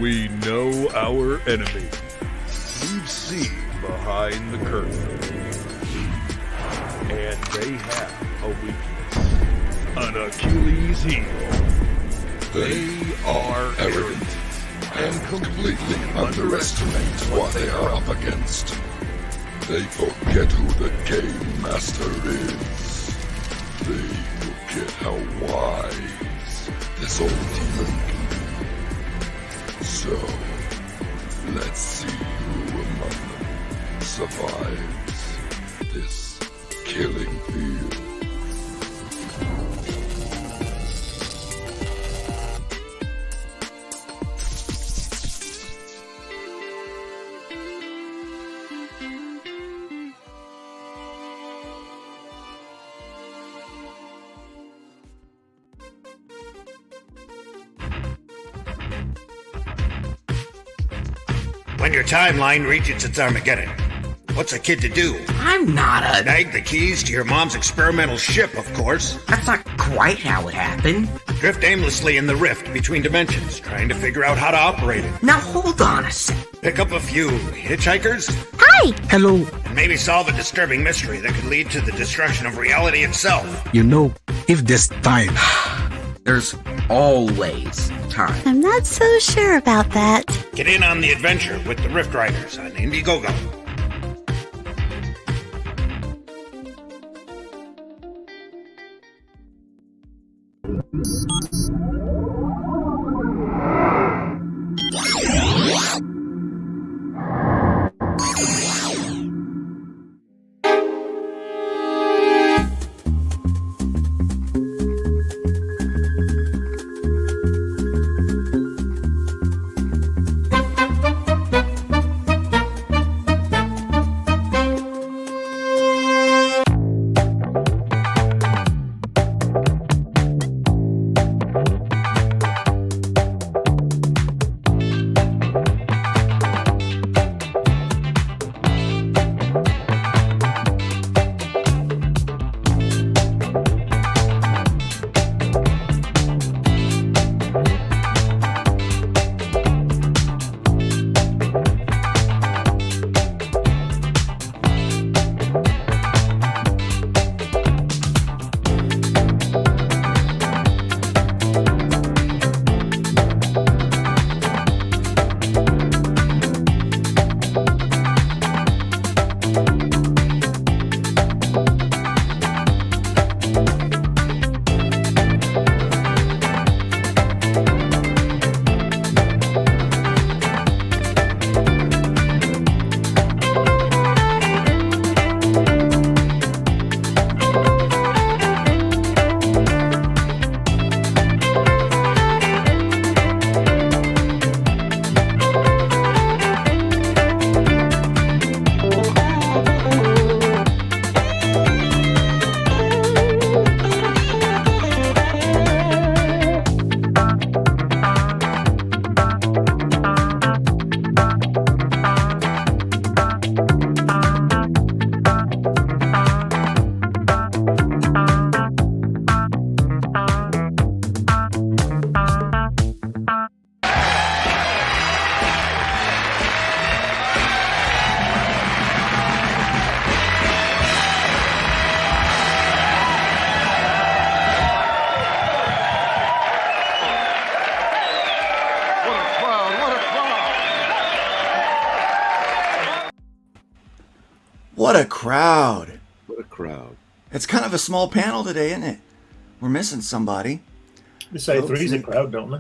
We know our enemy. We've seen behind the curtain. And they have a weakness. An Achilles heel. They are arrogant and completely underestimate what they are up against. They forget who the game master is. They forget how wise this old demon can be. So, let's see who among them survives this killing field. When your timeline reaches its Armageddon, what's a kid to do? I'm not a... Snag the keys to your mom's experimental ship, of course. That's not quite how it happened. Drift aimlessly in the rift between dimensions, trying to figure out how to operate it. Now hold on a sec. Pick up a few hitchhikers. Hi! Hello. And maybe solve a disturbing mystery that could lead to the destruction of reality itself. You know, if there's time... There's always time. I'm not so sure about that. Get in on the adventure with the Rift Riders on Indiegogo. What a crowd. What a crowd. It's kind of a small panel today, isn't it? We're missing somebody. They say three's a crowd, don't they?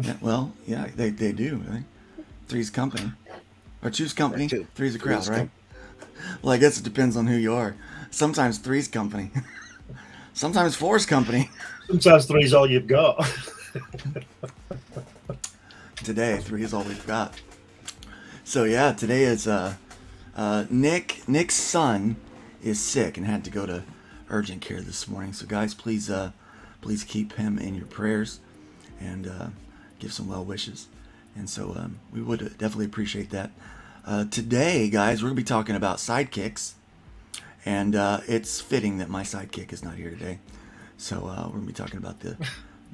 Yeah, well, yeah, they do. Right? Three's company. Or two's company, three's a crowd, right? Well, I guess it depends on who you are. Sometimes three's company. Sometimes four's company. Sometimes three's all you've got. Today, three is all we've got. So yeah, today is Nick's son is sick and had to go to urgent care this morning. So guys, please keep him in your prayers and give some well wishes. And so we would definitely appreciate that. Today, guys, we're gonna be talking about sidekicks, and it's fitting that my sidekick is not here today. So we're gonna be talking about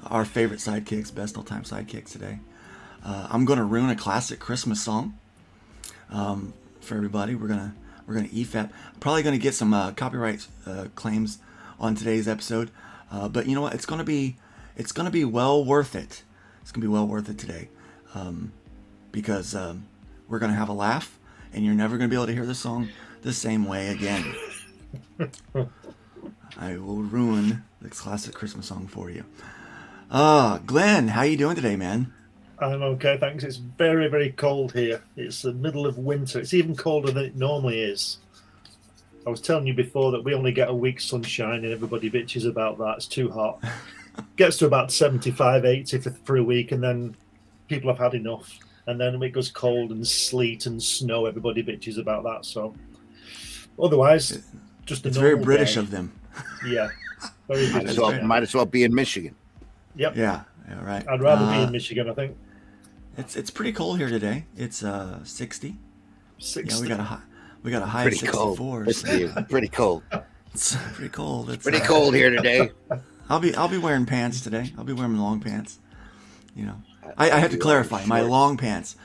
our favorite sidekicks, best all-time sidekicks today. I'm gonna ruin a classic Christmas song for everybody. We're gonna EFAP. Probably gonna get some copyright claims on today's episode, but you know what? It's gonna be well worth it. It's gonna be well worth it today, because we're gonna have a laugh, and you're never gonna be able to hear the song the same way again. I will ruin this classic Christmas song for you. Glenn, how you doing today, man? I'm okay, thanks. It's very, very cold here. It's the middle of winter. It's even colder than it normally is. I was telling you before that we only get a week's sunshine and everybody bitches about that. It's too hot. Gets to about 75, 80 for a week, and then people have had enough. And then when it goes cold and sleet and snow, everybody bitches about that. So otherwise, just it's very British of them. Yeah. Very British. Might as well be in Michigan. Yep. Yeah, right. I'd rather be in Michigan, I think. It's pretty cold here today. It's 60. 60. Yeah, we got a high Pretty 64. cold. It's pretty cold. It's pretty cold. It's Pretty cold here today. I'll be wearing pants today. I'll be wearing long pants. You know, I have to clarify my long pants.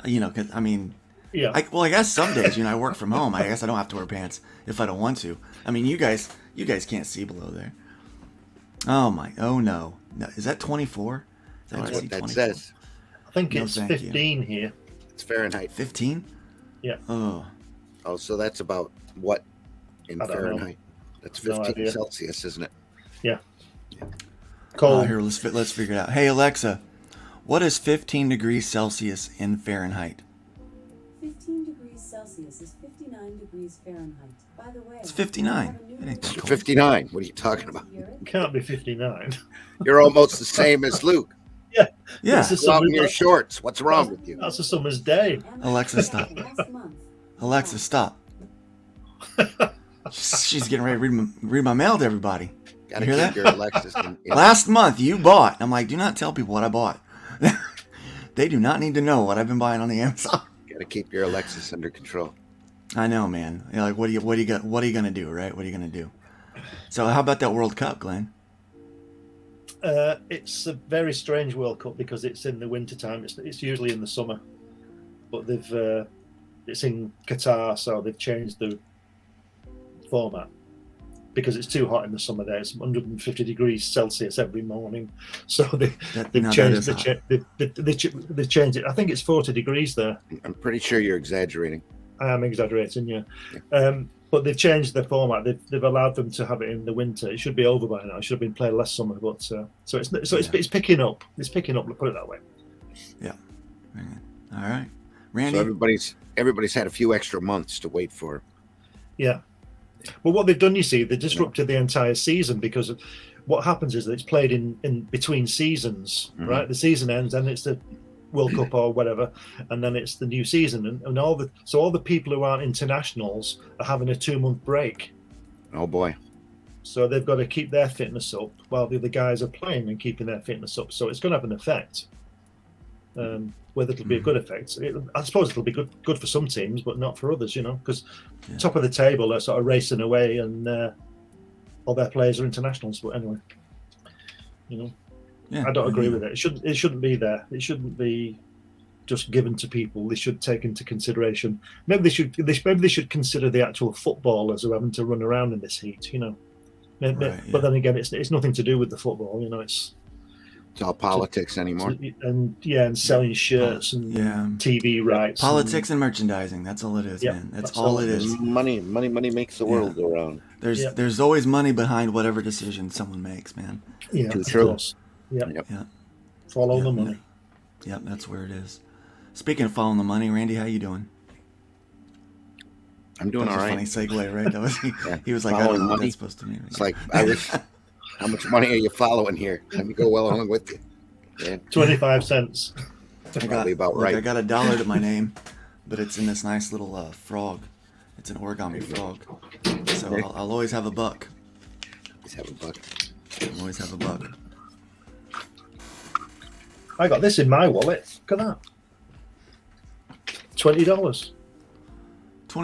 You know, 'cause, I mean, yeah. I guess some days, you know, I work from home. I guess I don't have to wear pants if I don't want to. I mean, you guys can't see below there. Oh no. Is that 24? Is That's I what see, that 24? says. I think No, it's thank 15 here. It's Fahrenheit. 15? Yeah. Oh, Oh, so that's about what in I don't know. Fahrenheit? That's No 15 idea. Celsius, isn't it? Yeah. Cold. here, let's figure it out. Hey Alexa, what is 15 degrees Celsius in Fahrenheit? 15 degrees Celsius is 59 degrees Fahrenheit. By the way, It's 59. It ain't that cold. 59. What are you talking about? Can't be 59. You're almost the same as Luke. Yeah. It's a What's wrong summer, in your shorts? What's wrong with you? that's a summer's day. Alexa, stop. last month. Alexa, stop. She's getting ready to read my mail to everybody. Gotta You hear keep that? your Alexis in Last month you bought. I'm like, do not tell people what I bought. They do not need to know what I've been buying on the Amazon. gotta keep your Alexis under control. I know, man. You're like, what are you gonna do, right? What are you gonna do? So how about that World Cup, Glenn? It's a very strange World Cup because it's in the winter time. It's usually in the summer, but it's in Qatar, so they've changed the format because it's too hot in the summer. There, it's 150 degrees Celsius every morning, so they've changed it. I think it's 40 degrees there. I'm pretty sure you're exaggerating. I am exaggerating, yeah. But they've changed the format. They've allowed them to have it in the winter. It should be over by now. It should have been played last summer, but it's picking up. It's picking up. Let's put it that way. Yeah. All right, Randy. So everybody's had a few extra months to wait for. Yeah. But what they've done, you see, they disrupted the entire season because of what happens is that it's played in between seasons, right? The season ends, and it's the World Cup or whatever, and then it's the new season, and all the people who aren't internationals are having a 2-month break. Oh boy! So they've got to keep their fitness up while the other guys are playing and keeping their fitness up. So it's going to have an effect. Whether it'll be a good effect, I suppose it'll be good for some teams, but not for others. You know, because top of the table are sort of racing away, and all their players are internationals. But anyway, you know. Yeah, I don't agree with it. It shouldn't be there. It shouldn't be just given to people. They should take into consideration. Maybe they should consider the actual footballers who are having to run around in this heat. You know, but then again, it's nothing to do with the football. You know, it's all politics anymore. And selling shirts and TV rights. Politics and merchandising. That's all it is, man. That's all it is. Money makes the world go round. There's always money behind whatever decision someone makes, man. Yeah, Too true. Yep. Yeah. Follow the money. Yep, that's where it is. Speaking of following the money, Randy, how you doing? I'm doing all right. Funny segue, right? That was he was like, I don't know what that's supposed to mean. It's like how much money are you following here? Let me go well along with you. Yeah. 25 cents. Probably about right. I got $1 to my name, but it's in this nice little frog. It's an origami frog. So I'll always have a buck. Always have a buck. I'll always have a buck. I got this in my wallet. Look at that. $20.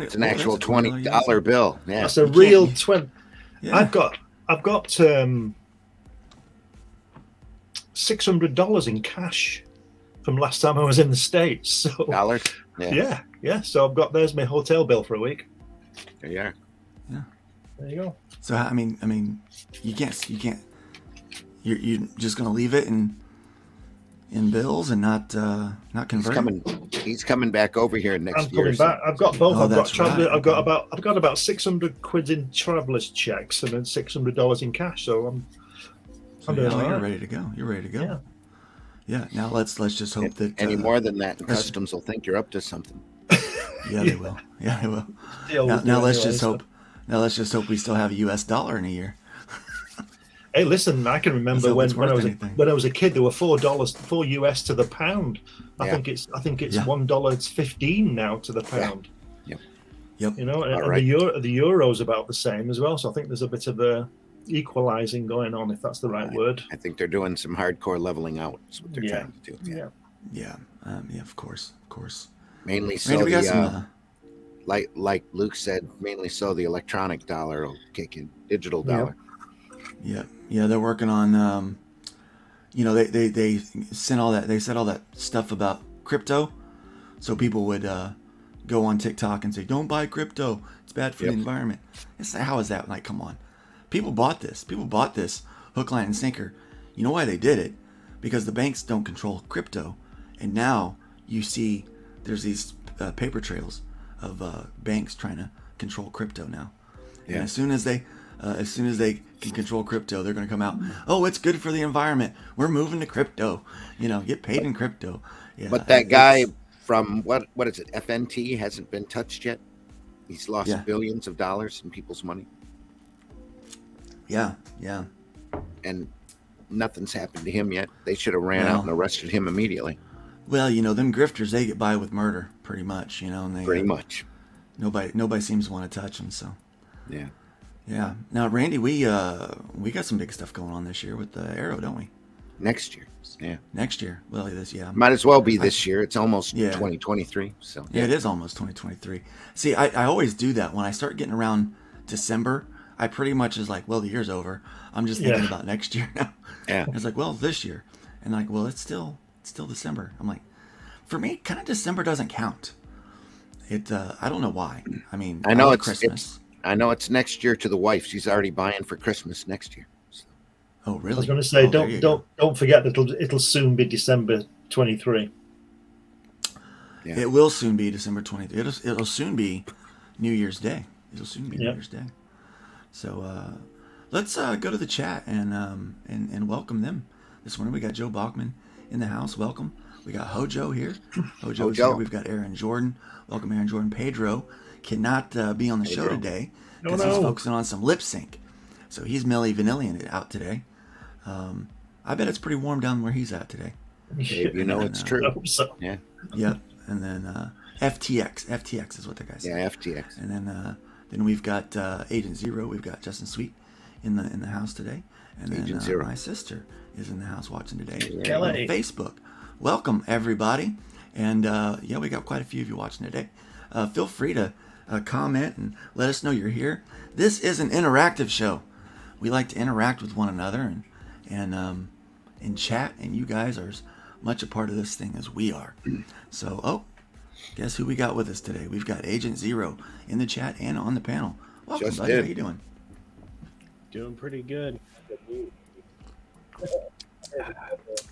It's an actual $20 bill. Yeah, that's a real 20. Yeah. I've got $600 in cash from last time I was in the States. So Dollars? Yeah. So there's my hotel bill for a week. There you are. Yeah. There you go. So I mean, you can't. You're just gonna leave it in bills and not convert. He's coming back over here next year. I'm coming back. I've got both. Oh, I've got about 600 quid in travelers checks and then $600 in cash. So I'm doing all you're right. ready to go. You're ready to go. Yeah. Yeah. Now let's just hope that any more than that, customs will think you're up to something. Yeah, they will. Yeah, they will. Yeah, Now let's just hope. Now let's just hope we still have a U.S. dollar in a year. Hey, listen, I can remember when I was a kid, there were $4 US to the pound. I think it's $1.15 now to the pound. Yep. You know, and the euro's about the same as well. So I think there's a bit of a equalizing going on, if that's the right word. I think they're doing some hardcore leveling out. Is what they're trying to do. Yeah. Of course. Mainly so like Luke said, mainly so the electronic dollar will kick in, digital dollar. Yeah, they're working on. They sent all that. They said all that stuff about crypto, so people would go on TikTok and say, "Don't buy crypto. It's bad for the environment." How is that? Like, come on, people bought this. People bought this hook, line, and sinker. You know why they did it? Because the banks don't control crypto, and now you see there's these paper trails of banks trying to control crypto now. And as soon as they can control crypto, they're going to come out. Oh, it's good for the environment. We're moving to crypto. Get paid in crypto. Yeah. But that guy from what is it? FNT hasn't been touched yet. He's lost billions of dollars in people's money. Yeah. And nothing's happened to him yet. They should have ran out and arrested him immediately. Well, them grifters, they get by with murder pretty much. And they pretty much. Nobody seems to want to touch them. So. Yeah. Yeah. Now, Randy, we got some big stuff going on this year with the Arrow, don't we? Next year. Yeah. Next year. Well, might as well be this year. It's almost 2023. So yeah, it is almost 2023. See, I always do that when I start getting around December. I pretty much is like, well, the year's over. I'm just thinking about next year now. Yeah. It's like, well, this year, and like, well, it's still December. I'm like, for me, kind of December doesn't count. I don't know why. I mean, I know love it's Christmas. I know it's next year to the wife. She's already buying for Christmas next year. So. Oh, really? I was going to say, don't forget that it'll soon be December 23. Yeah. It will soon be December 23. It'll soon be New Year's Day. It'll soon be New Year's Day. So let's go to the chat and welcome them. This morning we got Joe Bachman in the house. Welcome. We got Hojo here. Hojo's here. We've got Aaron Jordan. Welcome, Aaron Jordan. Pedro cannot be on the show today because he's focusing on some lip sync. So he's Milli Vanillian it out today. I bet it's pretty warm down where he's at today. It's true. So. Yeah. Yep. And then FTX is what the guy said. Yeah, FTX. And then we've got Agent Zero. We've got Justin Sweet in the house today. And Agent then Zero. My sister is in the house watching today LA. on Facebook. Welcome everybody. And we got quite a few of you watching today. Feel free to comment and let us know you're here. This is an interactive show. We like to interact with one another and chat, and you guys are as much a part of this thing as we are. So, guess who we got with us today? We've got Agent Zero in the chat and on the panel. Welcome, buddy. How you doing? Doing pretty good.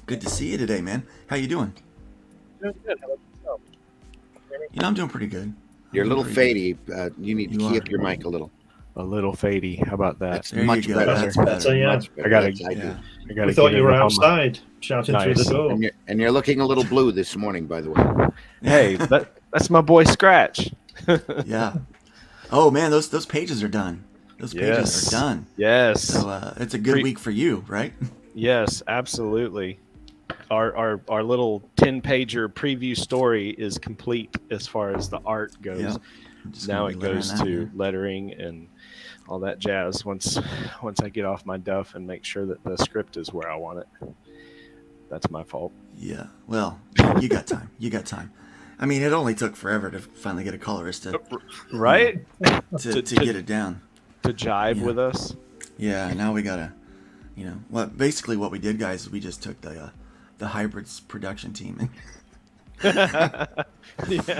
Good to see you today, man. How you doing? Doing good. How about yourself? I'm doing pretty good. You're a little fadey. You need to key up your mic a little. A little fadey. How about that? That's much better. That's better. So, yeah. Much better. I gotta. We thought you were outside shouting through the door. And you're looking a little blue this morning, by the way. Hey, that's my boy Scratch. Yeah. Oh man, those pages are done. Those pages are done. Yes. So it's a good week for you, right? Yes, absolutely. Our little 10-pager preview story is complete as far as the art goes. Yeah. Now it goes to lettering and all that jazz once I get off my duff and make sure that the script is where I want it. That's my fault. Yeah. Well, you got time. You got time. I mean, it only took forever to finally get a colorist to to get it down. To jive with us. Yeah, now we gotta, basically what we did, guys, is we just took the the hybrids production team. Yeah.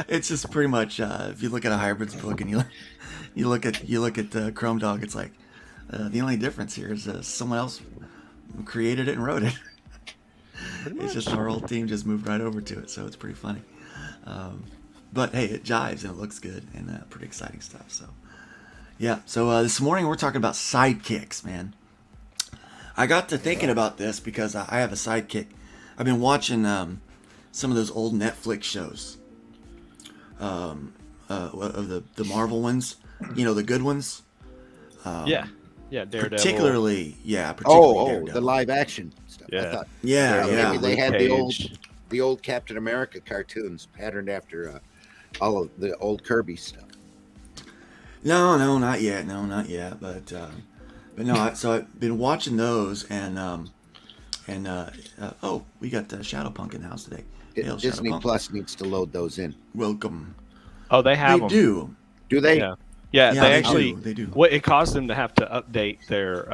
It's just pretty much if you look at a hybrids book and you look at Chrome Dog, it's like the only difference here is someone else created it and wrote it. It's just our whole team just moved right over to it, so it's pretty funny. But hey, it jives and it looks good and pretty exciting stuff. So yeah, so this morning we're talking about sidekicks, man. I got to thinking about this because I have a sidekick. I've been watching some of those old Netflix shows of the Marvel ones, the good ones. Yeah, Daredevil. Particularly Oh, Daredevil. the live action stuff. Yeah. I thought, Yeah. They had Cage. the old Captain America cartoons patterned after all of the old Kirby stuff. No, not yet. No, not yet. But no. So I've been watching those, and we got Shadowpunk in the house today. Hail, Disney Shadowpunk. Plus needs to load those in. Welcome. Oh, they have them. Do. Do they? Yeah. Yeah, They they actually. do. They do. What it caused them to have to update their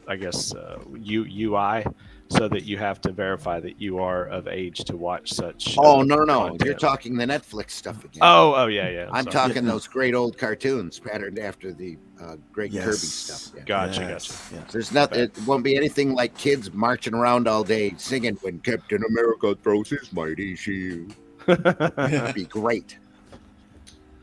I guess UI, so that you have to verify that you are of age to watch such. No. content. You're talking the Netflix stuff again. Oh, yeah. I'm Sorry. talking those great old cartoons patterned after the great Yes. Kirby stuff. Yeah. Gotcha. Yeah. There's nothing. It won't be anything like kids marching around all day singing when Captain America throws his mighty shield. That'd be great.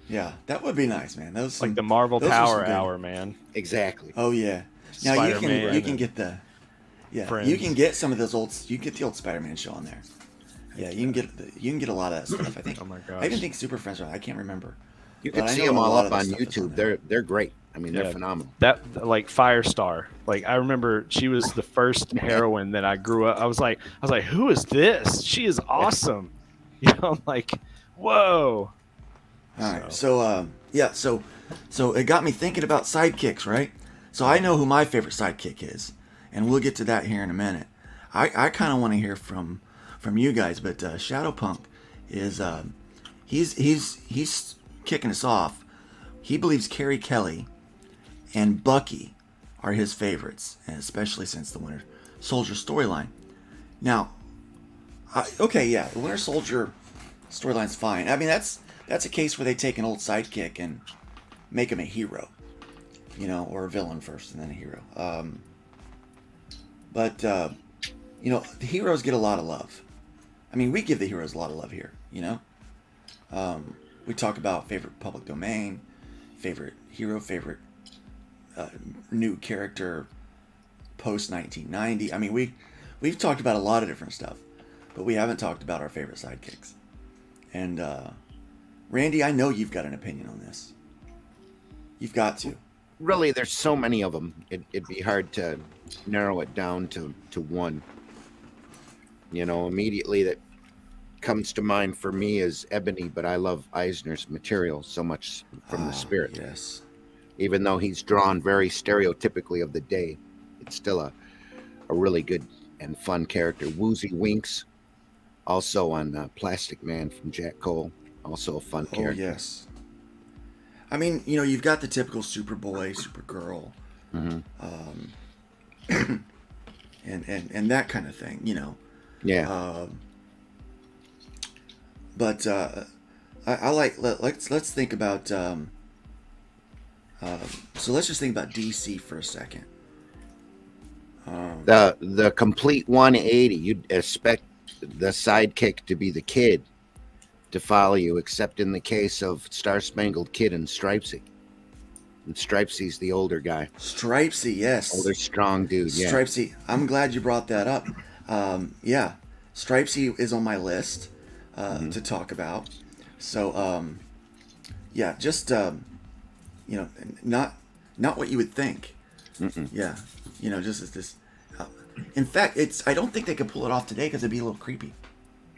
Yeah, that would be nice, man. Those Like the Marvel those are Power some good- Hour, man. Exactly. Oh yeah. Now Spider-Man you can and get the Friends. you can get some of those old. You can get the old Spider-Man show on there. Yeah, you can get a lot of that stuff. I think. Oh my gosh. I even think Super Friends. I can't remember. You But can I see know them a all lot up of on the stuff that's on YouTube. there. They're great. I mean, they're Yeah. phenomenal. That like Firestar. Like I remember she was the first heroine that I grew up. I was like, who is this? She is awesome. I'm like, whoa. All right. So it got me thinking about sidekicks, right? So I know who my favorite sidekick is, and we'll get to that here in a minute. I kind of want to hear from you guys, but Shadowpunk is he's kicking us off. He believes Carrie Kelly and Bucky are his favorites, and especially since the Winter Soldier storyline. Now, the Winter Soldier storyline's fine. I mean, that's a case where they take an old sidekick and make him a hero, or a villain first and then a hero. But the heroes get a lot of love. I mean, we give the heroes a lot of love here, We talk about favorite public domain, favorite hero, favorite new character post 1990. I mean, we've talked about a lot of different stuff, but we haven't talked about our favorite sidekicks. And Randy, I know you've got an opinion on this. You've got to. Really, there's so many of them. It'd be hard to narrow it down to one. Immediately that comes to mind for me is Ebony, but I love Eisner's material so much from the spirit. Yes. Even though he's drawn very stereotypically of the day, it's still a really good and fun character. Woozy Winks, also on Plastic Man from Jack Cole, also a fun character. Oh, yes. I mean, you've got the typical Superboy, Supergirl, and that kind of thing, Yeah. But I like let's think about so let's just think about DC for a second. The complete 180. You'd expect the sidekick to be the kid to follow you, except in the case of Star Spangled Kid and Stripesy. And Stripesy's the older guy. Stripesy, yes. Older, strong dude, yeah. Stripesy, I'm glad you brought that up. Yeah, Stripesy is on my list to talk about. So, yeah, just not what you would think. Yeah, just as this. In fact, I don't think they could pull it off today because it'd be a little creepy.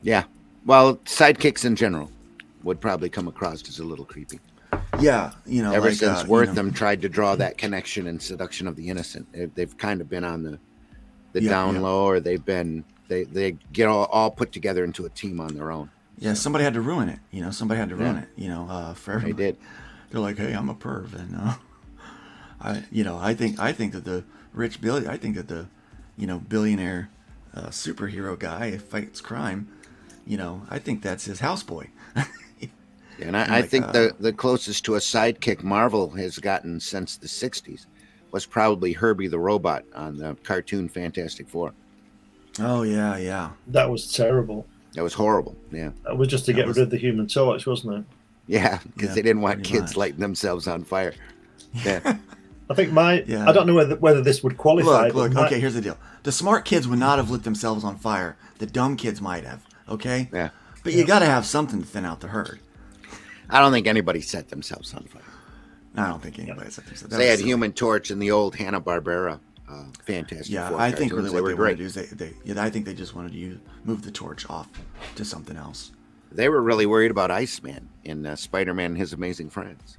Yeah. Well, sidekicks in general would probably come across as a little creepy. Yeah, Ever since Wortham tried to draw that connection in Seduction of the Innocent, they've kind of been on the down low, or they get all put together into a team on their own. Yeah, somebody had to ruin it. Somebody had to ruin it. For everybody. They did. They're like, hey, I'm a perv, and I think that the rich Billy, I think that the billionaire superhero guy fights crime, I think that's his houseboy. And I think the closest to a sidekick Marvel has gotten since the 60s was probably Herbie the Robot on the cartoon Fantastic Four. Oh, yeah. That was terrible. That was horrible, yeah. That was just to get rid of the Human Torch, wasn't it? Yeah, because they didn't want kids lighting themselves on fire. Yeah. I think I don't know whether this would qualify. Look, okay, here's the deal. The smart kids would not have lit themselves on fire. The dumb kids might have, okay? Yeah. But you got to have something to thin out the herd. I don't think anybody set themselves on fire. I don't think anybody set themselves on fire. They had Human Torch in the old Hanna-Barbera Fantastic Four I think really cartoons. what they wanted to do is I think they just wanted to move the torch off to something else. They were really worried about Iceman in Spider-Man and His Amazing Friends.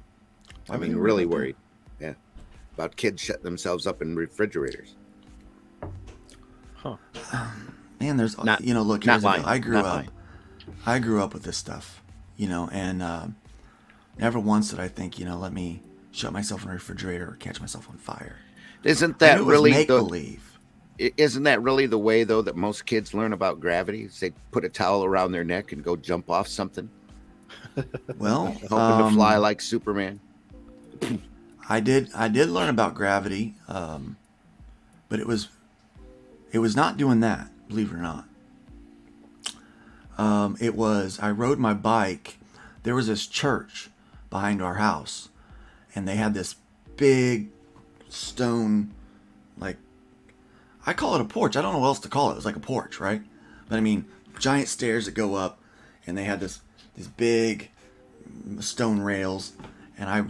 I mean, really worried. Yeah. About kids shutting themselves up in refrigerators. Huh. Man, there's look, here's the deal. I grew up with this stuff, and never once did I think, let me shut myself in a refrigerator or catch myself on fire. Isn't that really make believe? Isn't that really the way though that most kids learn about gravity? Is they put a towel around their neck and go jump off something? Well, hoping to fly like Superman. I did learn about gravity, but it was not doing that, believe it or not. I rode my bike. There was this church behind our house, and they had this big stone, like, I call it a porch. I don't know what else to call it. It was like a porch, right? But I mean, giant stairs that go up, and they had this big stone rails, and I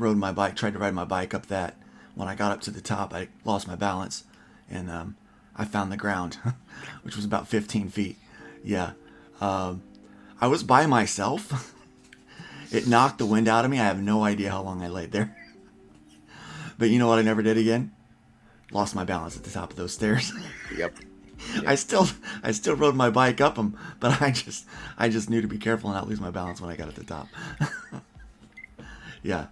tried to ride my bike up that. When I got up to the top, I lost my balance, and I found the ground, which was about 15 feet. Yeah. I was by myself. It knocked the wind out of me. I have no idea how long I laid there. But you know what I never did again? Lost my balance at the top of those stairs. Yep. I still rode my bike up them, but I just knew to be careful and not lose my balance when I got at the top. Yeah,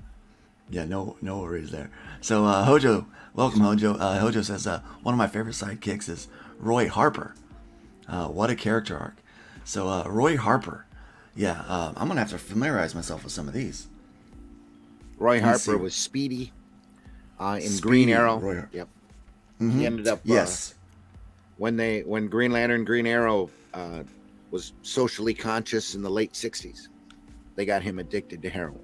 no worries there. So Hojo, welcome Hojo. Hojo says one of my favorite sidekicks is Roy Harper. What a character arc. So Roy Harper, I'm gonna have to familiarize myself with some of these. Roy Harper was Speedy in Green Arrow. Yep. Mm-hmm. He ended up when Green Lantern, Green Arrow was socially conscious in the late 60s. They got him addicted to heroin.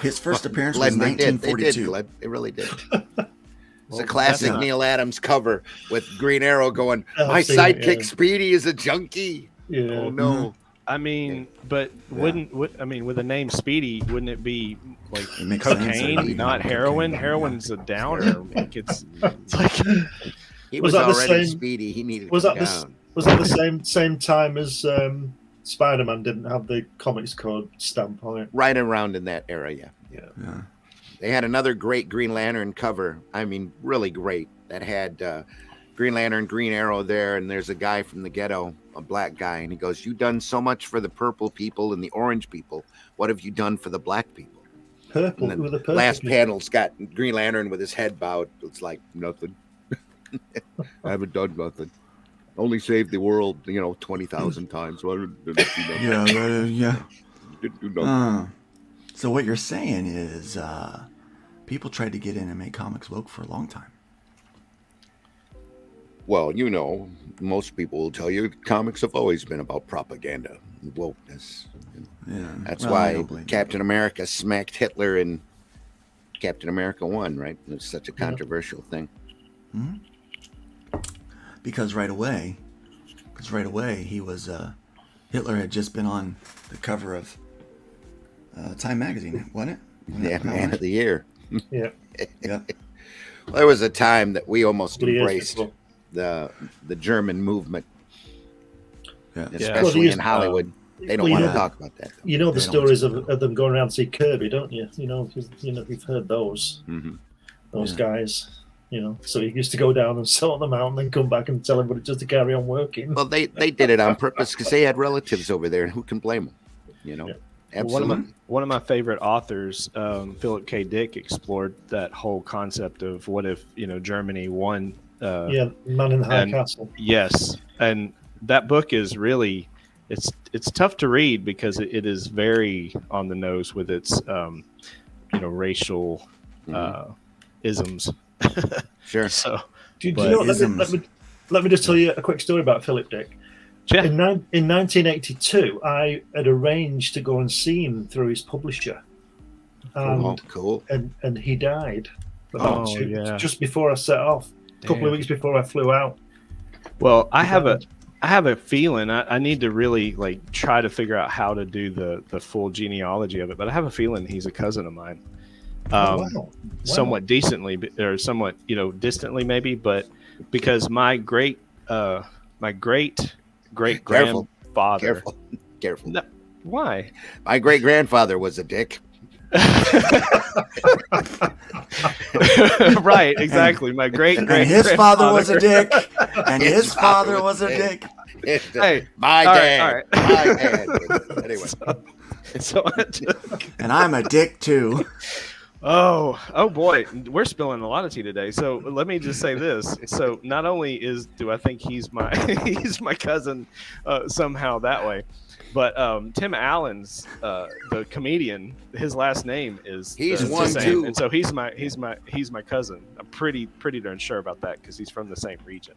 His first appearance was 1942. They really did. It's a classic Neil Adams cover with Green Arrow going, "My sidekick Speedy is a junkie." Yeah. Oh no. I mean, but with the name Speedy, wouldn't it be like cocaine, not heroin? Cocaine. Heroin's a downer. It's like he was already Speedy. He needed to go down. Was that the same time as Spider-Man didn't have the Comics Code stamp on it? Right around in that era, yeah. They had another great Green Lantern cover. I mean, really great. That had Green Lantern, Green Arrow there, and there's a guy from the ghetto, a black guy, and he goes, "You've done so much for the purple people and the orange people. What have you done for the black people?" Purple. Who are the purple last people? panel's got Green Lantern with his head bowed. It's like nothing. I haven't done nothing. Only saved the world, 20,000 times. So I didn't do nothing. Didn't do nothing. So what you're saying is, people tried to get in and make comics woke for a long time. Well, most people will tell you comics have always been about propaganda and wokeness. That's why Captain America smacked Hitler in Captain America 1, right? It was such a controversial thing. Mm-hmm. Because right away he was Hitler had just been on the cover of Time magazine, wasn't it? Man of the Year. Yeah. Yeah. Well, there was a time that we almost embraced the German movement, especially in Hollywood. They don't want to talk about that. You know the stories of them going around to see Kirby, don't you? You've heard those. Mm-hmm. Those guys. So he used to go down and sort them out and then come back and tell everybody just to carry on working. Well, they did it on purpose because they had relatives over there, and who can blame them? Absolutely. One of my favorite authors, Philip K. Dick, explored that whole concept of what if Germany won. Man in the High Castle. Yes, and that book is really it's tough to read because it is very on the nose with its racial isms. Sure. So, do you know? Let me just tell you a quick story about Philip Dick. Yeah. In 1982, I had arranged to go and see him through his publisher, and cool. And he died just before I set off. A couple of weeks before I flew out. Well, I have a feeling I need to really try to figure out how to do the full genealogy of it, but I have a feeling he's a cousin of mine. Wow. Somewhat decently, or somewhat distantly maybe, but because my great grandfather. Careful. No, why? My great grandfather was a dick. Right, exactly. My great his father was a dick, and his father was a dick. Hey, my dad. My dad. Anyway, so and I'm a dick too. Oh boy, we're spilling a lot of tea today. So let me just say this. So not only do I think he's my cousin somehow that way, but Tim Allen's the comedian, his last name is one same. too, and so he's my cousin. I'm pretty darn sure about that because he's from the same region.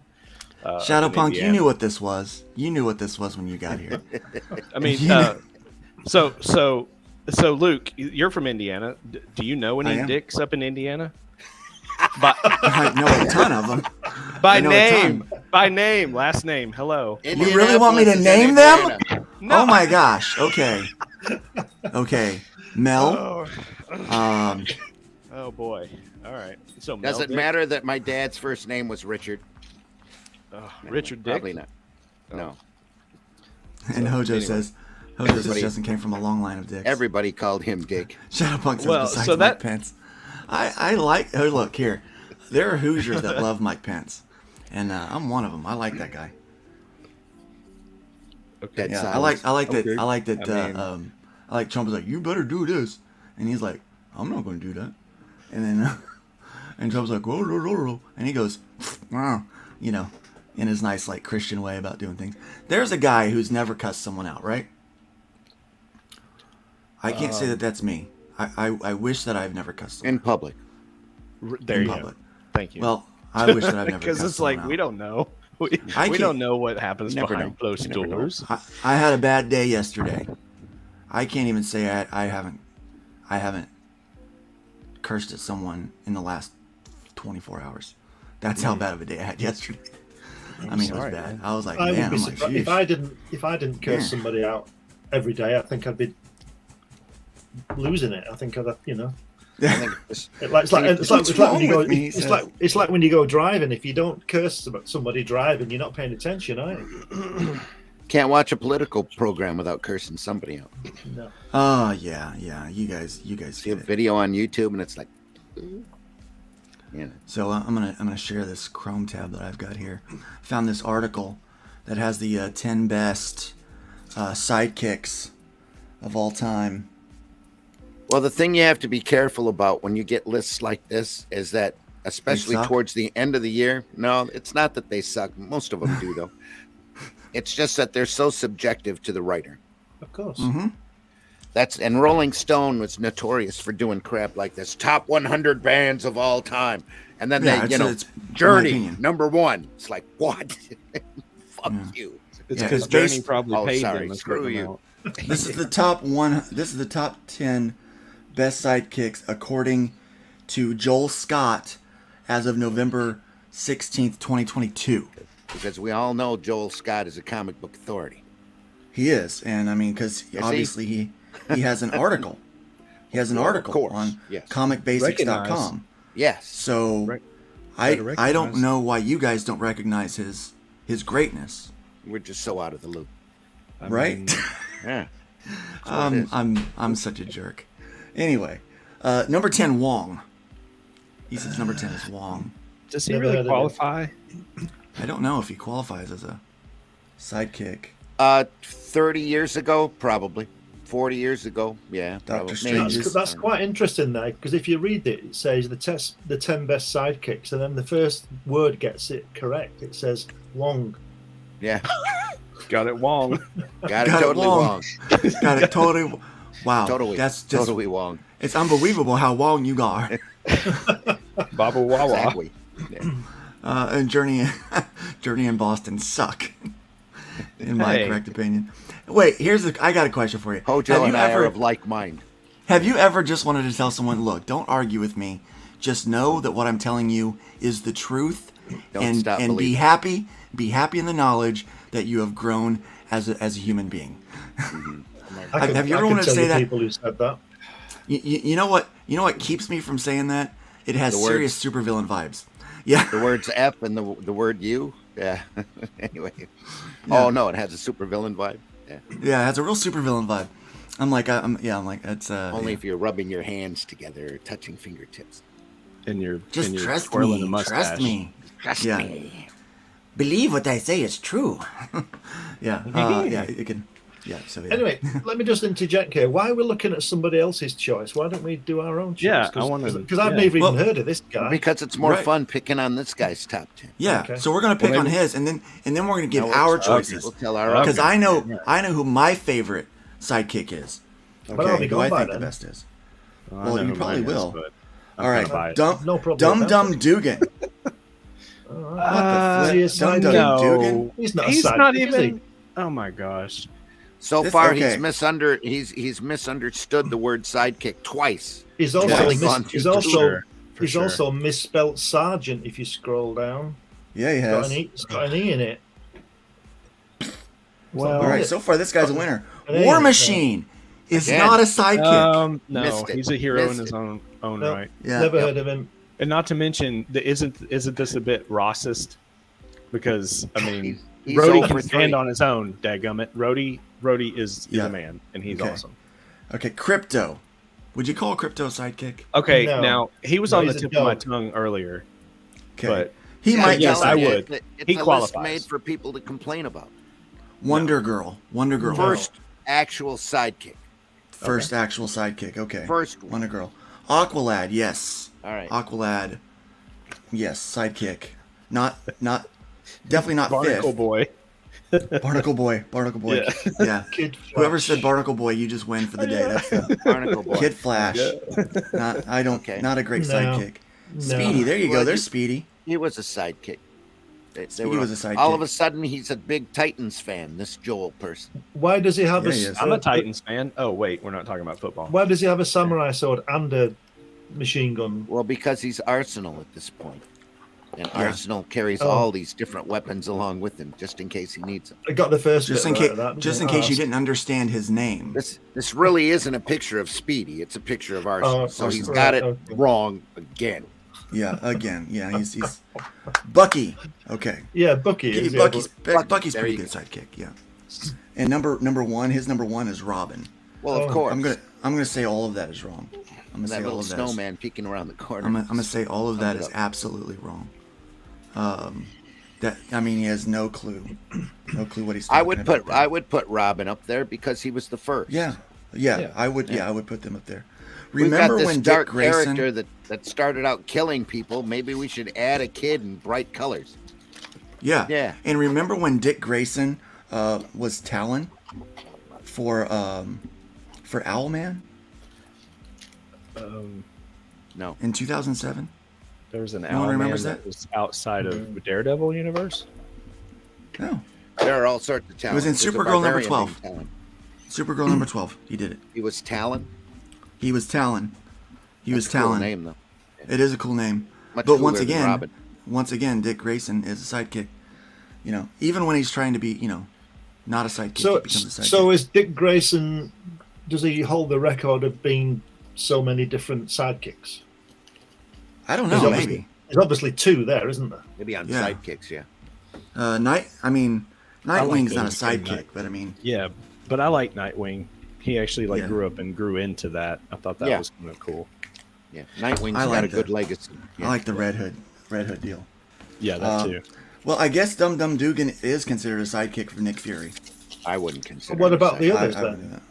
Shadowpunk, you knew what this was. You knew what this was when you got here. I mean, So Luke, you're from Indiana. Do you know any dicks up in Indiana? I know a ton of them. By name, last name. Hello. You really want me to name them? No. Oh my gosh. Okay. Mel. Oh boy. All right. So does it matter that my dad's first name was Richard? Richard Dick? Probably not. No. And Hojo says Justin came from a long line of dicks. Everybody called him Dick. Shadowpunk says besides Mike Pence. I like. Oh, look here. There are Hoosiers that love Mike Pence, and I'm one of them. I like that guy. Okay. Yeah, I like that. Okay. I like that. I like Trump was like, "You better do this," and he's like, "I'm not going to do that," and then and Trump's like, "Oh," and he goes, in his nice Christian way about doing things. There's a guy who's never cussed someone out, right? I can't say that that's me. I wish that I've never cussed someone in public. There you go. Thank you. Well, I wish that I've never because it's like out. We don't know. We don't know what happens behind closed doors. I had a bad day yesterday. I can't even say I haven't cursed at someone in the last 24 hours. That's how bad of a day I had yesterday. It was bad. Man. I was like, man, if I didn't curse somebody out every day, I think I'd be losing it. I think I'd, it's like when you go driving. If you don't curse about somebody driving, you're not paying attention, are you? Can't watch a political program without cursing somebody out. No. Oh yeah. You guys see a video on YouTube and it's like. Yeah. So I'm gonna share this Chrome tab that I've got here. Found this article that has the 10 best sidekicks of all time. Well, the thing you have to be careful about when you get lists like this is that, especially towards the end of the year, no, it's not that they suck. Most of them do, though. It's just that they're so subjective to the writer. Of course. Mm-hmm. And Rolling Stone was notorious for doing crap like this. Top 100 bands of all time. And then Journey, number 1. It's like, what? Fuck you. It's because Journey probably paid them. Screw you. This is the top 10 best sidekicks according to Joel Scott as of November 16th, 2022. Because we all know Joel Scott is a comic book authority. He is, and I mean, because obviously he has an article. He has an article on comicbasics.com. Yes. So I don't know why you guys don't recognize his greatness. We're just so out of the loop. Right? Yeah. I'm such a jerk. Anyway, number 10, Wong. He says number 10 is Wong. Does he really qualify? I don't know if he qualifies as a sidekick. 30 years ago, probably. 40 years ago. Yeah. Dr. probably. Strange's- That's quite interesting there, because if you read it, it says the 10 best sidekicks, and then the first word gets it correct. It says Wong. Yeah. Got it Wong. Got it Got it totally wrong. wrong. Got it totally. Wow. Totally. That's just. totally wrong. It's unbelievable how long you are. Baba Wawa. Exactly. Yeah. And Journey in Boston suck, in my Hey. correct opinion. Wait, I got a question for you. Hojo and I are of like mind. Have you ever just wanted to tell someone, look, don't argue with me. Just know that what I'm telling you is the truth, Don't stop and be believing. happy. Be happy in the knowledge that you have grown as a human being. Have you ever wanted to say that? People who said that. You know what? You know what keeps me from saying that? It has The words- serious supervillain vibes. Yeah. The words F and the word U. Yeah. Anyway. Oh no, it has a supervillain vibe. Yeah. Yeah, it has a real supervillain vibe. I'm like, it's Only yeah. if you're rubbing your hands together, or touching fingertips. And you're Just and you're trust twirling me. a mustache. Trust me. Trust Yeah. me. Believe what I say is true. Yeah. Yeah. It can. Yeah. So yeah. Anyway, let me just interject here. Why are we looking at somebody else's choice? Why don't we do our own choice? Yeah, I wanna- Because I've yeah. never Well, even heard of this guy. Because it's more Right. fun picking on this guy's top 10. Yeah. Okay. So we're gonna pick Well, on maybe- his, and then we're gonna give Now our we'll- choices. We'll tell our Because own. I know who my favorite sidekick is. But I'll Okay, be who gone I by think the then. best is. I Well, know you who probably mine is, will. but All right, buy it. No problem. Dum Dugan. Is he a Dum sidekick? Dum no, Dugan? He's not a he's sidekick, not is even. Oh my gosh. So This- far, okay. he's misunderstood the word sidekick twice. He's also Twice. Gone he's too also sure, for he's sure. also misspelt sergeant. If you scroll down, Yeah, he got has. it's got an e in it. Well, All right, so far this guy's a winner. An War A, Machine is Again. not a sidekick. no, Missed it. he's a hero in Missed his it. own No. right. Yeah. Never Yep. heard of him. And not to mention, isn't this a bit Rossist? Because I mean, He's Rhodey 0 can for stand 3. on his own. Dadgummit, Rhodey is Yeah. a man, and he's Okay. awesome. Okay, Crypto. Would you call Crypto a sidekick? Okay, No. now he was No, on the he's a tip of my dog. tongue earlier, Okay. but He Yeah, might yes, be a I sidekick. would. It's He a list qualifies. made for people to complain about. Wonder Girl. Wonder Girl. First actual sidekick. First actual sidekick. Okay. First one. Wonder Girl. Aqualad. Yes. All right. Aqualad. Yes. Sidekick. Not. Definitely not Barnacle fifth. Boy. Barnacle Boy. Barnacle Boy. Yeah. Yeah. Kid Whoever Flash. said Barnacle Boy, you just win for the day. That's the Barnacle Boy. Kid Flash. Okay. Not a great No. sidekick. No. Speedy. There you go. Well, There's Speedy. He was a sidekick. Speedy was a sidekick. All of a sudden, he's a big Titans fan. This Joel person. Why does he have Yeah, a? he is. I'm a Titans fan. Oh wait, we're not talking about football. Why does he have a samurai sword and a machine gun? Well, because he's Arsenal at this point. And Yeah. Arsenal carries Oh. all these different weapons along with him, just in case he needs them. I got the first Just bit in right case. of that, Just in didn't case I? you didn't understand his name. This really isn't a picture of Speedy. It's a picture of Arsenal. Oh, so he's Arsenal. got it Okay. wrong again. Yeah. Again. Yeah. He's Bucky. Okay. Yeah, Bucky is. yeah, Bucky's Bucky, Bucky's there pretty you good sidekick. Yeah. And number one, his number one is Robin. Well, of Oh. course. I'm gonna say all of that is wrong. I'm And gonna that say all little of that. Is, snowman peeking around the corner. I'm gonna say all of that Thumbs is up. absolutely wrong. He has no clue, what he's. I talking would about put there. I would put Robin up there because he was the first. Yeah. I would. Yeah, I would put them up there. We've got Remember this when Dick dark Grayson? character that started out killing people. Maybe we should add a kid in bright colors. Yeah. Yeah. And remember when Dick Grayson was Talon for Owlman No. in 2007? There was an No one Owlman remembers that that? was outside of the Daredevil universe. No. There are all sorts of talents. was in There's a Supergirl number barbarian 12. named Talon. Supergirl number 12. He did it. He was Talon. He was Talon. He was That's a cool Talon. name though. It is a cool name. Much But once cooler than again, Robin. Dick Grayson is a sidekick. You know, even when he's trying to be, not a sidekick, So, he becomes a sidekick. so is Dick Grayson? Does he hold the record of being so many different sidekicks? I don't There's know, obviously- maybe. There's obviously two there, isn't there? Maybe on Yeah. sidekicks, yeah. Nightwing's not a Nightwing. sidekick, but I mean, Yeah, but I like Nightwing. He actually Yeah. grew up and grew into that. I thought that Yeah. was kind of cool. Yeah. Nightwing's I got like a good that. legacy. I Yeah. like the Red Hood deal. Yeah, that too. Well, I guess Dum Dum Dugan is considered a sidekick for Nick Fury. I wouldn't consider. What him about the sidekick. others I then? would do that.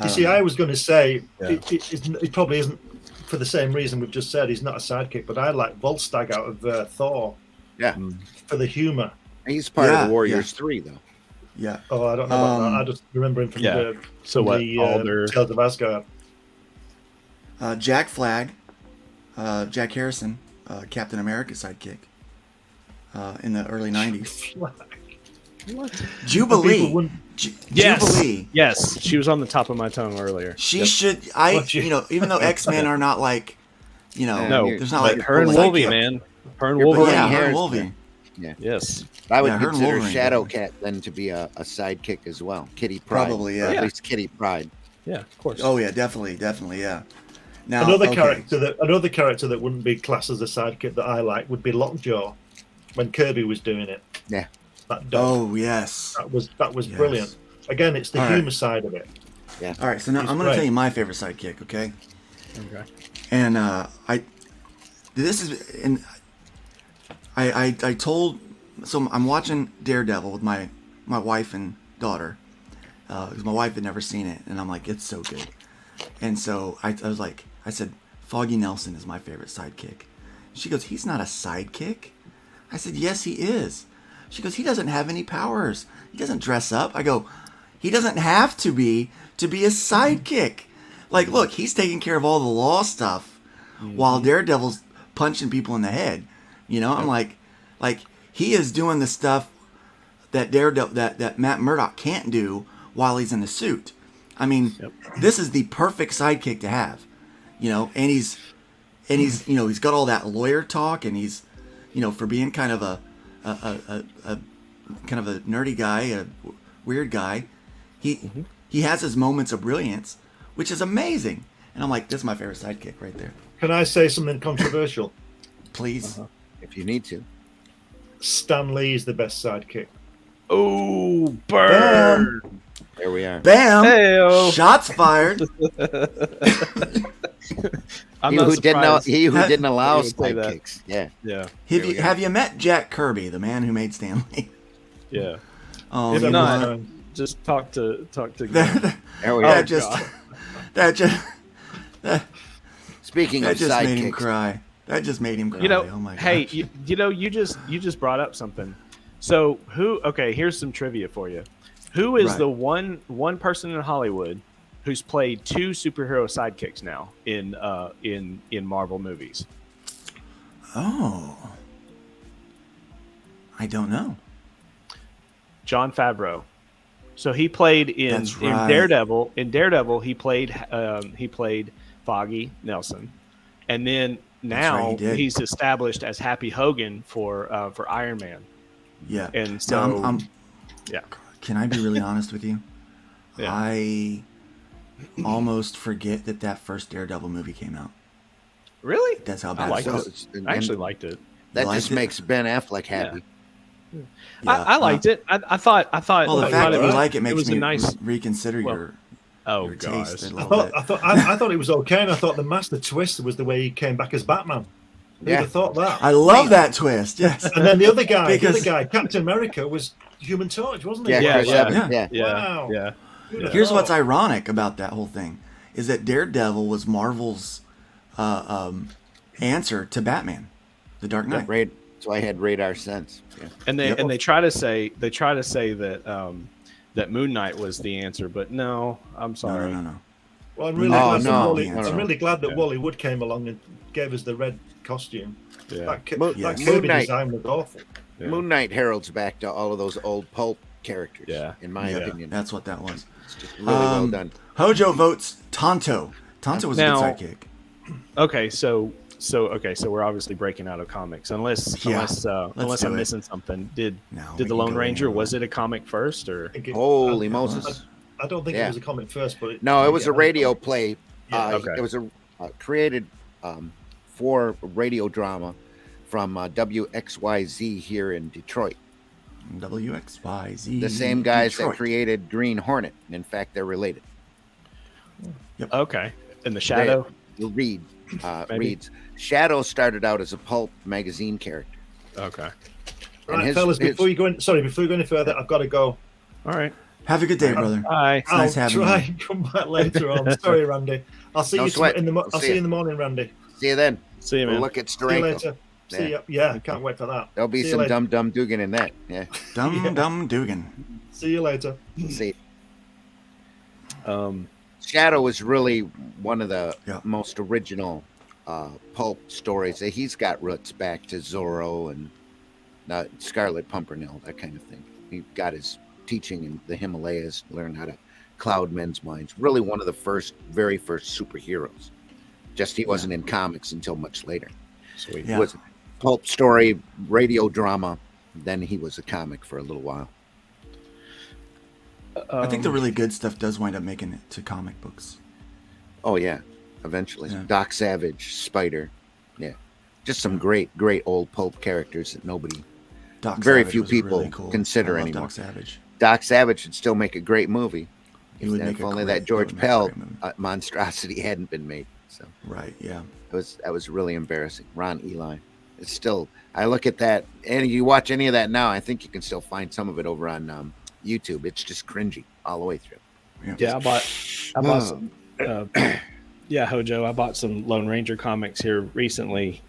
You see, I was going to say it probably isn't for the same reason we've just said. He's not a sidekick, but I like Volstagg out of Thor. Yeah, for the humor. He's part of the Warriors 3, though. Yeah. Oh, I don't know about that. I just remember him from the Tales of Asgard. Jack Flag, Jack Harrison, Captain America sidekick in the early 90s. What? Jubilee. Jubilee. Yes, she was on the top of my tongue earlier. She should. Even though X-Men are not like, there's not like her and Wolverine, man. Her and Wolverine. Yeah, her and Wolverine. Yeah. Yes. I would consider Shadowcat then to be a sidekick as well. Kitty Pryde. Probably, yeah. Or at least Kitty Pryde. Yeah, of course. Oh yeah, definitely, yeah. Now another character that wouldn't be classed as a sidekick that I like would be Lockjaw when Kirby was doing it. Yeah. That dog. Oh yes. That was brilliant. Again, it's the humor side of it. Yeah. All right, so now I'm going to tell you my favorite sidekick, okay? Okay. And I told, so I'm watching Daredevil with my wife and daughter, because my wife had never seen it, and I'm like, it's so good. And so I said, Foggy Nelson is my favorite sidekick. She goes, he's not a sidekick. I said, yes, he is. She goes, he doesn't have any powers. He doesn't dress up. I go, he doesn't have to be a sidekick. Like, look, he's taking care of all the law stuff while Daredevil's punching people in the head. I'm like he is doing the stuff that Daredevil, that Matt Murdock can't do while he's in the suit. I mean, this is the perfect sidekick to have. And he's he's got all that lawyer talk, and he's for being kind of a nerdy guy, a weird guy, he has his moments of brilliance, which is amazing. And I'm like, this is my favorite sidekick right there. Can I say something controversial? Please. If you need to. Stan Lee is the best sidekick. Oh, burn! Bam. There we are. Bam! Hey-o. Shots fired. I'm not surprised. He who didn't allow sidekicks. Yeah. Yeah. Have you met Jack Kirby, the man who made Stan Lee? Yeah. Oh, if not, just talk to. There we are. Speaking of sidekicks, made him cry. That just made him cry. Oh my gosh. Hey, you just brought up something. So here's some trivia for you. Who is the one person in Hollywood who's played 2 superhero sidekicks now in Marvel movies? Oh. I don't know. Jon Favreau. So he played in Daredevil. In Daredevil, he played Foggy Nelson, and then now he's established as Happy Hogan for Iron Man. Yeah, and so yeah. Can I be really honest with you? Yeah. I almost forget that first Daredevil movie came out. Really? That's how bad I liked it it. was. I actually liked it. That just makes Ben Affleck happy. Yeah. I liked it. I thought. Well, the fact that you like it makes was me a nice reconsider your taste a little bit. I thought it was okay, and I thought the master twist was the way he came back as Batman. Who'd have thought that? I love that twist. Yes. And then the other guy, Captain America, was Human Torch, wasn't he? Yeah. Wow. Yeah. Here's what's ironic about that whole thing is that Daredevil was Marvel's answer to Batman, The Dark Knight. Right. So I had radar sense. Yeah. And they try to say that that Moon Knight was the answer, but no, I'm sorry. No. Well, I'm really glad that Wally Wood came along and gave us the red costume. Yeah. That Kirby design was awful. Yeah. Moon Knight heralds back to all of those old pulp characters. Yeah. In my opinion, that's what that was. It's just really well done. Hojo votes Tonto. Tonto was a good sidekick. Okay, so we're obviously breaking out of comics, unless I'm missing something. Did the Lone Ranger, was it a comic first or? Holy Moses! I don't think it was a comic first, but it was a radio play. It was created for radio drama from WXYZ here in Detroit. WXYZ. The same guys that created Green Hornet. And in fact, they're related. Yep. Okay. And the Shadow? Reeds. Shadow started out as a pulp magazine character. Okay. All right, fellas, before you go any further, I've got to go. All right. Have a good day, brother. Bye. It's nice I'll having try you. and come back later on. Sorry, Randy. I'll see No you sweat. in the We'll I'll see see you ya. in the morning, Randy. See you then. See you, We'll man. look at See you Steranko. later. See you. Yeah, can't wait for that. There'll be See you some later. dumb Dugan in that. Yeah. Dumb Dugan. See you later. See. Um, Shadow is really one of the Yeah. most original pulp stories. He's got roots back to Zorro and Scarlet Pimpernel, that kind of thing. He got his teaching in the Himalayas, learned how to cloud men's minds. Really one of the very first superheroes. Just he wasn't in comics until much later. sweet. Yeah. He was a pulp story, radio drama. Then he was a comic for a little while. I think the really good stuff does wind up making it to comic books. Oh yeah, eventually. Yeah. Doc Savage, Spider. Yeah. Just some great old pulp characters that nobody Doc very Savage few was people really cool. consider I love anymore. Doc Savage. Doc Savage should still make a great movie. He would If make a only great- that George he would make a Pell great movie. monstrosity hadn't been made. So Right, yeah. that was really embarrassing. Ron Eli. It's still, I look at that, and you watch any of that now, I think you can still find some of it over on YouTube. It's just cringy all the way through. Yeah, I bought some. Yeah, Hojo, I bought some Lone Ranger comics here recently.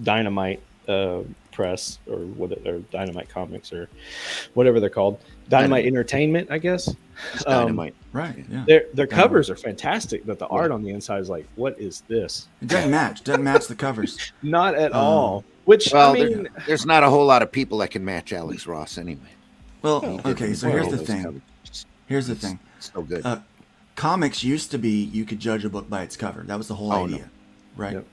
Dynamite Press or Dynamite Comics or whatever they're called. Dynamite Entertainment, I guess. Dynamite. Right, yeah. Their covers are fantastic, but the art on the inside is like, what is this? It doesn't match the covers. Not at all. Which, Well, I mean, there's not a whole lot of people that can match Alex Ross anyway. Well, okay, so here's the Those thing. covers, Here's the thing. So good. Comics used to be you could judge a book by its cover. That was the whole idea, right? Yep.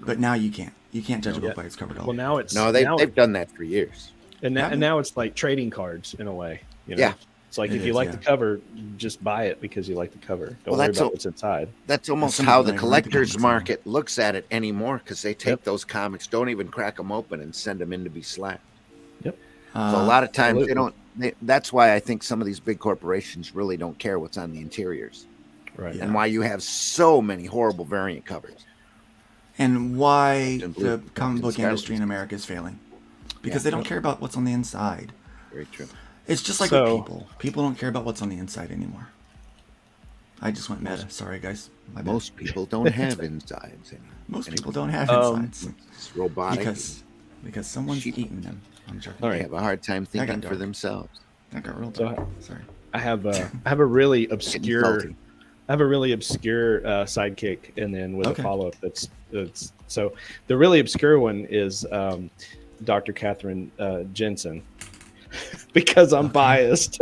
But now you can't. You can't judge a book Yeah. by its cover at all. well, now it's No, now they've done that for years. and now it's like trading cards in a way. You know? Yeah. It's like It if you is, like yeah. the cover, just buy it because you like the cover. Don't Well, worry that's about a- what's inside. That's almost some how people the don't even read the collector's comics market looks at it anymore, because they take Yep. those comics, don't even crack them open, and send them in to be slapped. Yep. So a lot of times absolutely. that's why I think some of these big corporations really don't care what's on the interiors, Right. Yeah. and why you have so many horrible variant covers. And why And blue, the comic book Scarlet. industry in America is failing. Because Yeah. they don't care about what's on the inside. Very true. It's just like So- with people. People don't care about what's on the inside anymore. I just went meta. Sorry, guys. My bad. Most people don't have insides. Most people don't have Um, insides. It's robotic. Because someone's Sheep. eating them. I'm joking. All They right. have a hard time That got thinking for dark. themselves. That got real So dark. Sorry. I have a really obscure salty. sidekick, and then with Okay. a follow up that's so the really obscure one is Dr. Catherine Jensen, because I'm biased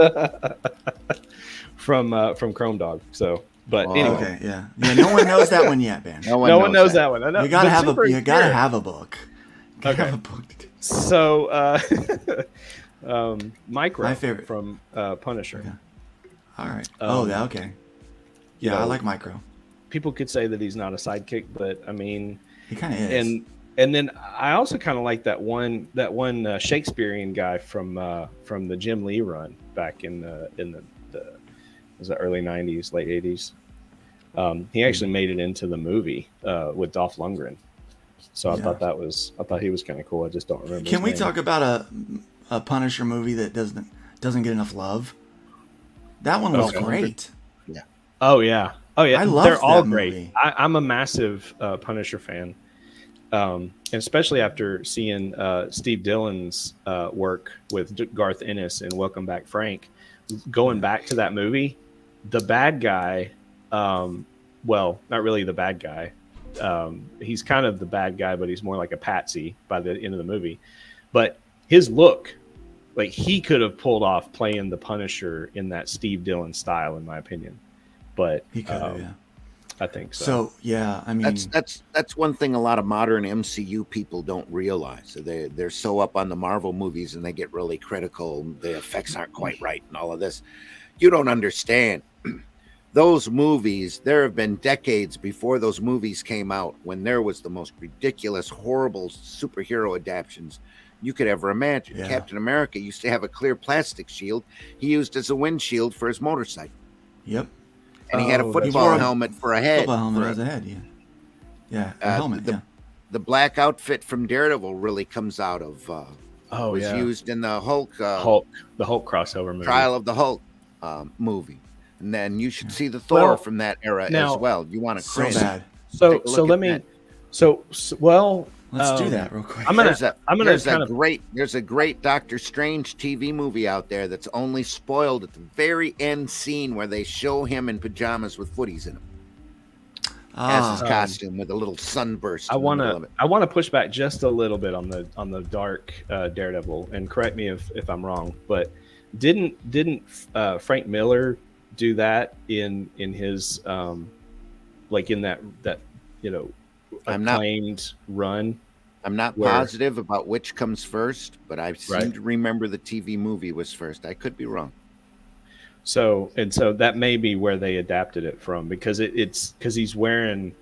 from Chrome Dog. So, but Oh, anyway, Okay, yeah. Yeah, no one knows that one yet, Ben. No no one knows that one. I know, You gotta but have super a you gotta obscure. have a book. You gotta Okay. have a book. So, Micro, My favorite. from Punisher. Okay. All right. Um, Okay. Yeah, I know, like Micro. People could say that he's not a sidekick, but I mean, He kind of is. and then I also kind of like that one Shakespearean guy from the Jim Lee run back in the was it early '90s, late '80s. He actually made it into the movie with Dolph Lundgren. So I Yeah. thought he was kind of cool. I just don't remember. Can his we name. talk about a Punisher movie that doesn't get enough love? That one was Okay. great. Oh yeah. I loved They're all that great. movie. I'm a massive Punisher fan, and especially after seeing Steve Dillon's work with Garth Ennis and Welcome Back, Frank. Going back to that movie, the bad guy, well, not really the bad guy. He's kind of the bad guy, but he's more like a patsy by the end of the movie. But his look, like he could have pulled off playing the Punisher in that Steve Dillon style, in my opinion. But He could have, yeah. I think so. So yeah, I mean, That's one thing a lot of modern MCU people don't realize. So they're so up on the Marvel movies and they get really critical. The effects aren't quite right and all of this. You don't understand. Those movies, there have been decades before those movies came out when there was the most ridiculous, horrible superhero adaptions you could ever imagine. Yeah. Captain America used to have a clear plastic shield he used as a windshield for his motorcycle. Yep. And he had a Oh, that's football right. helmet for a head. Football helmet for a- as a head, yeah. Yeah, a helmet, yeah. The black outfit from Daredevil really comes out of oh was yeah, used in the Hulk the Hulk crossover movie. Trial of the Hulk. movie. And then you should see the Thor from that era now, as well. You want to So cringe. bad. So let me. that. Well, Let's do that real quick. There's a great Doctor Strange TV movie out there that's only spoiled at the very end scene where they show him in pajamas with footies in them. As his costume with a little sunburst. I want to push back just a little bit on the dark Daredevil, and correct me if I'm wrong, but didn't Frank Miller do that in his like in that acclaimed run? I'm not positive about which comes first, but I seem to remember the TV movie was first. I could be wrong. So that may be where they adapted it from, because it's because he's wearing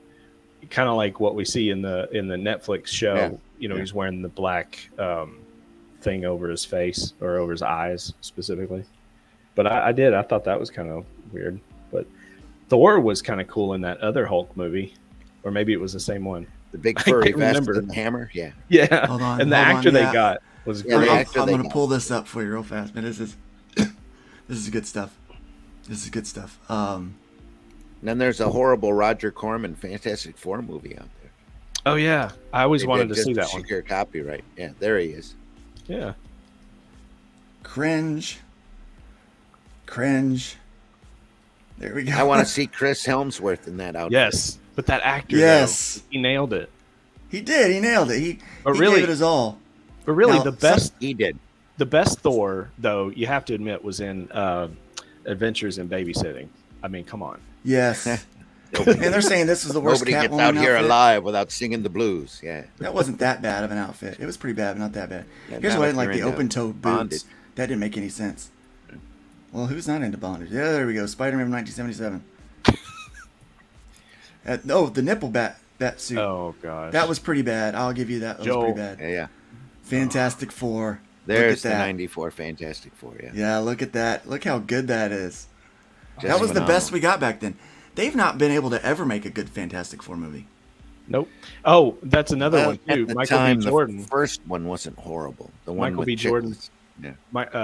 kind of like what we see in the Netflix show. Yeah. He's wearing the black thing over his face, or over his eyes specifically. But I thought that was kind of weird. But Thor was kind of cool in that other Hulk movie, or maybe it was the same one. The big furry vest and the hammer, yeah. Hold on, and the actor they got was great. I'm going to pull this up for you real fast, man. This is good stuff. Then there's a horrible Roger Corman Fantastic Four movie out there. Oh yeah, I always wanted to see that one. Secure copyright. Yeah, there he is. Yeah. Cringe. There we go. I want to see Chris Helmsworth in that outfit. Yes, but that actor, yes, he nailed it. He did. He nailed it. He really gave it his all. But really, the best he did. The best Thor, though, you have to admit, was in Adventures in Babysitting. I mean, come on. Yes. And they're saying this is the worst. Nobody gets Catwoman out here outfit alive without singing the blues. Yeah. That wasn't that bad of an outfit. It was pretty bad, but not that bad. Yeah, Here's what I didn't like: the into open-toed boots. That didn't make any sense. Well, who's not into bondage? Yeah, there we go. Spider-Man from 1977. The nipple bat suit. Oh gosh. That was pretty bad. I'll give you that. That was pretty bad. Yeah. Fantastic Four. There's the 94 Fantastic Four, yeah. Yeah, look at that. Look how good that is. Just that was phenomenal. the best we got back then. They've not been able to ever make a good Fantastic Four movie. Nope. Oh, that's another one too. At the Michael time, B. Jordan. The first one wasn't horrible. The one Michael with B. Jordan. Yeah.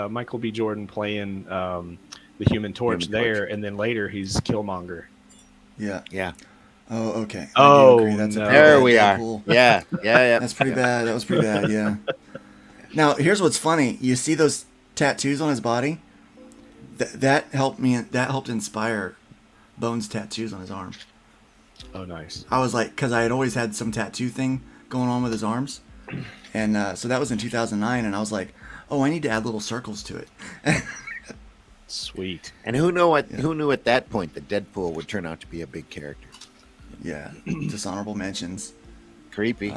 Michael B. Jordan playing the Human Torch and then later he's Killmonger. Yeah. Yeah. Oh, okay. Oh, That's no. There we are. Yeah. That's pretty bad. That was pretty bad. Yeah. Now, here's what's funny. You see those tattoos on his body? That helped me. That helped inspire Bones' tattoos on his arm. Oh, nice. I was like, because I had always had some tattoo thing going on with his arms, and so that was in 2009, and I was like, oh, I need to add little circles to it. Sweet. And who knew at that point that Deadpool would turn out to be a big character? Yeah. Dishonorable mentions. Creepy.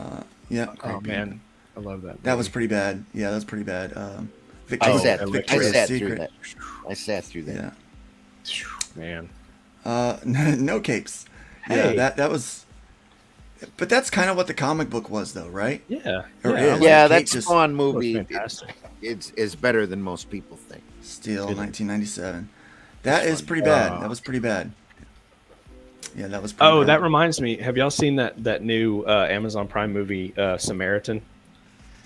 Yeah. Oh man, I love that. That was pretty bad. Yeah, that was pretty bad. I sat through that. Yeah. Man. No capes. Hey. Yeah, that was. But that's kind of what the comic book was, though, right? Yeah. That Spawn movie is better than most people think. Steel, 1997. That is pretty bad. That was pretty bad. Yeah, that was pretty bad. That reminds me. Have y'all seen that new Amazon Prime movie, Samaritan?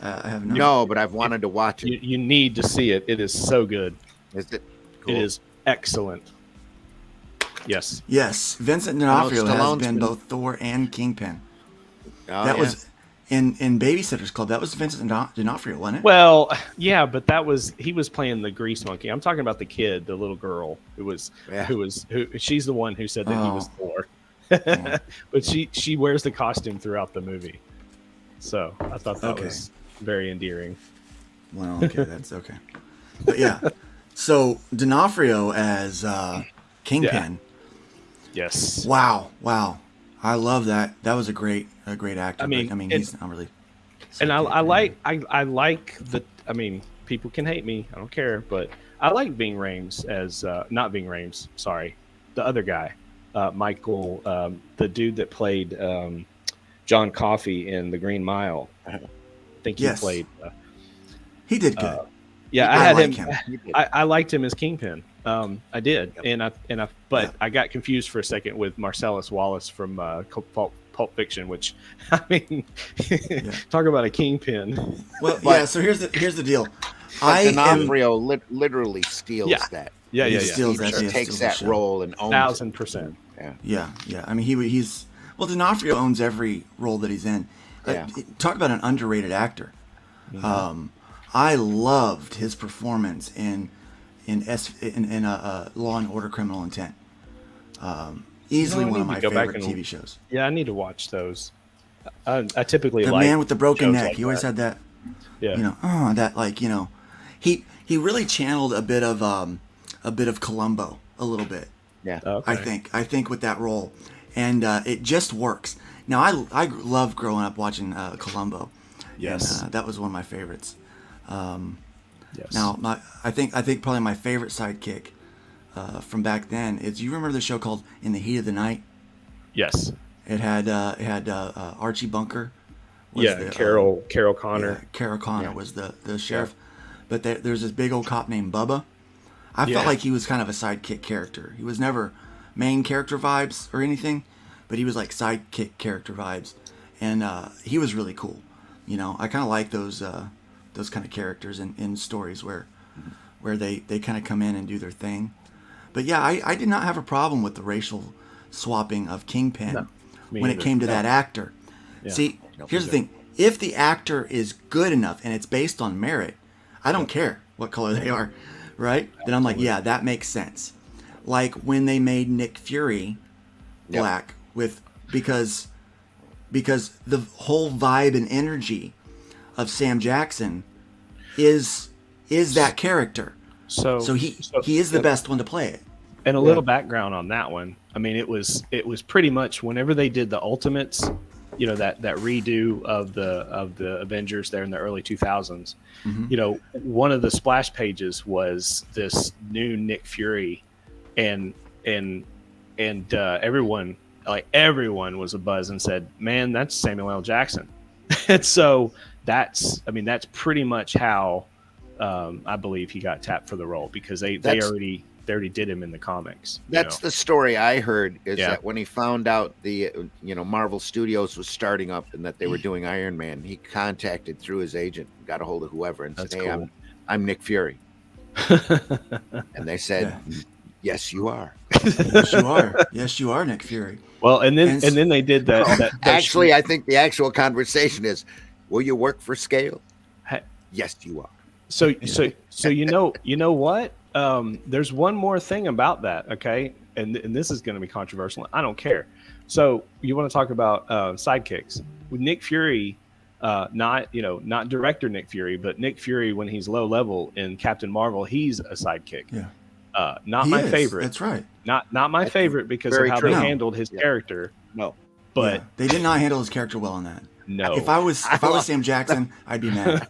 I have not. No, but I've wanted to watch it. You need to see it. It is so good. Is it? Cool. It is excellent. Yes. Yes, Vincent D'Onofrio has been both Thor and Kingpin. That was in Babysitter's Club. That was Vincent D'Onofrio, wasn't it? Well, yeah, but he was playing the Grease Monkey. I'm talking about the kid, the little girl who she's the one who said that he was Thor. But she wears the costume throughout the movie. So I thought that was very endearing. Well, okay, that's okay. But yeah, so D'Onofrio as Kingpin. Yeah. Yes. Wow. I love that. That was a great actor. I mean, he's not really. And I like the. I mean, people can hate me. I don't care, but I like Ving Rhames as not Ving Rhames. Sorry, the other guy, Michael, the dude that played John Coffey in The Green Mile. I think he played. He did good. Yeah, I had him. I liked him as Kingpin. I did, but I got confused for a second with Marcellus Wallace from Pulp Fiction, which I mean, talk about a kingpin. Well, so here's the deal. D'Onofrio literally steals that. Yeah, He yeah, steals He that. just he takes steals the that show. role and owns 1000%. it. Yeah. I mean, he's well. D'Onofrio owns every role that he's in. Yeah. Talk about an underrated actor. I loved his performance in Law and Order: Criminal Intent. Easily I one of need my to go back favorite and- TV shows. Yeah, I need to watch those. I typically The like man with the broken shows neck. like He always that. had that. Yeah. You know, that like he really channeled a bit of Columbo a little bit. Yeah. Okay. I think with that role, and it just works. Now I loved growing up watching Columbo. Yes. And, that was one of my favorites. Yes. Now I think probably my favorite sidekick from back then is, you remember the show called In the Heat of the Night? Yes. It had Archie Bunker. Yeah. Carol Connor. Yeah, Carol Connor was the sheriff. But there's this big old cop named Bubba. I felt like he was kind of a sidekick character. He was never main character vibes or anything, but he was like sidekick character vibes, and he was really cool. You know, I kind of like those kind of characters in stories where they kind of come in and do their thing. But yeah, I did not have a problem with the racial swapping of Kingpin when it came to that actor. Yeah. See, here's the thing: if the actor is good enough and it's based on merit, I don't care what color they are, right? Then I'm like, yeah, that makes sense. Like when they made Nick Fury black because the whole vibe and energy of Sam Jackson is that character. So he is the best one to play it. And a little background on that one. I mean, it was pretty much whenever they did the Ultimates, you know, that redo of the Avengers there in the early 2000s. You know, one of the splash pages was this new Nick Fury, and everyone was abuzz and said, "Man, that's Samuel L. Jackson." And so that's pretty much how I believe he got tapped for the role, because they already did him in the comics. That's the story I heard, is that when he found out the Marvel Studios was starting up and that they were doing Iron Man, he contacted through his agent, got a hold of whoever, and said, "Hey, I'm Nick Fury." And they said, "Yes, you are." Yes, you are. Yes, you are Nick Fury. Well, and then they did that. Actually, I think the actual conversation is, "Will you work for Scale?" Yes, you are. So you know what? There's one more thing about that, okay? And this is going to be controversial. I don't care. So you want to talk about sidekicks with Nick Fury? Not director Nick Fury, but Nick Fury when he's low level in Captain Marvel, he's a sidekick. Yeah. Not my favorite. That's right. Not my favorite because of how they handled his character. No. But they did not handle his character well in that. No. If I was Sam Jackson, I'd be mad.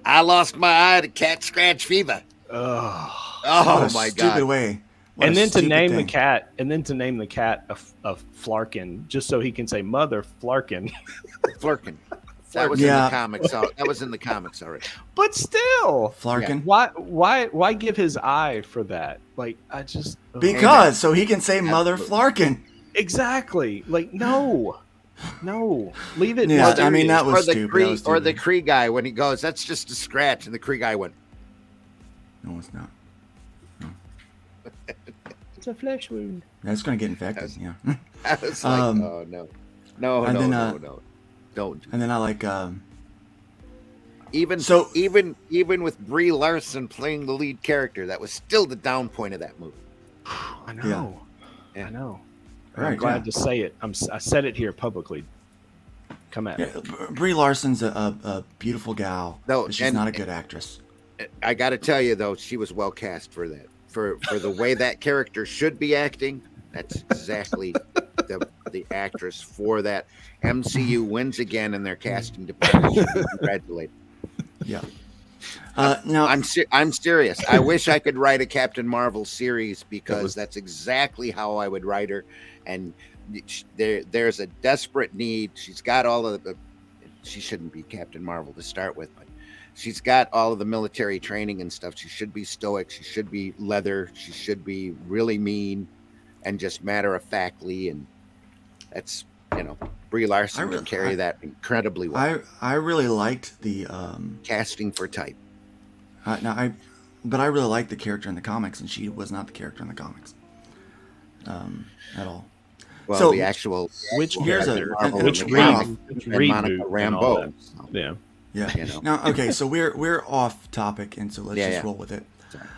I lost my eye to cat scratch fever. Oh my god! Stupid way. And then to name the cat, a Flarkin, just so he can say Mother Flarkin. Flarkin. That was in the comics. That was in the comics already. But still, Flarkin. Why give his eye for that? Like, I just because so he can say Mother Flarkin. Exactly. Like, no, leave it. Yeah, I mean that was stupid. Or the Kree guy when he goes, "That's just a scratch," and the Kree guy went, "No, it's not. No. It's a flesh wound. That's going to get infected." Yeah. I was like, "Oh no, no, don't." And then I like even with Brie Larson playing the lead character, that was still the down point of that movie. I know. Yeah. I know. Right, I'm glad to say it. I said it here publicly. Come at me. Brie Larson's a beautiful gal, but she's not a good actress. I got to tell you though, she was well cast for that. For the way that character should be acting, that's exactly the actress for that. MCU wins again in their casting department. Congratulated. Yeah. No, I'm serious. I wish I could write a Captain Marvel series because that's exactly how I would write her. And there's a desperate need. She's got all of the. She shouldn't be Captain Marvel to start with, but she's got all of the military training and stuff. She should be stoic. She should be leather. She should be really mean and just matter of factly. And that's Brie Larson can carry that incredibly well. I really liked the casting for type. Now but I really like the character in the comics, and she was not the character in the comics at all. Well, so the actual which here's character, a which reboot Monica and all Rambeau. that. Yeah. Yeah. You know. Now, okay, so we're off topic, and so let's just roll with it.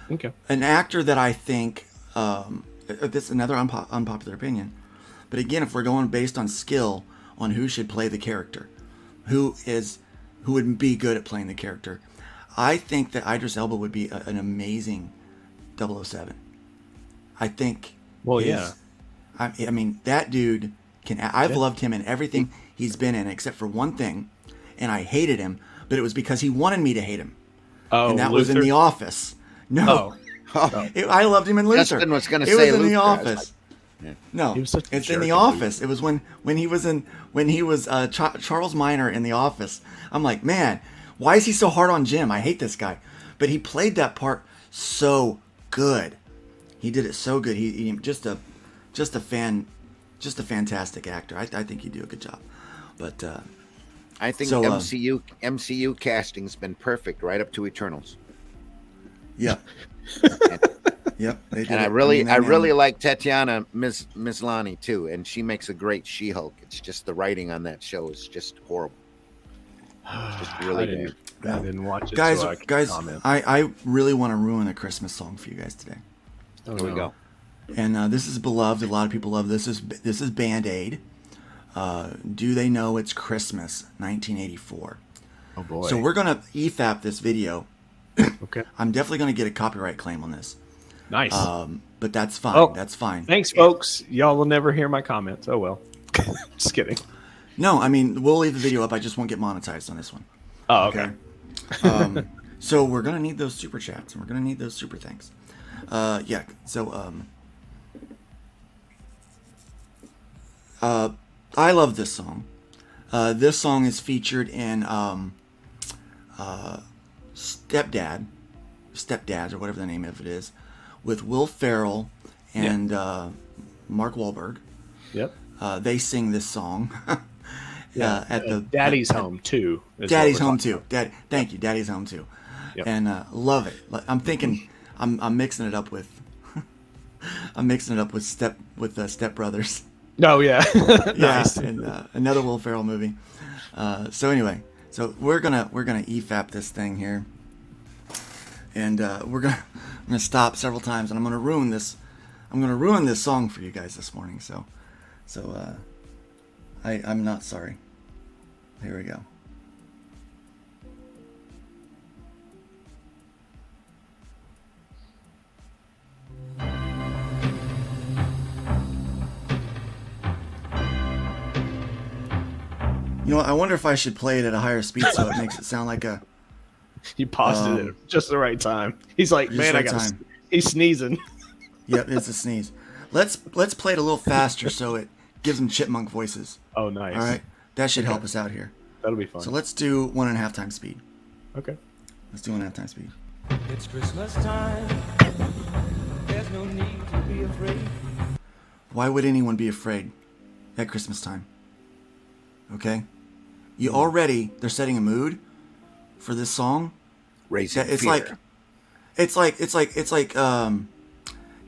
Okay. An actor that I think this is another unpopular opinion, but again, if we're going based on skill on who should play the character, who would be good at playing the character, I think that Idris Elba would be an amazing 007. I think. Well, yeah. I mean, that dude can. I've loved him in everything he's been in, except for one thing, and I hated him, but it was because he wanted me to hate him. Oh, and that was in Luther? The Office. No, Oh. I loved him in Luther. Justin was going to It say was in Luther. The I was Office. like, No, He was such a it's in jerk The in Office. It was when he was Charles Minor in The Office. I'm like, man, why is he so hard on Jim? I hate this guy, but he played that part so good. He did it so good. He just a fantastic actor. I think he'd do a good job. But I think so, MCU casting's been perfect right up to Eternals. Yeah. Yep. They did And I it. really mean, like Tatiana Maslany too, and she makes a great She-Hulk. It's just the writing on that show is just horrible. It's just really bad. I didn't watch it, guys, so I can guys, comment. I really want to ruin a Christmas song for you guys today. Oh, Here we no. go. And this is beloved. A lot of people love this. This is Band Aid. Do they know it's Christmas? 1984. Oh boy. So we're gonna EFAP this video. Okay. I'm definitely gonna get a copyright claim on this. Nice. But that's fine. Oh, That's fine. Thanks, folks. Y'all will never hear my comments. Oh well. Just kidding. No, I mean we'll leave the video up. I just won't get monetized on this one. Oh, okay. So we're gonna need those super chats and we're gonna need those super thanks. Yeah. So I love this song. This song is featured in Stepdads or whatever the name of it is, with Will Ferrell and Mark Wahlberg. Yep. They sing this song. Yeah. At the Daddy's Home too. is what Daddy's we're Home talking too. Thank you. Daddy's Home too. Yep. And love it. I'm thinking I'm mixing it up with Step Brothers. No, yeah. Nice. And another Will Ferrell movie. So anyway, so we're gonna EFAP this thing here, and I'm gonna stop several times, and I'm gonna ruin this song for you guys this morning. So I'm not sorry. Here we go. You know, I wonder if I should play it at a higher speed so it makes it sound like a. You paused it at just the right time. He's like, Just man, right I got. time. He's sneezing. Yep, it's a sneeze. Let's play it a little faster so it gives them chipmunk voices. Oh, nice. All right, that should help us out here. That'll be fun. So let's do 1.5 times speed. Okay. Let's do 1.5 times speed. It's Christmas time. There's no need to be afraid. Why would anyone be afraid at Christmas time? Okay, they're setting a mood for this song. Raising It's fear. like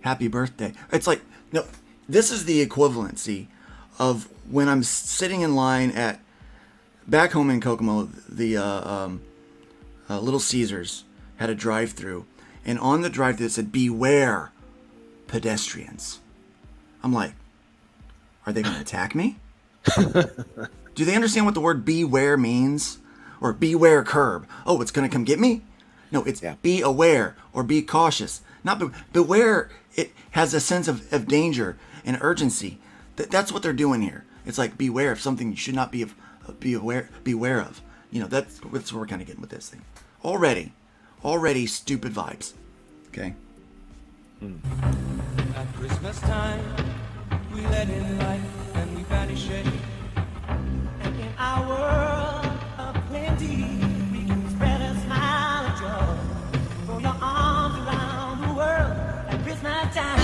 Happy Birthday. It's like, no, this is the equivalency of when I'm sitting in line at back home in Kokomo, the Little Caesars had a drive-through, and on the drive-through it said "Beware, pedestrians." I'm like, are they going to attack me? Do they understand what the word "beware" means? Or "beware curb"? Oh, it's going to come get me? No, it's be aware or be cautious. Not beware. It has a sense of danger and urgency. That's what they're doing here. It's like beware of something you should not be aware of. You know, that's what we're kind of getting with this thing. Already stupid vibes. Okay. At Christmas time, we let in light and we banish shade. And in our world of plenty, we can spread a smile of joy. Throw your arms around the world at Christmas time.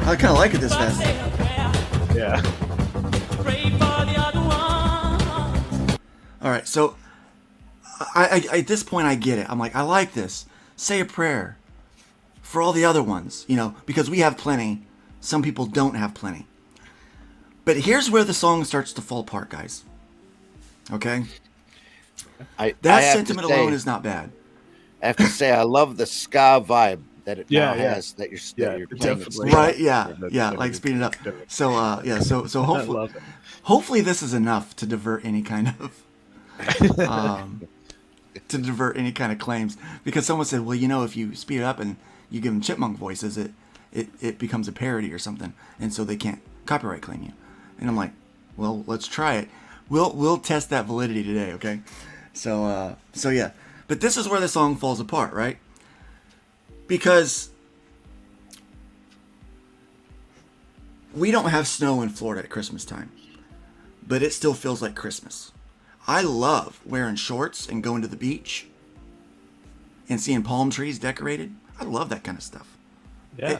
I kind of like it this fast. Yeah. Pray for the other ones. All right, so I at this point I get it. I'm like, I like this. say a prayer for all the other ones, because we have plenty. Some people don't have plenty. But here's where the song starts to fall apart, guys. Okay? That sentiment alone is not bad. I have to say, I love the ska vibe that it now has. That you're playing it. Right? Yeah. Like speeding it up. So so hopefully this is enough to divert any kind of claims, because someone said, well, if you speed it up and you give them chipmunk voices, it becomes a parody or something, and so they can't copyright claim you. And I'm like, well, let's try it. We'll test that validity today, okay? So yeah. But this is where the song falls apart, right? Because we don't have snow in Florida at Christmas time, but it still feels like Christmas. I love wearing shorts and going to the beach and seeing palm trees decorated. I love that kind of stuff. Yeah.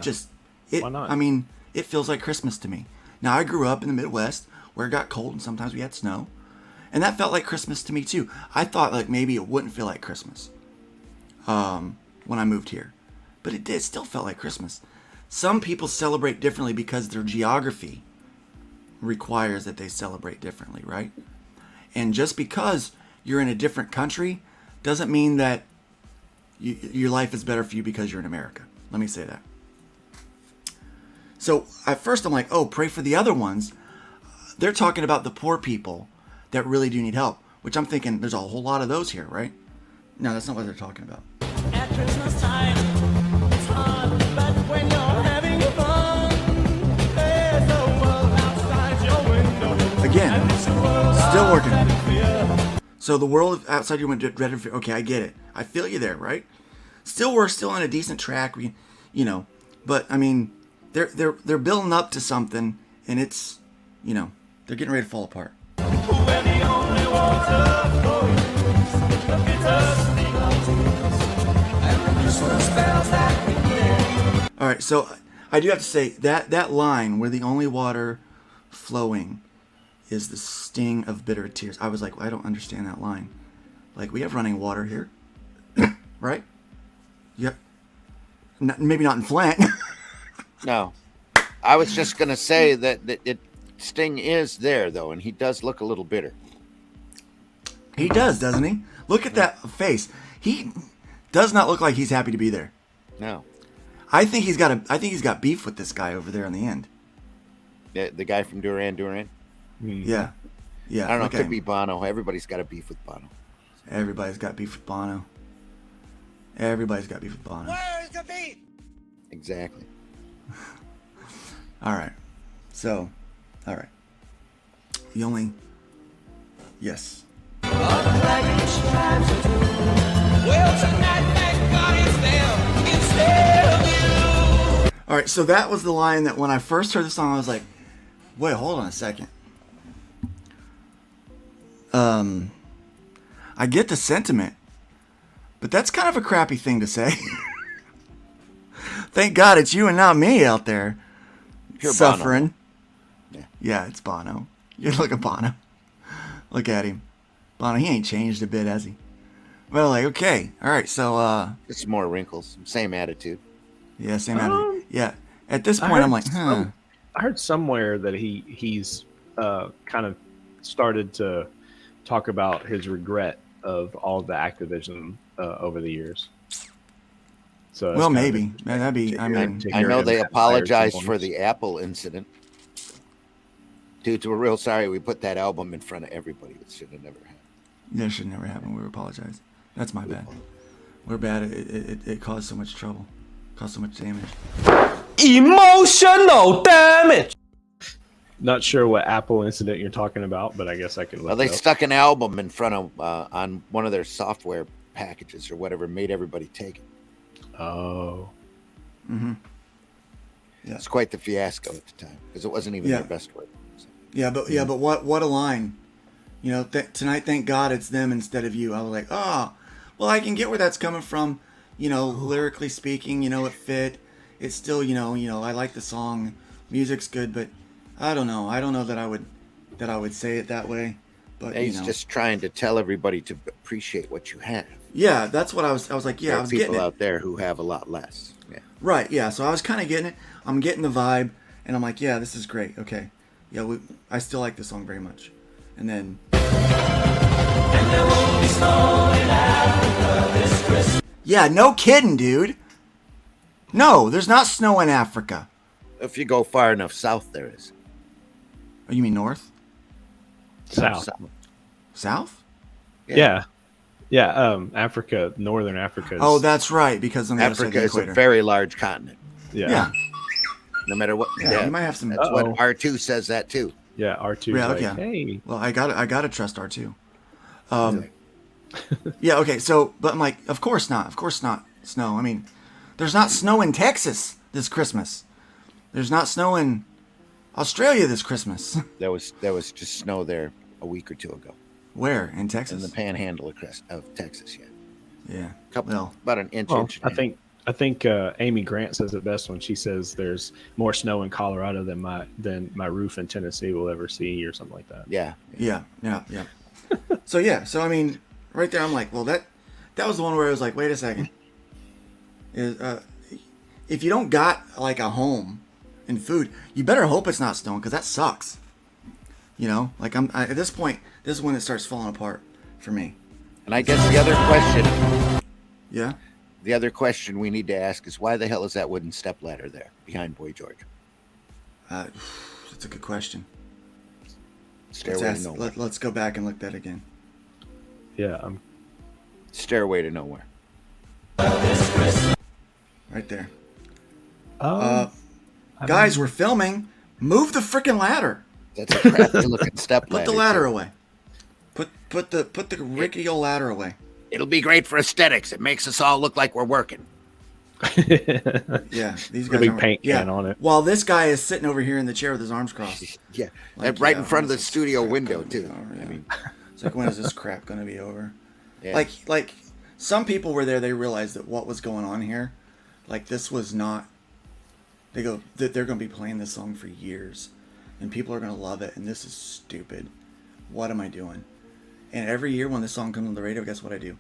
Why not? I mean, it feels like Christmas to me. Now, I grew up in the Midwest where it got cold and sometimes we had snow. And that felt like Christmas to me too. I thought like maybe it wouldn't feel like Christmas when I moved here. But it did. Still felt like Christmas. Some people celebrate differently because their geography requires that they celebrate differently, right? And just because you're in a different country doesn't mean that your life is better for you because you're in America. Let me say that. So at first I'm like, oh, pray for the other ones. They're talking about the poor people that really do need help, which I'm thinking there's a whole lot of those here, right? No, that's not what they're talking about. At Christmas time, it's hard, but when you're having fun, there's no world outside your window. Again, still working. So the world outside your window, dreaded fear. Okay, I get it. I feel you there, right? We're still on a decent track, but I mean, they're building up to something, and it's, they're getting ready to fall apart. When the only water flows, the bitter and the Christmas bells that we play. All right, so I do have to say that line where the only water flowing is the sting of bitter tears. I was like, I don't understand that line. Like, we have running water here, right? Yep. Maybe not in Flint. No, I was just gonna say that Sting is there though, and he does look a little bitter. He does, doesn't he? Look at that face. He does not look like he's happy to be there. No. I think he's got beef with this guy over there in the end. The guy from Duran Duran. Yeah. I don't know. It could be Bono. Everybody's got a beef with Bono. Everybody's got beef with Bono. Everybody's got beef with Bono. Where's the beef? Exactly. All right. So, all right. Yes. Well, tonight, thank God it's them instead of you. All right. So that was the line that when I first heard the song, I was like, wait, hold on a second. I get the sentiment, but that's kind of a crappy thing to say. Thank God it's you and not me out there Pure suffering. Bono. Yeah, it's Bono. You look at Bono. Look at him. Bono, he ain't changed a bit, has he? Well, like, okay. All right, so... It's more wrinkles. Same attitude. Yeah, same attitude. Yeah. At this point, I'm like, I heard somewhere that he's kind of started to talk about his regret of all the activism over the years. So well, maybe. Man, that'd be, I know they apologized for the Apple incident. Dudes, we're real sorry we put that album in front of everybody. It should have never happened. Yeah, it should never happen. We apologize. That's my bad. We're bad. It caused so much trouble. Caused so much damage. Emotional damage! Not sure what Apple incident you're talking about, but I guess I can look Well, they it up. stuck an album in front of, on one of their software packages or whatever, made everybody take it. Oh. Mm-hmm. Yeah. It's quite the fiasco at the time because it wasn't even their best work. So. Yeah, but what a line. Tonight, thank God it's them instead of you. I was like, well, I can get where that's coming from. Lyrically speaking, it fit. It's still, I like the song. Music's good, but I don't know. I don't know that I would say it that way. But he's just trying to tell everybody to appreciate what you have. Yeah, that's what I was like, yeah, There I are was people getting it. out there who have a lot less. Yeah. Right, yeah. So I was kind of getting it. I'm getting the vibe, and I'm like, yeah, this is great. Okay, yeah, I still like this song very much. And then, yeah, no kidding, dude. No, there's not snow in Africa. If you go far enough south, there is. Oh, you mean north? South. South? Yeah. Africa, northern Africa. Oh, that's right, because on the other side of Africa the is a equator. very large continent. Yeah. No matter what. Yeah, you might have some. That's what R2 says that too. Yeah, R2. Yeah, Like, okay. hey. Well, I gotta trust R2. Yeah, okay. So, but I'm like, of course not snow. I mean, there's not snow in Texas this Christmas. There's not snow in Australia this Christmas. There was just snow there a week or two ago. Where in Texas? In the panhandle of Texas, yeah. Yeah. About an inch. Well, inch I think Amy Grant says it best when she says there's more snow in Colorado than my roof in Tennessee will ever see, or something like that. Yeah. So I mean, right there, I'm like, well, that was the one where I was like, wait a second. If you don't got like a home and food, you better hope it's not snowing, because that sucks. Like at this point, this is when it starts falling apart for me. And I guess the other question. Yeah. The other question we need to ask is, why the hell is that wooden stepladder there behind Boy George? That's a good question. Let's go back and look that again. Yeah. Stairway to Nowhere. Right there. Guys, we're filming. Move the freaking ladder. That's a crappy looking step ladder. Put the ladder away. Put the rickety old ladder away. It'll be great for aesthetics. It makes us all look like we're working. Yeah, these guys big paint can on it. While this guy is sitting over here in the chair with his arms crossed. Yeah, right in front of the studio window too. I mean, it's like, when is this crap going to be over? Yeah. Like some people were there. They realized that what was going on here, like this was not. They go that they're going to be playing this song for years, and people are going to love it. And this is stupid. What am I doing? And every year when this song comes on the radio, guess what I do?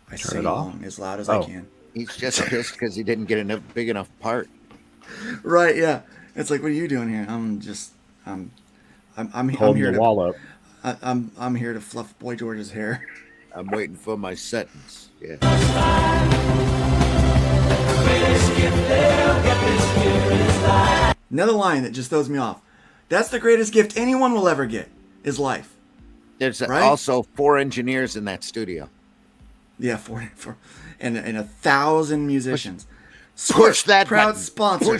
I sing along as loud as I can. He's just pissed because he didn't get a big enough part. Right? Yeah. It's like, what are you doing here? I'm holding here the wall up. I'm here to fluff Boy George's hair. I'm waiting for my sentence. Yeah. Another line that just throws me off. That's the greatest gift anyone will ever get, is life. There's also 4 engineers in that studio. Yeah, four and 1,000 musicians. Push that proud button. sponsor.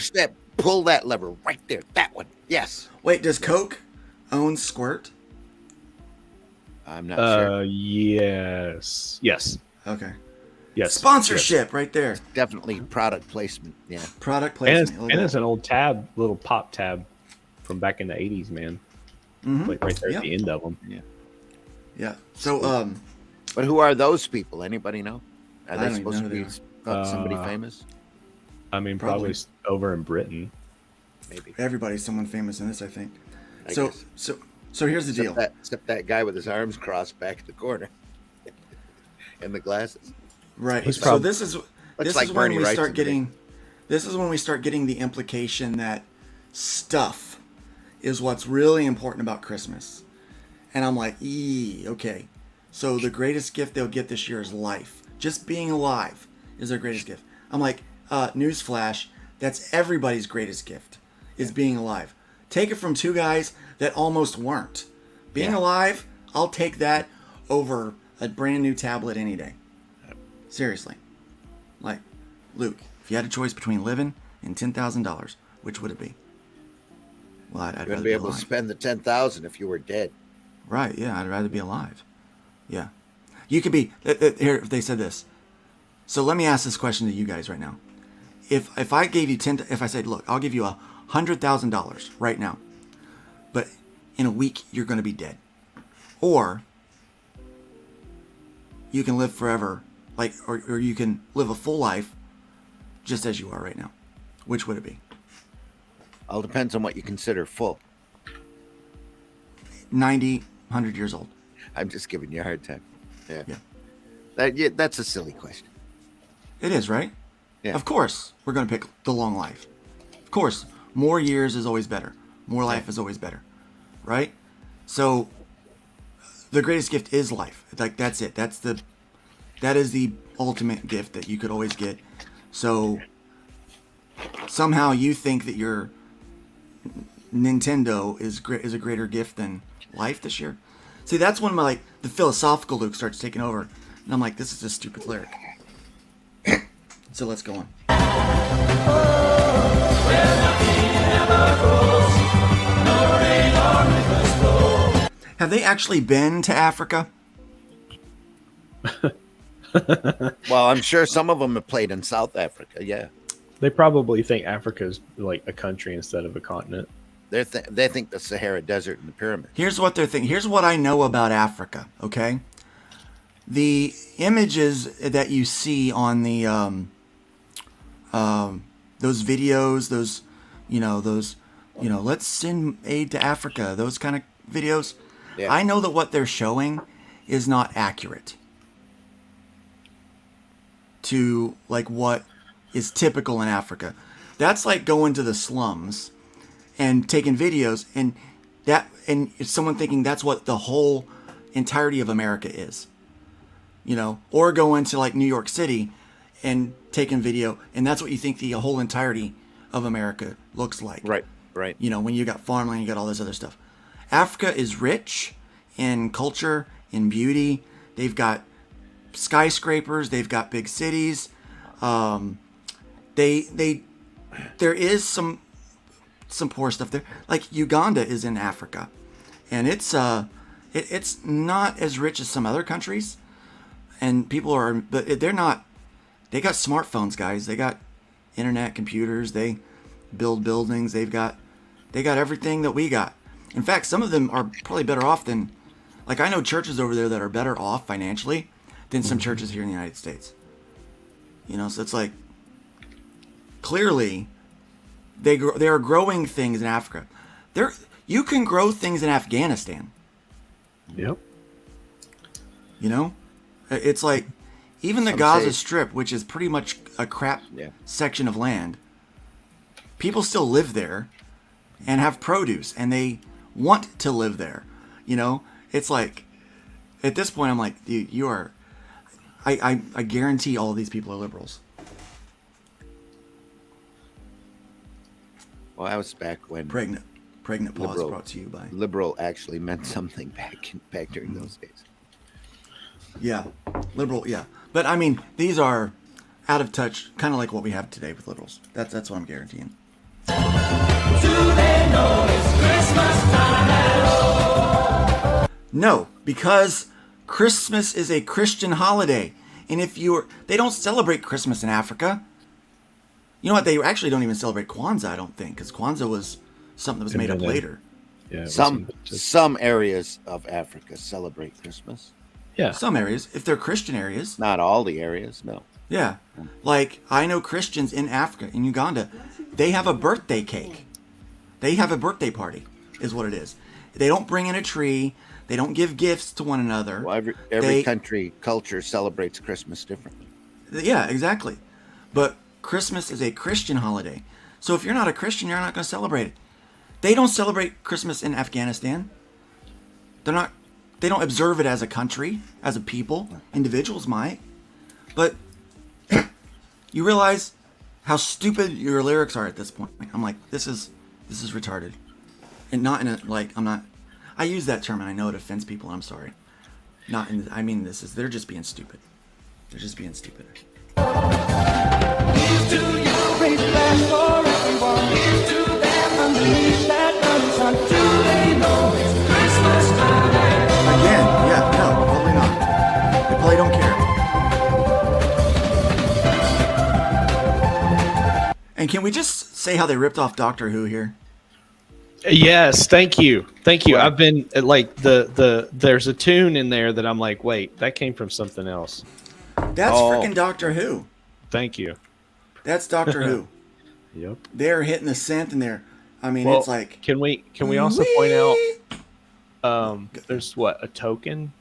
Pull that lever right there. That one. Yes. Wait, does Coke own Squirt? I'm not sure. Yes. Okay. Yes. Sponsorship right there. Definitely product placement. Yeah. Product placement. And it's an old little pop tab from back in the 80s, man. Mm-hmm. Like right there at the end of them. Yeah. Yeah. So, but who are those people? Anybody know? Are I they don't supposed to even be know somebody famous? I mean, probably over in Britain. Maybe. Everybody's someone famous in this, I think. I So guess. here's the deal. Except that guy with his arms crossed back in the corner. And the glasses. Right. He's So this is like when Bernie we Wrightson start to me. getting the implication that stuff is what's really important about Christmas. And I'm like, okay. So the greatest gift they'll get this year is life. Just being alive is their greatest gift. I'm like, newsflash, that's everybody's greatest gift, is being alive. Take it from 2 guys that almost weren't. Being alive, I'll take that over a brand new tablet any day. Seriously. Like, Luke, if you had a choice between living and $10,000, which would it be? Well, I'd You rather wouldn't be able alive. to spend the $10,000 if you were dead. Right, yeah, I'd rather be alive. Yeah. You could be, here, if they said this. So let me ask this question to you guys right now. If I gave you if I said, look, I'll give you $100,000 right now, but in a week you're going to be dead. Or you can live forever, like, or you can live a full life just as you are right now. Which would it be? All depends on what you consider full. 90, 100 years old. I'm just giving you a hard time. Yeah. That's a silly question. It is, right? Yeah. Of course, we're going to pick the long life. Of course, more years is always better. More life is always better, right? So, the greatest gift is life. Like, that's it. That is the ultimate gift that you could always get. So, somehow you think that your Nintendo is a greater gift than life this year. See, that's when the philosophical Luke starts taking over, and I'm like, this is a stupid lyric. So let's go on. Have they actually been to Africa? Well, I'm sure some of them have played in South Africa. Yeah. They probably think Africa is like a country instead of a continent. They think the Sahara Desert and the pyramids. Here's what they're thinking. Here's what I know about Africa, okay? The images that you see on the those videos, let's send aid to Africa, those kind of videos. Yeah. I know that what they're showing is not accurate to like what is typical in Africa. That's like going to the slums and taking videos and it's someone thinking that's what the whole entirety of America is. Or going to like New York City and taking video and that's what you think the whole entirety of America looks like. Right. When you got farmland, you got all this other stuff. Africa is rich in culture, in beauty. They've got skyscrapers, they've got big cities. There is some poor stuff there. Like Uganda is in Africa, and it's not as rich as some other countries, and but they're not. They got smartphones, guys. They got internet, computers. They build buildings. They got everything that we got. In fact, some of them are probably better off than, like I know churches over there that are better off financially than some churches here in the United States. So it's like clearly they are growing things in Africa. You can grow things in Afghanistan. Yep. It's like even the Gaza Strip, which is pretty much a crap section of land, people still live there and have produce and they want to live there. It's like at this point I'm like, you are I guarantee all of these people are liberals. Well, I was back when pregnant pause brought to you by liberal actually meant something back during those days. Yeah, liberal. Yeah, but I mean these are out of touch, kind of like what we have today with liberals. That's what I'm guaranteeing. Do they know it's Christmas time at all? No, because Christmas is a Christian holiday, and they don't celebrate Christmas in Africa. You know what? They actually don't even celebrate Kwanzaa, I don't think, because Kwanzaa was something that was made up later. Yeah, some areas of Africa celebrate Christmas. Yeah, some areas, if they're Christian areas. Not all the areas, no. Yeah, like I know Christians in Africa, in Uganda, they have a birthday cake. They have a birthday party, is what it is. They don't bring in a tree. They don't give gifts to one another. Well, every country culture celebrates Christmas differently. Yeah, exactly. But Christmas is a Christian holiday. So if you're not a Christian, you're not going to celebrate it. They don't celebrate Christmas in Afghanistan. They don't observe it as a country, as a people. Individuals might. But you realize how stupid your lyrics are at this point. I'm like, this is retarded. And not in a, like, I'm not, I use that term and I know it offends people, and I'm sorry. They're just being stupid. They're just being stupid. Here's to you, great flash for everyone. Here's to them underneath that burning sun. Do they know it's Christmas time? Again, yeah, no, probably not. They probably don't care. And can we just say how they ripped off Doctor Who here? Yes, thank you. I've been like there's a tune in there that I'm like, wait, that came from something else. That's freaking Doctor Who. Thank you. That's Doctor Who. Yep. They're hitting the synth in there. I mean, it's like. Can we also point out? There's what, a token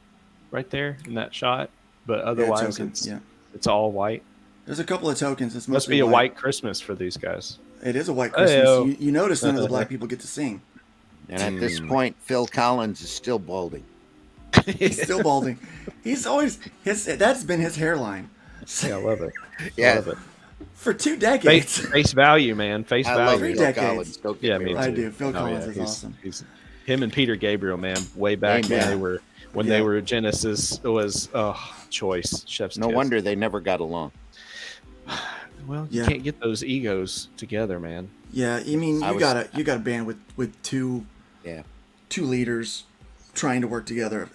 right there in that shot, but otherwise it's all white. There's a couple of tokens. It's Must mostly be a white Christmas for these guys. It is a white Christmas. Hey-o. You notice none of the black people get to sing. And at this point, Phil Collins is still balding. He's still balding. He's always that's been his hairline. Yeah, I love it. Yeah. I love it. For 2 decades. Face value, man. Face I value. love 3 Phil decades. Collins. Don't get Yeah, me me wrong. I do. Phil Collins is he's awesome. Him and Peter Gabriel, man, way back when they were Genesis. It was choice. Chef's No kiss. wonder they never got along. Well, you can't get those egos together, man. Yeah, I mean you got a band with two leaders trying to work together.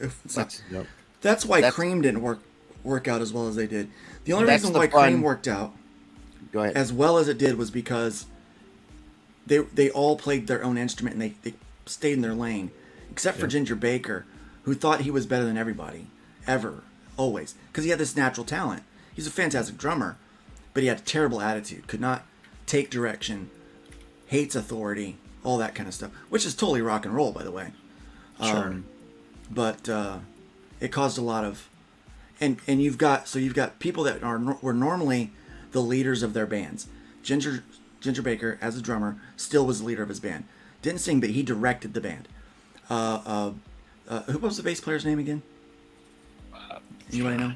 That's why Cream didn't work out as well as they did. The only reason why Cream worked out as well as it did was because they all played their own instrument and they stayed in their lane, except for Ginger Baker, who thought he was better than everybody ever, always, because he had this natural talent. He's a fantastic drummer, but he had a terrible attitude, could not take direction, hates authority, all that kind of stuff, which is totally rock and roll, by the way. Sure. But it caused a lot of, and you've got people that were normally the leaders of their bands. Ginger Baker, as a drummer, still was the leader of his band. Didn't sing, but he directed the band. Who was the bass player's name again? Anybody know?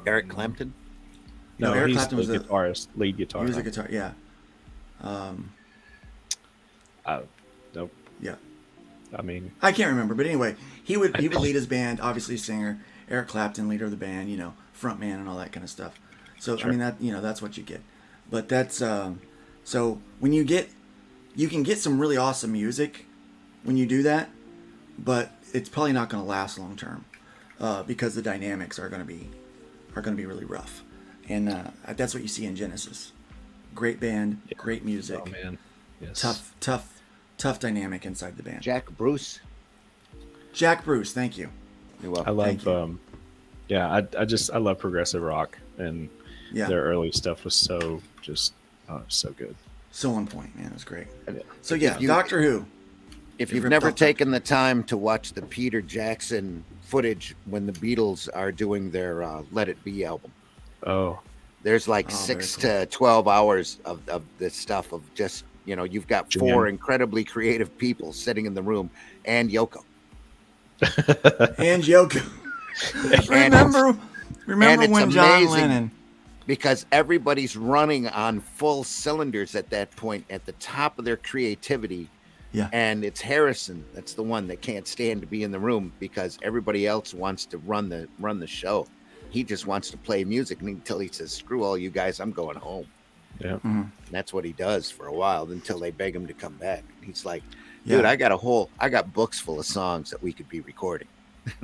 Eric Clapton? No, Eric he's Clapton was the guitarist, lead guitar. He was a guitar, yeah. Nope. Yeah. I mean, I can't remember, but anyway, he would lead his band. Obviously, singer. Eric Clapton, leader of the band. Front man and all that kind of stuff. So Sure. I mean that's what you get. But that's so when you can get some really awesome music when you do that, but it's probably not going to last long term because the dynamics are going to be really rough, and that's what you see in Genesis. Great band, great music. Oh man, yes. Tough dynamic inside the band. Jack Bruce, thank you. You're welcome. I love, I love progressive rock, and their early stuff was so good. So on point, man. It was great. So If you- Doctor Who. If you've never taken the time to watch the Peter Jackson footage when the Beatles are doing their Let It Be album, there's like 6 to 12 hours of this stuff of just, you've got 4 incredibly creative people sitting in the room and Yoko. Remember when John Lennon? Because everybody's running on full cylinders at that point, at the top of their creativity. Yeah. And it's Harrison that's the one that can't stand to be in the room because everybody else wants to run the show. He just wants to play music until he says, "Screw all you guys, I'm going home." Yeah. Mm-hmm. And that's what he does for a while until they beg him to come back. He's like, "Dude, I got books full of songs that we could be recording."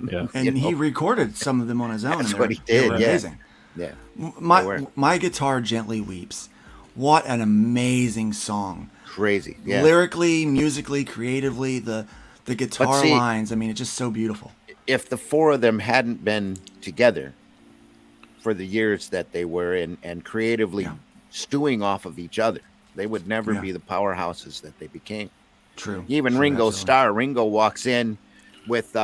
Yeah. And he recorded some of them on his own. That's and what he they did. were Yeah. amazing. Yeah. My guitar gently weeps. What an amazing song. Crazy. Yeah. Lyrically, musically, creatively, the guitar lines. I mean, it's just so beautiful. If the 4 of them hadn't been together for the years that they were in and creatively stewing off of each other, they would never be the powerhouses that they became. True. Even True, Ringo's absolutely. star. Ringo walks in with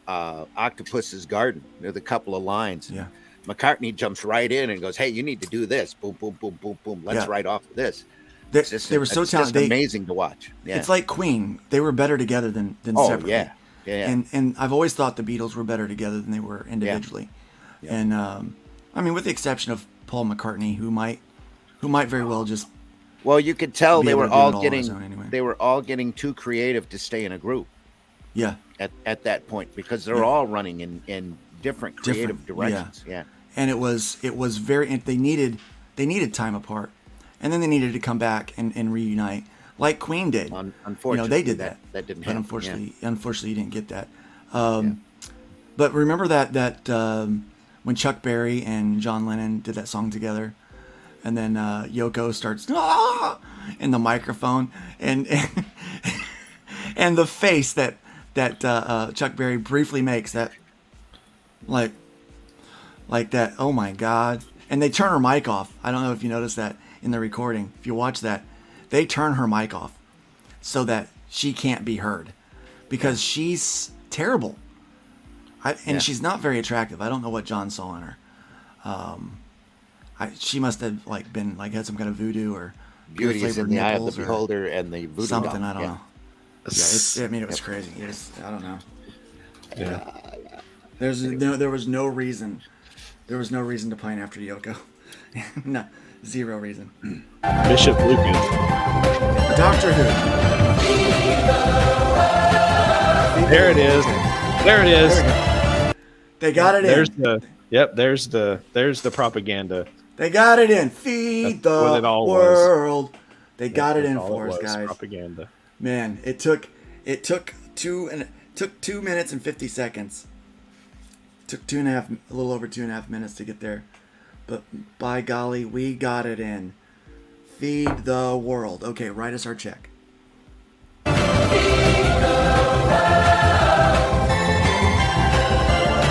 Octopus's Garden with a couple of lines. Yeah. McCartney jumps right in and goes, "Hey, you need to do this. Boom, boom, boom, boom, boom. Let's write off of this." They were so talented. It's amazing to watch. Yeah. It's like Queen. They were better together than separately. Yeah. And I've always thought the Beatles were better together than they were individually. Yeah. And I mean, with the exception of Paul McCartney, who might very well just. Well, you could tell be they able were to do it all on getting his own anyway. they were all getting too creative to stay in a group. Yeah. At that point, because they're all running in different creative directions. Yeah. And it was very. They needed time apart, and then they needed to come back and reunite, like Queen did. Unfortunately, they did that. That didn't but happen. Unfortunately, you didn't get that. But remember that when Chuck Berry and John Lennon did that song together, and then Yoko starts in the microphone, and the face that Chuck Berry briefly makes, that like that, oh my God. And they turn her mic off. I don't know if you noticed that in the recording. If you watch that, they turn her mic off so that she can't be heard. because she's terrible. She's not very attractive. I don't know what John saw in her. She must have been had some kind of voodoo or beauty is in the eye of the beholder and the voodoo something. doll. I don't know. Yeah, it was crazy. I don't know. Yeah. There was no reason. There was no reason to pine after Yoko. No, zero reason. Bishop Lucas. Doctor Who. There it is. There it is. They got it in. There's the propaganda. They got it in. Feed the world. They got it in for us, guys. Propaganda. Man, it took 2 minutes and 50 seconds. Took a little over 2.5 minutes to get there, but by golly, we got it in. Feed the world. Okay, write us our check.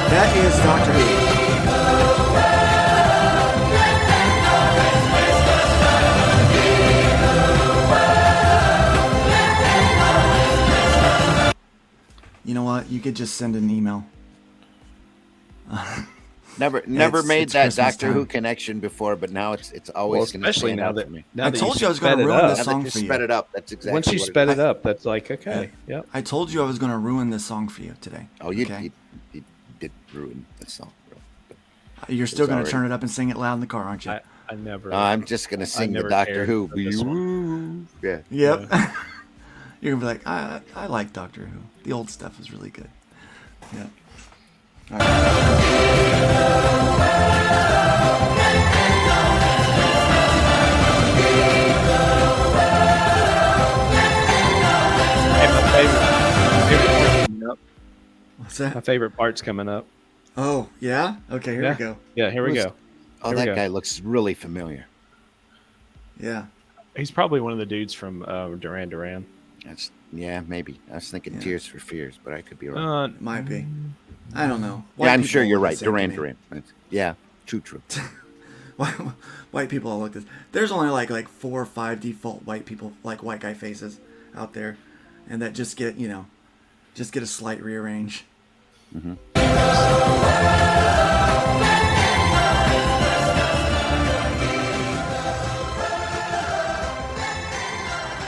That is Doctor Who. You know what? You could just send an email. Never made that Doctor Who connection before, but now it's always going to stand out for me. I told you I was going to ruin this song for you. Sped it up. That's exactly. Once you sped it up, that's like okay. Yeah. I told you I was going to ruin this song for you today. Oh, you did ruin the song. You're still going to turn it up and sing it loud in the car, aren't you? I never. I'm just going to sing the Doctor Who. Yeah. Yep. You're going to be like, I like Doctor Who. The old stuff is really good. Yeah. All right. What's that? My favorite part's coming up. Oh, yeah? Okay, here we go. Yeah, here we go. Oh, that guy looks really familiar. Yeah. He's probably one of the dudes from Duran Duran. Maybe. I was thinking Tears for Fears, but I could be wrong. Might be. I don't know. I'm sure you're right. Duran Duran. Yeah, true. White people all look this. There's only like 4 or 5 default white people, like white guy faces out there, and that just get a slight rearrange. Mm-hmm.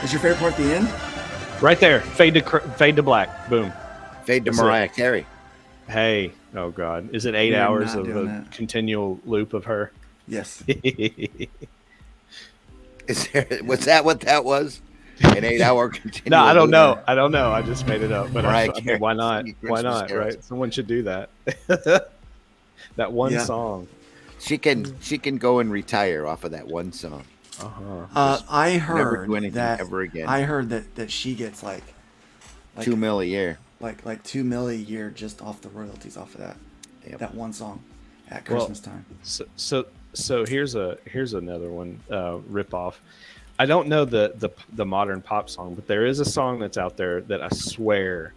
Is your favorite part the end? Right there. Fade to black. Boom. Fade to Mariah Carey. Hey. Oh God. Is it 8 hours of a continual loop of her? Yes. Was that what that was? An 8-hour continual. No, I don't know. I just made it up. But Mariah I mean, why not? Why not? Right? Someone should do that. That one song. She can go and retire off of that one song. I heard never do anything that ever again. I heard that she gets like $2 million a year, like $2 million a year just off the royalties off of that that one song at Christmas time. So here's another one rip off. I don't know the modern pop song, but there is a song that's out there that I swear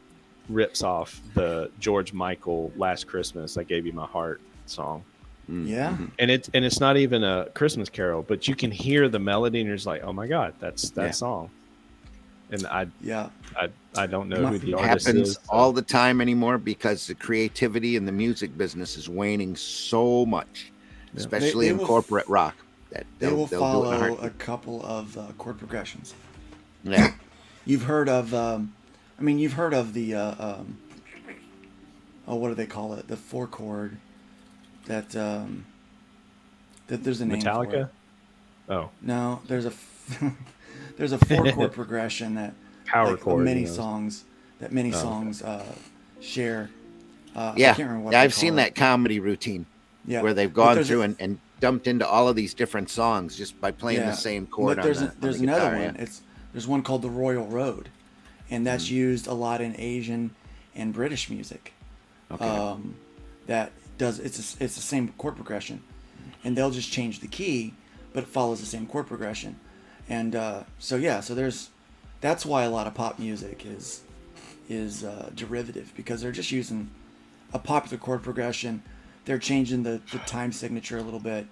rips off the George Michael "Last Christmas I Gave You My Heart" song. Yeah, and it's not even a Christmas carol, but you can hear the melody and you're just like, oh my God, that's that song. And I don't know who the artist happens is. all the time anymore because the creativity in the music business is waning so much, especially in corporate rock. That they will follow a couple of chord progressions. Yeah, you've heard of. You've heard of the. What do they call it? The 4-chord. That there's a name Metallica? for it. Oh no, there's a 4-chord progression that power chord. Many songs share. I yeah, can't remember what I've seen that comedy routine. Yeah, where they've gone through and dumped into all of these different songs just by playing the same chord. But there's another guitar, one. There's one called the Royal Road, and that's used a lot in Asian and British music. Okay. It's the same chord progression, and they'll just change the key, but it follows the same chord progression, and so that's why a lot of pop music is derivative, because they're just using a popular chord progression. They're changing the time signature a little bit,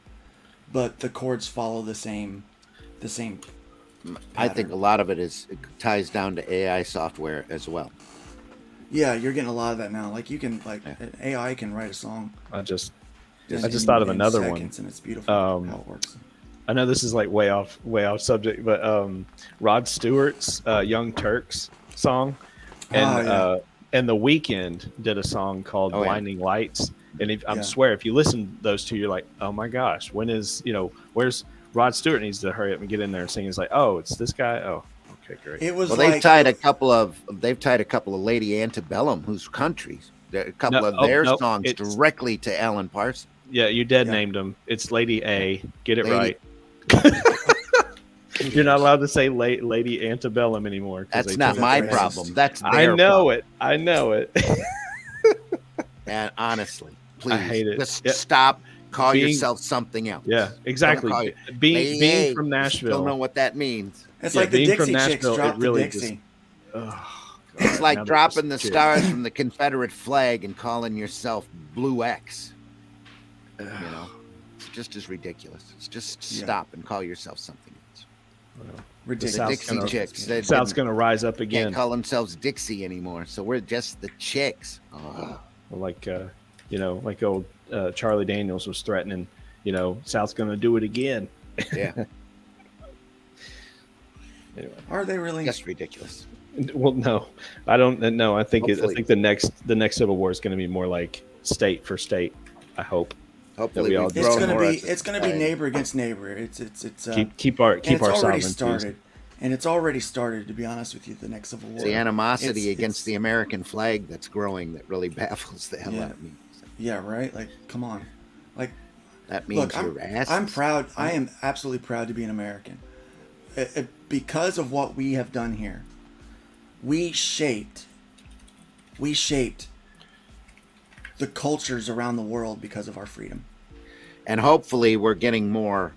but the chords follow the same pattern. I think a lot of it ties down to AI software as well. Yeah, you're getting a lot of that now. Like you can AI can write a song. I just thought of another one, and it's beautiful how it works. I know this is like way off subject, but Rod Stewart's "Young Turks" song, and The Weeknd did a song called "Blinding Lights." And I swear, if you listen to those two, you're like, oh my gosh, where's Rod Stewart needs to hurry up and get in there and sing. It's like, oh, it's this guy. Oh, okay, great. It was they've tied a couple of Lady Antebellum, whose countries, a couple of their songs directly to Alan Parsons. Yeah, you named them. It's Lady A. Get it right. You're not allowed to say Lady Antebellum anymore. That's not my problem. That's their problem. I know it. And honestly, please, I hate it. Just stop. Call yourself something else. Yeah, exactly. Being from Nashville. Don't know what that means. It's like the Dixie Chicks dropped the Dixie. It's like dropping the stars from the Confederate flag and calling yourself Blue X. You know, it's just as ridiculous. It's just stop and call yourself something else. Ridiculous. The Dixie Chicks. South's going to rise up again. Can't call themselves Dixie anymore, so we're just the Chicks. Like old Charlie Daniels was threatening, South's going to do it again. Yeah. Anyway, are they really? That's ridiculous. Well, no, I don't know. I think the next Civil War is going to be more like state for state. I hope. Hopefully, it's going to be neighbor against neighbor. It's keep our already sovereignty. Started, and it's already started. To be honest with you, the next Civil War. It's the animosity against the American flag that's growing that really baffles the hell out of me. Yeah, right. Like, come on, like that means you're racist. I'm proud. I am absolutely proud to be an American, because of what we have done here. We shaped the cultures around the world because of our freedom. And hopefully we're getting more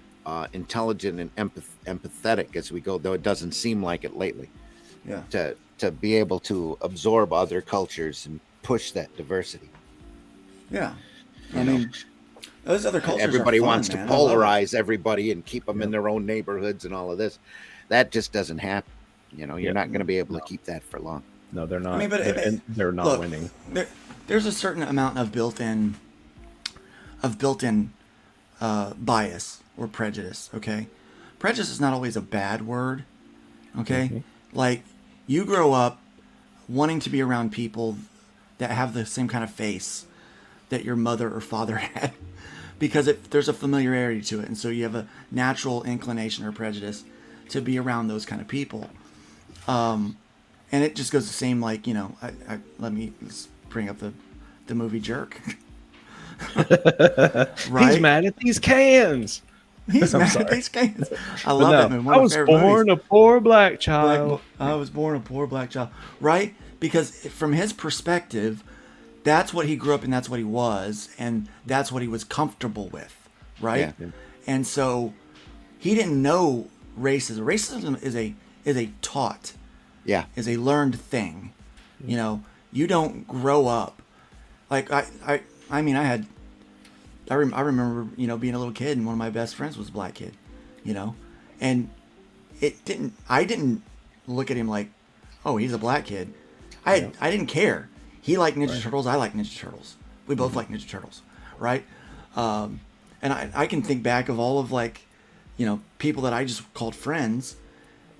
intelligent and empathetic as we go, though it doesn't seem like it lately. Yeah. To be able to absorb other cultures and push that diversity. Yeah. I mean, those other cultures everybody are fun, wants man. to polarize everybody and keep them in their own neighborhoods and all of this. That just doesn't happen. You're not going to be able to keep that for long. No, they're not. I mean, they're not winning. There's a certain amount of built-in bias or prejudice. Okay, prejudice is not always a bad word. Okay, like you grow up wanting to be around people that have the same kind of face that your mother or father had, because there's a familiarity to it, and so you have a natural inclination or prejudice to be around those kind of people. And it just goes the same, like, let me bring up the movie Jerk. Right? He's mad at these cans. He's mad at these cans. I love that movie. I was born a poor black child. I was born a poor black child. Right? Because from his perspective, that's what he grew up in, that's what he was, and that's what he was comfortable with. Right? Yeah. And so he didn't know racism. Racism is a taught. Yeah. Is a learned thing. You don't grow up. Like I remember, being a little kid, and one of my best friends was a black kid, and I didn't look at him like, oh, he's a black kid. I didn't care. He liked Ninja Turtles. I like Ninja Turtles. We both like Ninja Turtles. Right. And I can think back of all of people that I just called friends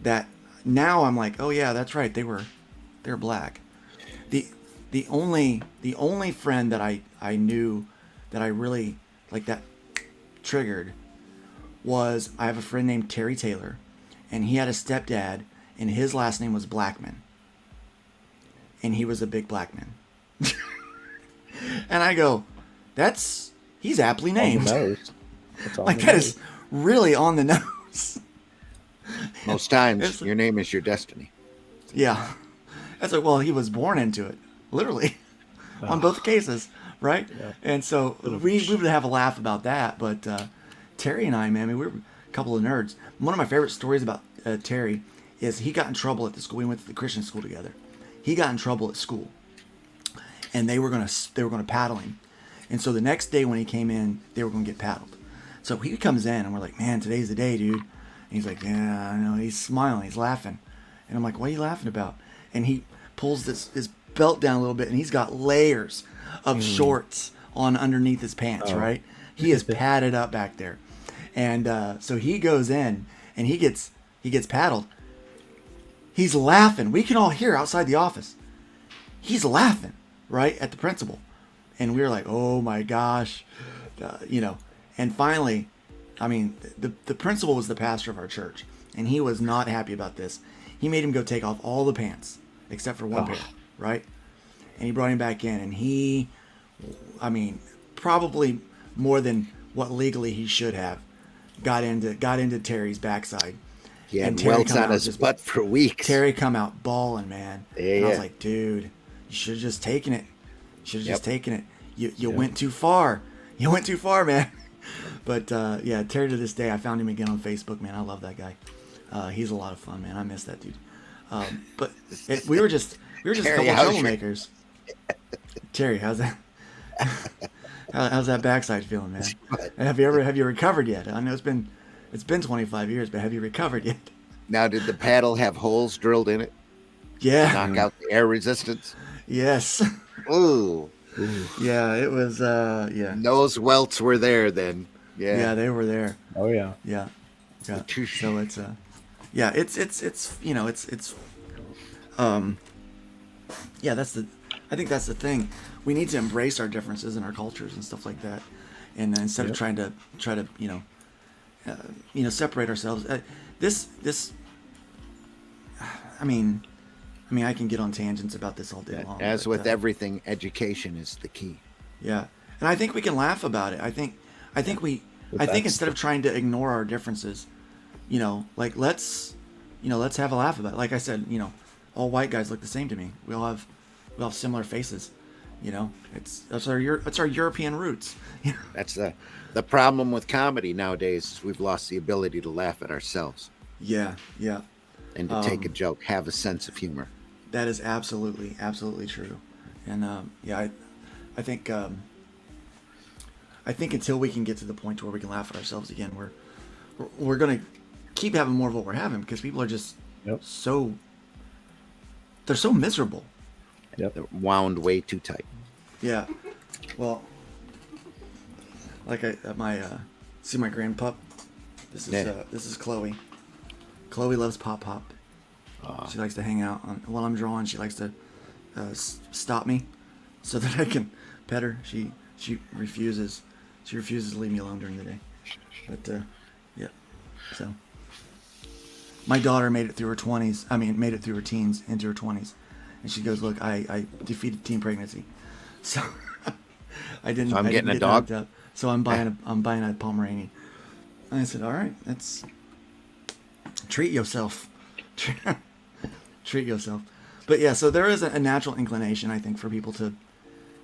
that now I'm like, oh yeah, that's right. They're black. The only friend that I knew that I really that triggered was, I have a friend named Terry Taylor, and he had a stepdad, and his last name was Blackman, and he was a big black man. And I go, he's aptly named. That is really on the nose. Most times, your name is your destiny. Yeah. That's like, well, he was born into it, literally, on both cases, right? Yeah. And so we would have a laugh about that. But Terry and I, man, we were a couple of nerds. One of my favorite stories about Terry is he got in trouble at the school. We went to the Christian school together. He got in trouble at school, and they were gonna paddle him. And so the next day when he came in, they were gonna get paddled. So he comes in, and we're like, man, today's the day, dude. And he's like, yeah, I know. He's smiling, he's laughing, and I'm like, what are you laughing about? And he pulls his belt down a little bit, and he's got layers of shorts on underneath his pants, right? He is padded up back there. And so he goes in, and he gets paddled. He's laughing. We can all hear outside the office. He's laughing, right, at the principal. And we were like, oh my gosh, And finally, I mean, the principal was the pastor of our church, and he was not happy about this. He made him go take off all the pants except for one pair, right? And he brought him back in, and he, I mean, probably more than what legally he should have, got into Terry's backside. He had welts on his butt for weeks. Terry come out bawling, man. Yeah, and I was like, dude, you should have just taken it. You went too far. You went too far, man. But yeah, Terry, to this day, I found him again on Facebook, man. I love that guy. He's a lot of fun, man. I miss that dude. But we were just Terry, a couple troublemakers. Terry, how's that? How's that backside feeling, man? Have you recovered yet? I know it's been 25 years, but have you recovered yet? Now, did the paddle have holes drilled in it? Yeah. Knock out the air resistance? Yes. Ooh. Yeah, it was, yeah. Those welts were there then. Yeah. Yeah, they were there. Oh, yeah. Yeah. Yeah. So it's, yeah, it's, yeah, I think that's the thing. We need to embrace our differences in our cultures and stuff like that. And instead of trying to separate ourselves. I mean, I can get on tangents about this all day long. As with everything, education is the key. Yeah, and I think we can laugh about it. I think instead of trying to ignore our differences, like let's have a laugh about it. Like I said, all white guys look the same to me. We all have similar faces. That's our European roots. That's the problem with comedy nowadays is we've lost the ability to laugh at ourselves. Yeah, yeah. And to take a joke, have a sense of humor. That is absolutely true. And yeah, I think until we can get to the point where we can laugh at ourselves again, we're gonna keep having more of what we're having because people are just they're so miserable. Yep. They're wound way too tight. Yeah. Well, like see my grandpup. This is Chloe. Chloe loves Pop. She likes to hang out while I'm drawing. She likes to stop me so that I can pet her. She refuses. She refuses to leave me alone during the day. But yeah. So my daughter made it through her 20s. I mean, made it through her teens into her 20s, and she goes, "Look, I defeated teen pregnancy." So I didn't. So I'm getting a dog. dog. So I'm buying a Pomeranian. And I said, "All right, let's treat yourself." Treat yourself. But yeah, so there is a natural inclination, I think, for people to,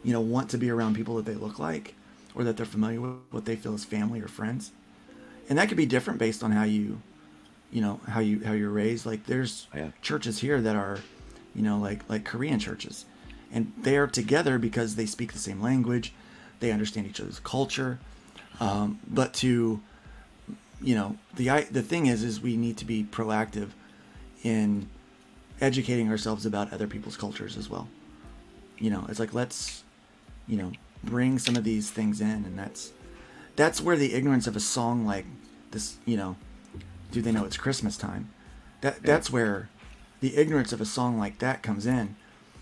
want to be around people that they look like or that they're familiar with, what they feel as family or friends. And that could be different based on how you're raised. Like there's churches here that are, like Korean churches, and they are together because they speak the same language, they understand each other's culture. But the thing is we need to be proactive in educating ourselves about other people's cultures as well. It's like let's bring some of these things in, and that's where the ignorance of a song like this, do they know it's Christmas time? That's where the ignorance of a song like that comes in.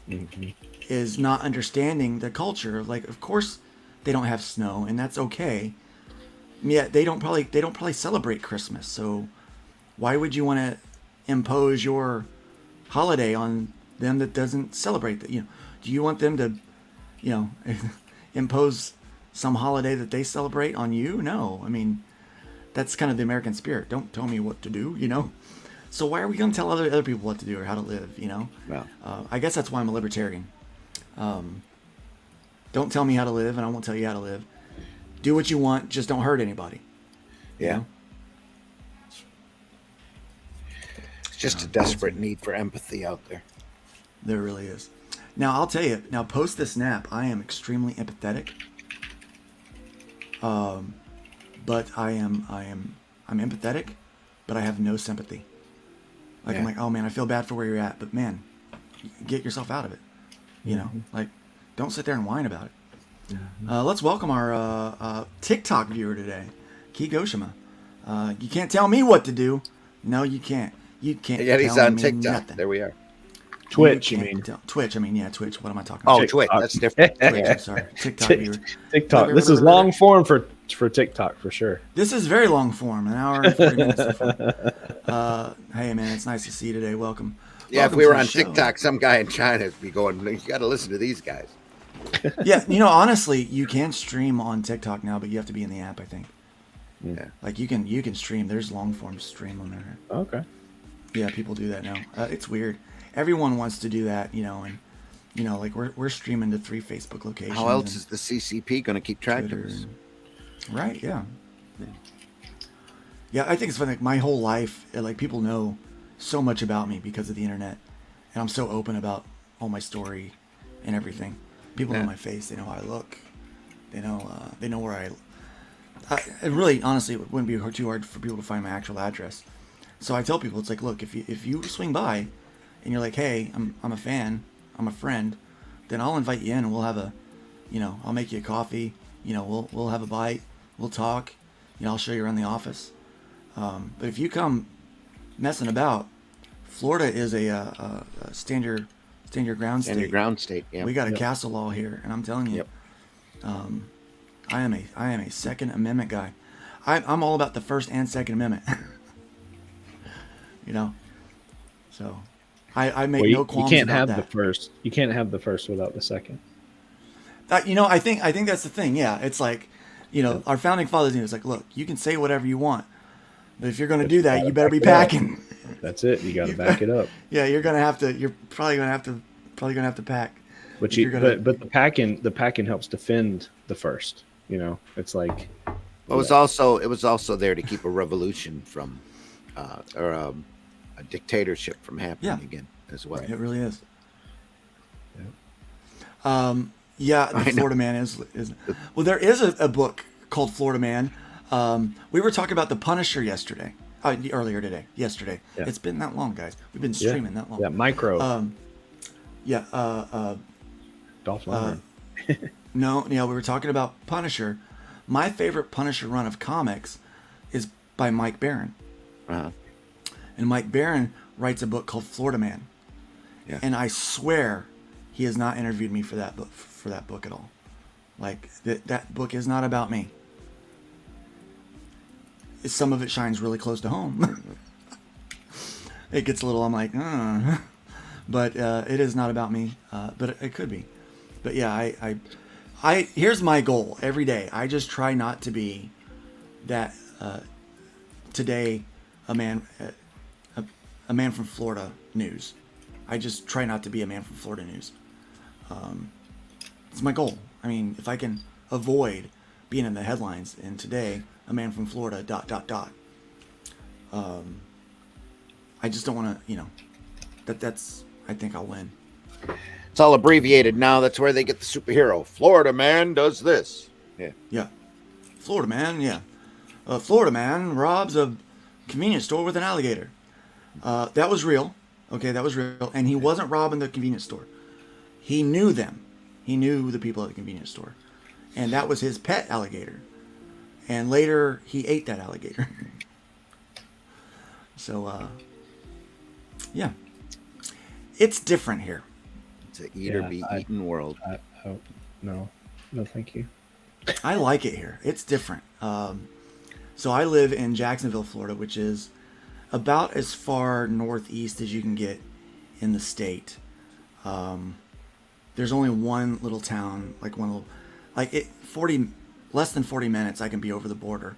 Mm-hmm. Is not understanding the culture. Like, of course they don't have snow, and that's okay. Yet they don't probably celebrate Christmas. So why would you want to impose your holiday on them that doesn't celebrate that? Do you want them to impose some holiday that they celebrate on you? No. I mean, that's kind of the American spirit. Don't tell me what to do, so why are we going to tell other people what to do or how to live? Well, I guess that's why I'm a libertarian. Don't tell me how to live, and I won't tell you how to live. Do what you want, just don't hurt anybody. Yeah. It's just a desperate need for empathy out there. There really is. Now, I'll tell you, post this nap, I am extremely empathetic. But I'm empathetic, but I have no sympathy. Like, I'm like, oh man, I feel bad for where you're at, but man, get yourself out of it. You know, like, don't sit there and whine about it. Let's welcome our TikTok viewer today, Key Goshima. You can't tell me what to do. No, you can't. You can't. Yeah, he's tell on me TikTok. Nothing. There we are. Twitch, You you can't mean? Twitch. I mean, yeah, Twitch. What am I talking Oh, about? Twitch. That's different. Twitch, I'm sorry. TikTok viewer. TikTok. This is long form for TikTok for sure. This is very long form, an hour and 40 minutes so far. Hey, man, it's nice to see you today. Welcome. Yeah, Welcome if we to were the on show. TikTok, some guy in China would be going, you got to listen to these guys. Yeah, you know, honestly, you can stream on TikTok now, but you have to be in the app, I think. Yeah. Like, you can stream. There's long form stream on there. Okay. Yeah, people do that now. It's weird. Everyone wants to do that, you know, and, you know, like, we're streaming to 3 Facebook locations. How else is the CCP going to keep track of us? Right, yeah. Yeah, I think it's funny. Like, my whole life, like, people know so much about me because of the internet. And I'm so open about all my story and everything. People know my face. They know how I look. They know where it really, honestly, it wouldn't be too hard for people to find my actual address. So I tell people, it's like, look, if you swing by and you're like, hey, I'm a fan, I'm a friend, then I'll invite you in and we'll have I'll make you a coffee, we'll have a bite, we'll talk, I'll show you around the office. But if you come messing about, Florida is a stand your ground state. Stand your ground state. Yeah. We got a castle law here, and I'm telling you, I am a Second Amendment guy. I'm all about the First and Second Amendment. So I make no qualms you can't about have that. the first. You can't have the first without the second. I think that's the thing. Yeah, it's like, our founding fathers knew. It's like, look, you can say whatever you want, but if you're going to do that, you better be packing. That's it. You got to back it up. Yeah, you're probably gonna have to pack. But but the packing helps defend the first. It's like. It was also there to keep a revolution from, or a dictatorship from happening again as well. It really is. The Florida Man is well. There is a book called Florida Man. We were talking about the Punisher yesterday. Yesterday. Yeah. It's been that long, guys. We've been streaming that long. Yeah, Micro. Dolph Lundgren. We were talking about Punisher. My favorite Punisher run of comics is by Mike Barron. Uh-huh. And Mike Barron writes a book called Florida Man. Yeah. And I swear he has not interviewed me for that book at all. Like, that book is not about me. Some of it shines really close to home. It gets a little, I'm like, but it is not about me. But it could be. But yeah, I here's my goal every day. I just try not to be that today a man from Florida news. I just try not to be a man from Florida news. It's my goal. I mean, if I can avoid being in the headlines and today a man from Florida ... I just don't want to, that's I think I'll win. It's all abbreviated now. That's where they get the superhero. Florida Man does this. Yeah. Florida Man, yeah. Florida Man robs a convenience store with an alligator. That was real. Okay, that was real. And he wasn't robbing the convenience store. He knew them. He knew the people at the convenience store. And that was his pet alligator. And later, he ate that alligator. So, yeah. It's different here. It's an eat or be eaten world. No, thank you. I like it here. It's different. So I live in Jacksonville, Florida, which is about as far northeast as you can get in the state. There's only one little town, less than 40 minutes I can be over the border.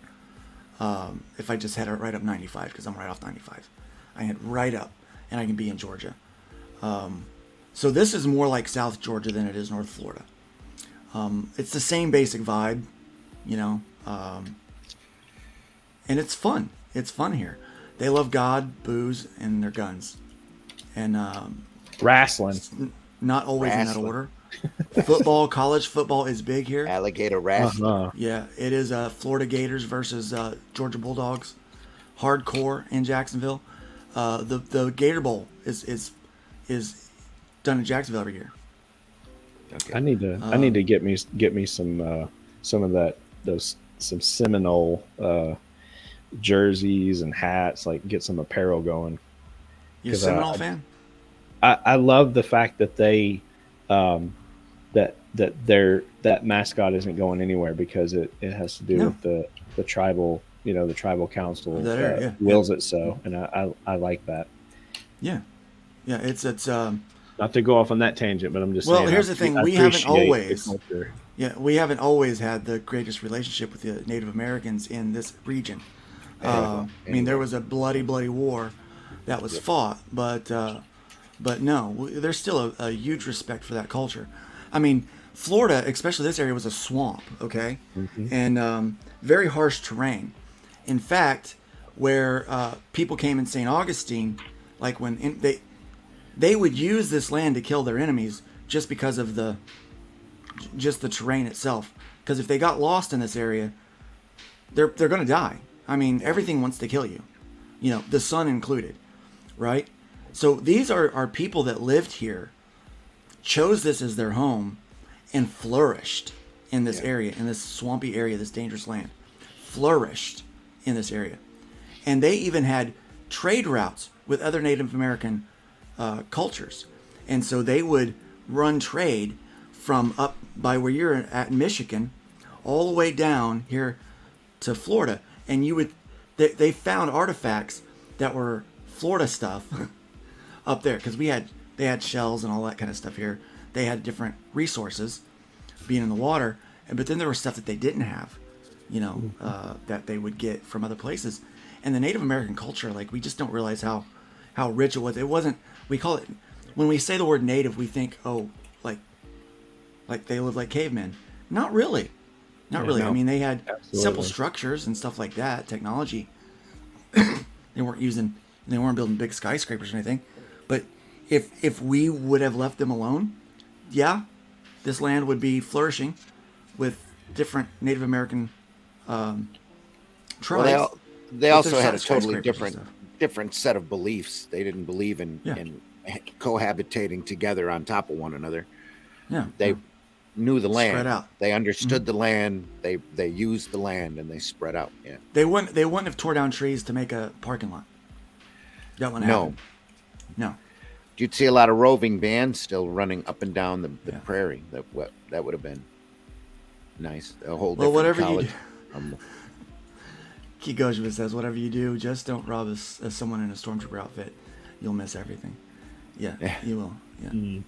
If I just head right up 95, because I'm right off 95. I head right up and I can be in Georgia. So this is more like South Georgia than it is North Florida. It's the same basic vibe, and it's fun. It's fun here. They love God, booze, and their guns. And wrestling. Not always in that order. Football, college football is big here. Alligator wrestling. Yeah, it is Florida Gators versus Georgia Bulldogs. Hardcore in Jacksonville. The Gator Bowl is done in Jacksonville every year. Okay. I need to get me some of that some Seminole jerseys and hats, like get some apparel going. You a Seminole fan? I love the fact that they that mascot isn't going anywhere because it has to do with the tribal, the tribal council wills it so, and I like that. Yeah, it's not to go off on that tangent, but I'm just well. saying, Here's the thing: we haven't always had the greatest relationship with the Native Americans in this region. I mean, there was a bloody war that was fought, but no, there's still a huge respect for that culture. I mean, Florida, especially this area, was a swamp, okay, and very harsh terrain. In fact, where people came in St. Augustine, like when they would use this land to kill their enemies just because of the terrain itself. Because if they got lost in this area, they're going to die. I mean, everything wants to kill you, the sun included, right? So these are people that lived here, chose this as their home, and flourished in this area, in this swampy area, this dangerous land. Flourished in this area. And they even had trade routes with other Native American cultures. And so they would run trade from up by where you're at in Michigan all the way down here to Florida. And they found artifacts that were Florida stuff up there, because they had shells and all that kind of stuff here. They had different resources being in the water, but then there was stuff that they didn't have, that they would get from other places. And the Native American culture, like, we just don't realize how rich it was. It wasn't. We call it, when we say the word native, we think, like they live like cavemen. Not really. Not really. No. I mean, they had simple structures and stuff like that. Technology. They weren't building big skyscrapers or anything. But if we would have left them alone, this land would be flourishing with different Native American tribes. Well, they also had a totally different set of beliefs. They didn't believe in cohabitating together on top of one another. Yeah, they knew the land. Spread out. They understood the land. They used the land, and they spread out. Yeah. They wouldn't have tore down trees to make a parking lot. That wouldn't happen. No. You'd see a lot of roving bands still running up and down the prairie. That would have been nice. A whole different whatever college. You do. Kigojima says, whatever you do, just don't rob someone in a stormtrooper outfit. You'll miss everything. Yeah. You will. Yeah.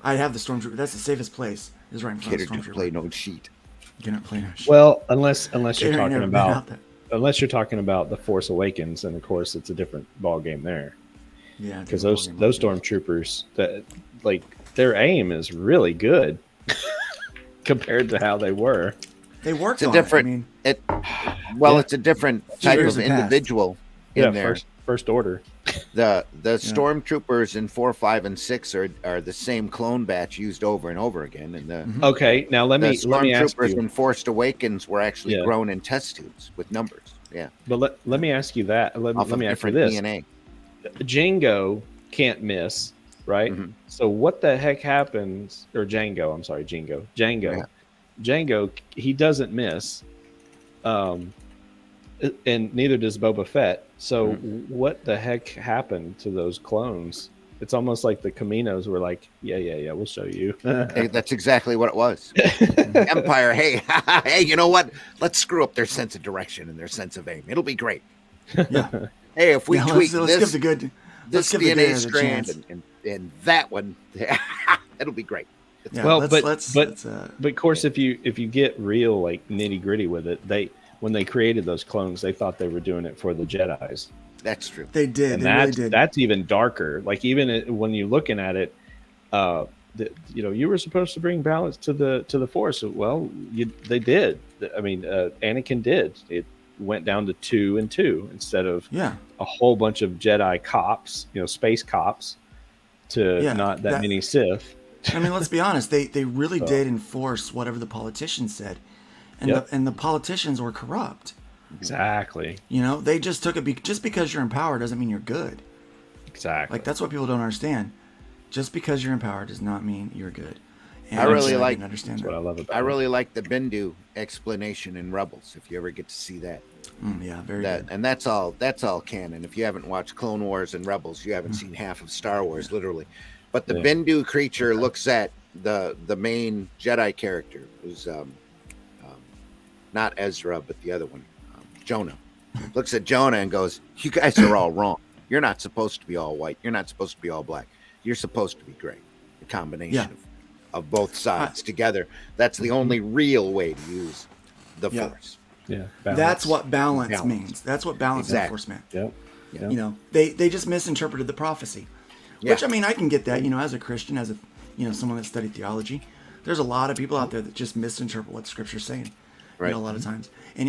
I have the stormtrooper. That's the safest place. Is right in front of the stormtrooper. Play no sheet. Cannot play no sheet. Well, unless you're talking about the Force Awakens, and of course it's a different ball game there. Yeah. Because those stormtroopers, their aim is really good compared to how they were. They worked on it. It's a different type of individual in there. First order. The stormtroopers in 4, 5, and 6 are the same clone batch used over and over again. And okay, now let me ask you. Stormtroopers in Force Awakens were actually grown in test tubes with numbers. Yeah. But let me ask you that. Let me ask you this. DNA. Django can't miss, right? Mm-hmm. So what the heck happens? Or Django? I'm sorry, Django. Yeah. Django, he doesn't miss, and neither does Boba Fett. So what the heck happened to those clones? It's almost like the Caminos were like, yeah, we'll show you. Hey, that's exactly what it was. Empire, hey, you know what? Let's screw up their sense of direction and their sense of aim. It'll be great. Yeah. Hey, if we tweak let's this DNA strand and that one, it'll be great. Yeah, well, but of course, if you get real like nitty gritty with it, when they created those clones, they thought they were doing it for the Jedis. That's true. They did. And really did. That's even darker. Like even when you're looking at it, you were supposed to bring balance to the Force. Well, they did. I mean, Anakin did. It went down to 2 and 2 instead of a whole bunch of Jedi cops, space cops, to not that many Sith. I mean, let's be honest. They really did enforce whatever the politicians said, and the politicians were corrupt. Exactly. They just took it. Just because you're in power doesn't mean you're good. Exactly. Like that's what people don't understand. Just because you're in power does not mean you're good. And I really I like. didn't understand That's that. what I love about I it. really like the Bendu explanation in Rebels. If you ever get to see that, Yeah, very that good. and that's all. That's all canon. If you haven't watched Clone Wars and Rebels, you haven't seen half of Star Wars, literally. But the Yeah. Bendu creature looks at the main Jedi character, who's not Ezra, but the other one, Jonah. Looks at Jonah and goes, "You guys are all wrong. You're not supposed to be all white. You're not supposed to be all black. You're supposed to be gray. The combination Yeah. of both sides together. That's the only real way to use the Yeah. Force." Yeah. That's what balance, Balance. means. That's what balance in the Exactly. Force meant. Yep. Yeah. You know, they just misinterpreted the prophecy. Which, Yeah. I mean, I can get that, you know, as a Christian, as a, you know, someone that studied theology. There's a lot of people out there that just misinterpret what Scripture's saying. Right. You know, a lot of times. And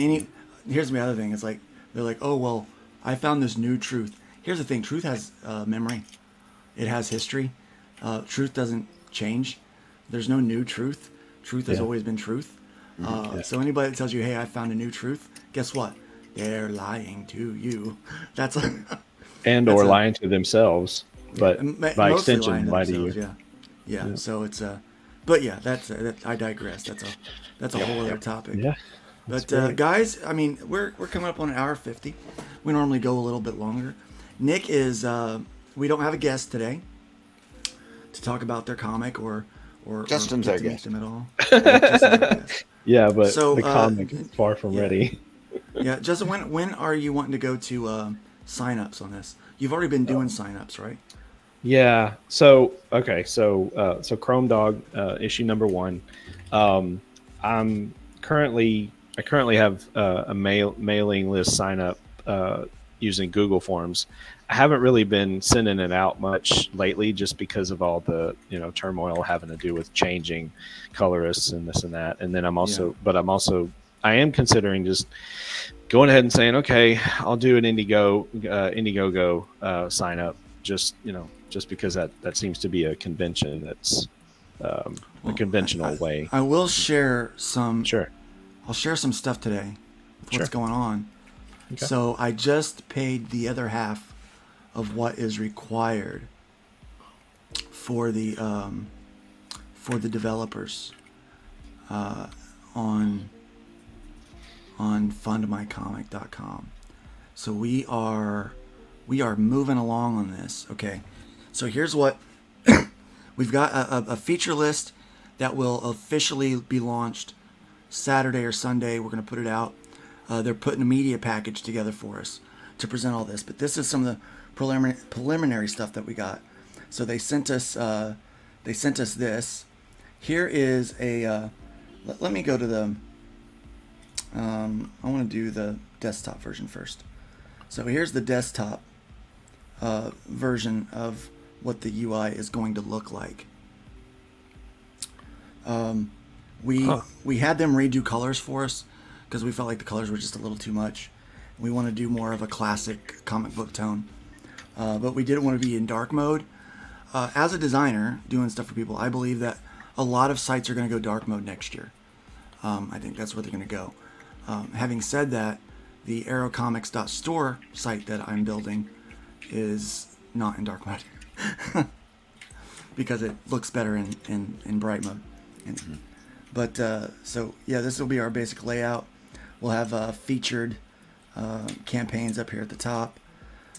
here's the other thing. It's like, they're like, oh, well, I found this new truth. Here's the thing. Truth has memory. It has history. Truth doesn't change. There's no new truth. Truth has always been truth. So anybody that tells you, hey, I found a new truth, guess what? They're lying to you. That's or lying to themselves, but by mostly extension, lying to lie to you. themselves, yeah. So it's but yeah, I digress. That's a whole other topic. Yeah. But guys, I mean, we're coming up on an hour 50. We normally go a little bit longer. Nick is we don't have a guest today to talk about their comic or Justin's get our to meet guest. them at all. Yeah, Justin's our guest. Yeah, but So, the comic is far from ready. Yeah, Justin, when are you wanting to go to sign-ups on this? You've already been doing sign-ups, right? Yeah. So okay. So Chrome Dog issue number 1. I currently have a mailing list sign up using Google Forms. I haven't really been sending it out much lately, just because of all the turmoil having to do with changing colorists and this and that. And then I am considering just going ahead and saying, okay, I'll do an Indiegogo sign up. Just because that seems to be a convention that's a conventional way. I will share some. Sure. I'll share some stuff today with what's going on. Okay. So I just paid the other half of what is required for the developers on fundmycomic.com. So we are moving along on this. Okay. So here's what we've got: a feature list that will officially be launched Saturday or Sunday. We're going to put it out. They're putting a media package together for us to present all this. But this is some of the preliminary stuff that we got. So they sent us this. Here is a. Let me go to the. I want to do the desktop version first. So here's the desktop version of what the UI is going to look like. We had them redo colors for us because we felt like the colors were just a little too much. We want to do more of a classic comic book tone, but we didn't want to be in dark mode. As a designer doing stuff for people, I believe that a lot of sites are going to go dark mode next year. I think that's where they're going to go. Having said that, the aerocomics.store site that I'm building is not in dark mode because it looks better in bright mode. But so yeah, this will be our basic layout. We'll have featured campaigns up here at the top.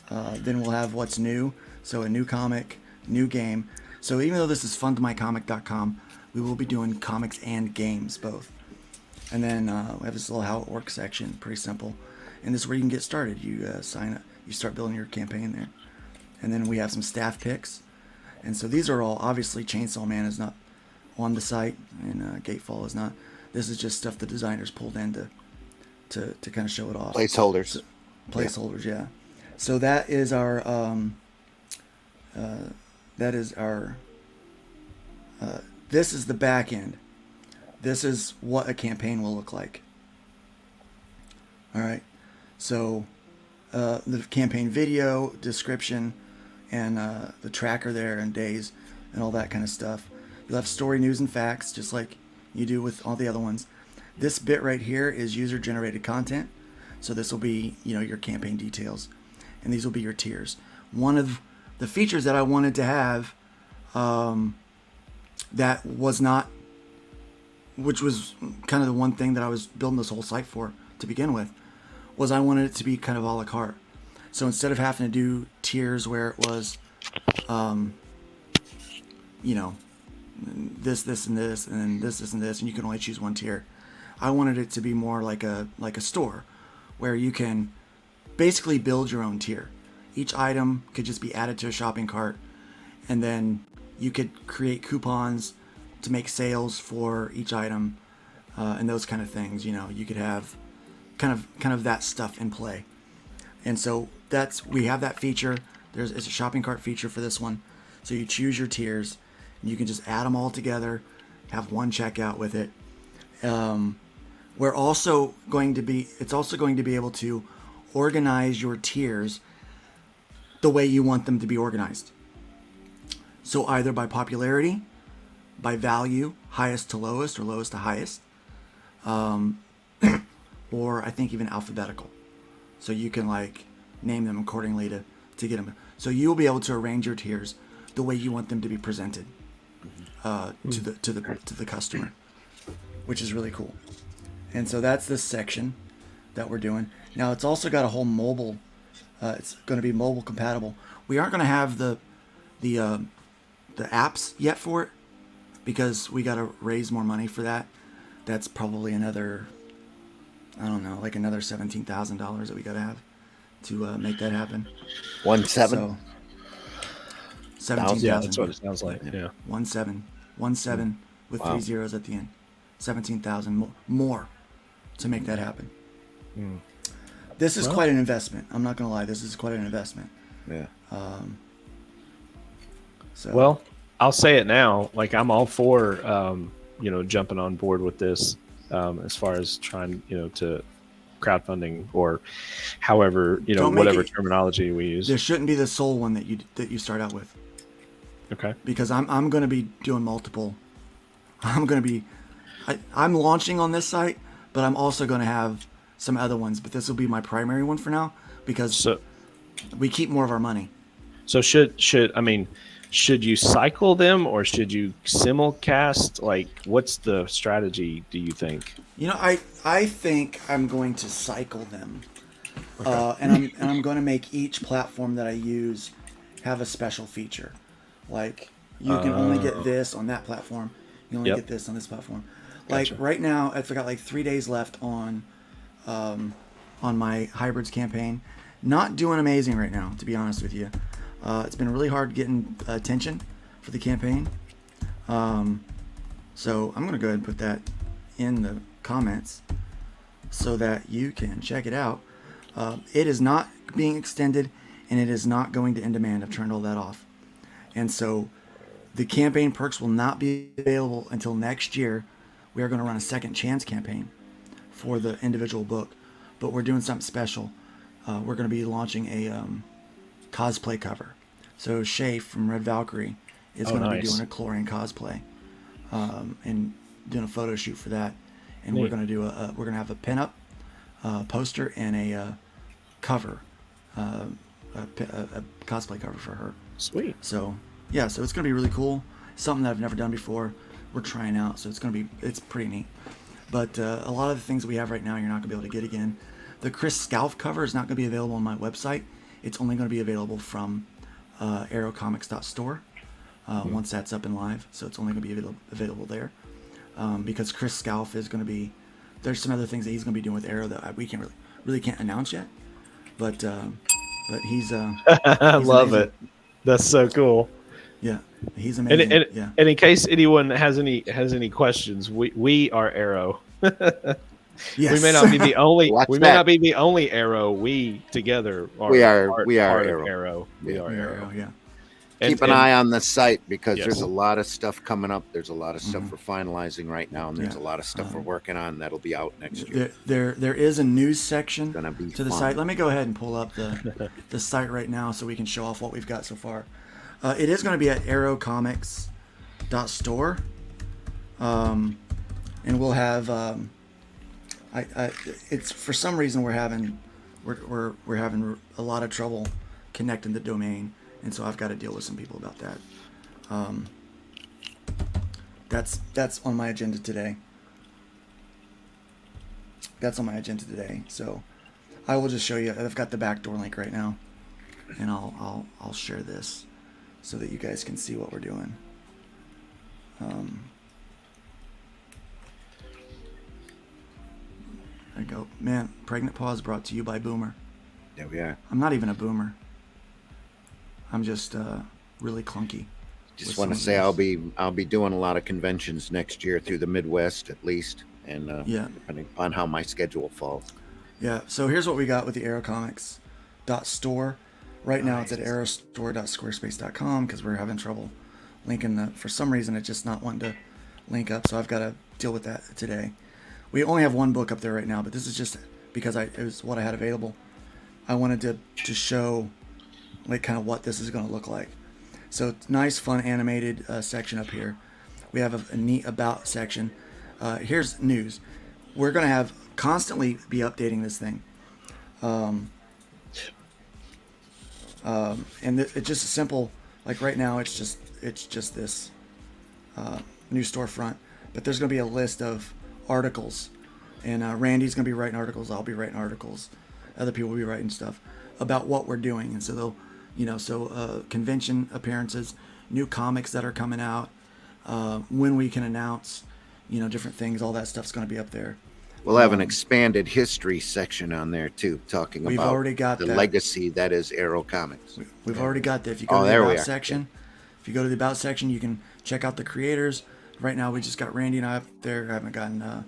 Then we'll have what's new. So a new comic, new game. So even though this is fundmycomic.com, we will be doing comics and games both. And then we have this little how it works section, pretty simple. And this is where you can get started. You sign up, you start building your campaign there. And then we have some staff picks. And so these are all, obviously Chainsaw Man is not on the site, and Gatefall is not. This is just stuff the designers pulled in to kind of show it off. Placeholders. Placeholders, yeah. So that is our this is the back end. This is what a campaign will look like. All right. So the campaign video, description, and the tracker there, and days, and all that kind of stuff. You'll have story, news, and facts, just like you do with all the other ones. This bit right here is user-generated content. So this will be, your campaign details. And these will be your tiers. One of the features that I wanted to have that was not, which was kind of the one thing that I was building this whole site for to begin with, was I wanted it to be kind of a la carte. So instead of having to do tiers where it was, you know, this, and this, and then this, and this, and you can only choose one tier, I wanted it to be more like a store where you can basically build your own tier. Each item could just be added to a shopping cart, and then you could create coupons to make sales for each item, and those kind of things. You know, you could have kind of that stuff in play. And so we have that feature. It's a shopping cart feature for this one. So you choose your tiers, and you can just add them all together, have one checkout with it. It's also going to be able to organize your tiers the way you want them to be organized. So either by popularity, by value, highest to lowest or lowest to highest, or I think even alphabetical. So you can like name them accordingly to get them. So you'll be able to arrange your tiers the way you want them to be presented to the customer, which is really cool. And so that's this section that we're doing. Now it's also got a whole mobile. It's going to be mobile compatible. We aren't going to have the apps yet for it because we got to raise more money for that. That's probably another, I don't know, like another $17,000 that we got to have to make that happen. 17. So, 17,000. Yeah, that's what it sounds like. Yeah. 17 with 3 zeros at the end. 17,000 more to make that happen. This is quite an investment. I'm not gonna lie. This is quite an investment. Yeah. Well, I'll say it now. Like I'm all for jumping on board with this as far as trying to crowdfunding or however whatever terminology we use. There shouldn't be the sole one that you start out with. Okay. Because I'm going to be doing multiple. I'm launching on this site, but I'm also going to have some other ones. But this will be my primary one for now because we keep more of our money. So should you cycle them or should you simulcast? Like, what's the strategy? Do you think? I think I'm going to cycle them, and I'm going to make each platform that I use have a special feature. Like you can only get this on that platform. You only get this on this platform. Like right now, I've got like 3 days left on my hybrids campaign. Not doing amazing right now, to be honest with you. It's been really hard getting attention for the campaign. So I'm going to go ahead and put that in the comments so that you can check it out. It is not being extended and it is not going to end demand. I've turned all that off. And so the campaign perks will not be available until next year. We are going to run a second chance campaign for the individual book, but we're doing something special. We're going to be launching a cosplay cover. So Shay from Red Valkyrie is going to be doing a chlorine cosplay and doing a photo shoot for that. And we're going to do we're going to have a pinup poster and a cover, a cosplay cover for her. Sweet. So yeah, so it's going to be really cool. Something that I've never done before. We're trying out, so it's pretty neat. But a lot of the things that we have right now, you're not going to be able to get again. The Chris Scalf cover is not going to be available on my website. It's only going to be available from arrowcomics.store once that's up and live. So it's only going to be available there because Chris Scalf is going to be. There's some other things that he's going to be doing with Arrow that we can't really can't announce yet. But he's. I love it. That's so cool. Yeah, he's amazing. And in case anyone has any questions, we are Arrow. Yes. We may not be the only. May not be the only Arrow. We together are. We are Arrow. Arrow. We are Arrow. Yeah. Keep an eye on the site because there's a lot of stuff coming up. There's a lot of stuff we're finalizing right now, and there's a lot of stuff we're working on that'll be out next year. There is a news section to the fun. site. Let me go ahead and pull up the site right now so we can show off what we've got so far. It is going to be at arrowcomics.store, and we'll have. It's for some reason we're having a lot of trouble connecting the domain, and so I've got to deal with some people about that. that's on my agenda today. So I will just show you. I've got the backdoor link right now, and I'll share this so that you guys can see what we're doing. There you go. Man, Pregnant Pause brought to you by Boomer. There we are. I'm not even a boomer. I'm just really clunky. Just want to say I'll be doing a lot of conventions next year through the Midwest at least, and depending upon how my schedule falls. Yeah. So here's what we got with the aerocomics.store. Right now it's at aerostore.squarespace.com because we're having trouble linking for some reason it's just not wanting to link up. So I've got to deal with that today. We only have one book up there right now, but this is just because it was what I had available. I wanted to show like kind of what this is going to look like. So nice, fun, animated section up here. We have a neat about section. Here's news. We're going to constantly be updating this thing. And it's just a simple, like right now it's just this new storefront. But there's going to be a list of articles. And Randy's going to be writing articles. I'll be writing articles. Other people will be writing stuff about what we're doing. And so they'll, convention appearances, new comics that are coming out, when we can announce, different things, all that stuff's going to be up there. We'll have an expanded history section on there too, talking we've about already got the that. legacy that is Arrow Comics. We've already got that. If you go to the About section, you can check out the creators. Right now, we just got Randy and I up there. I haven't gotten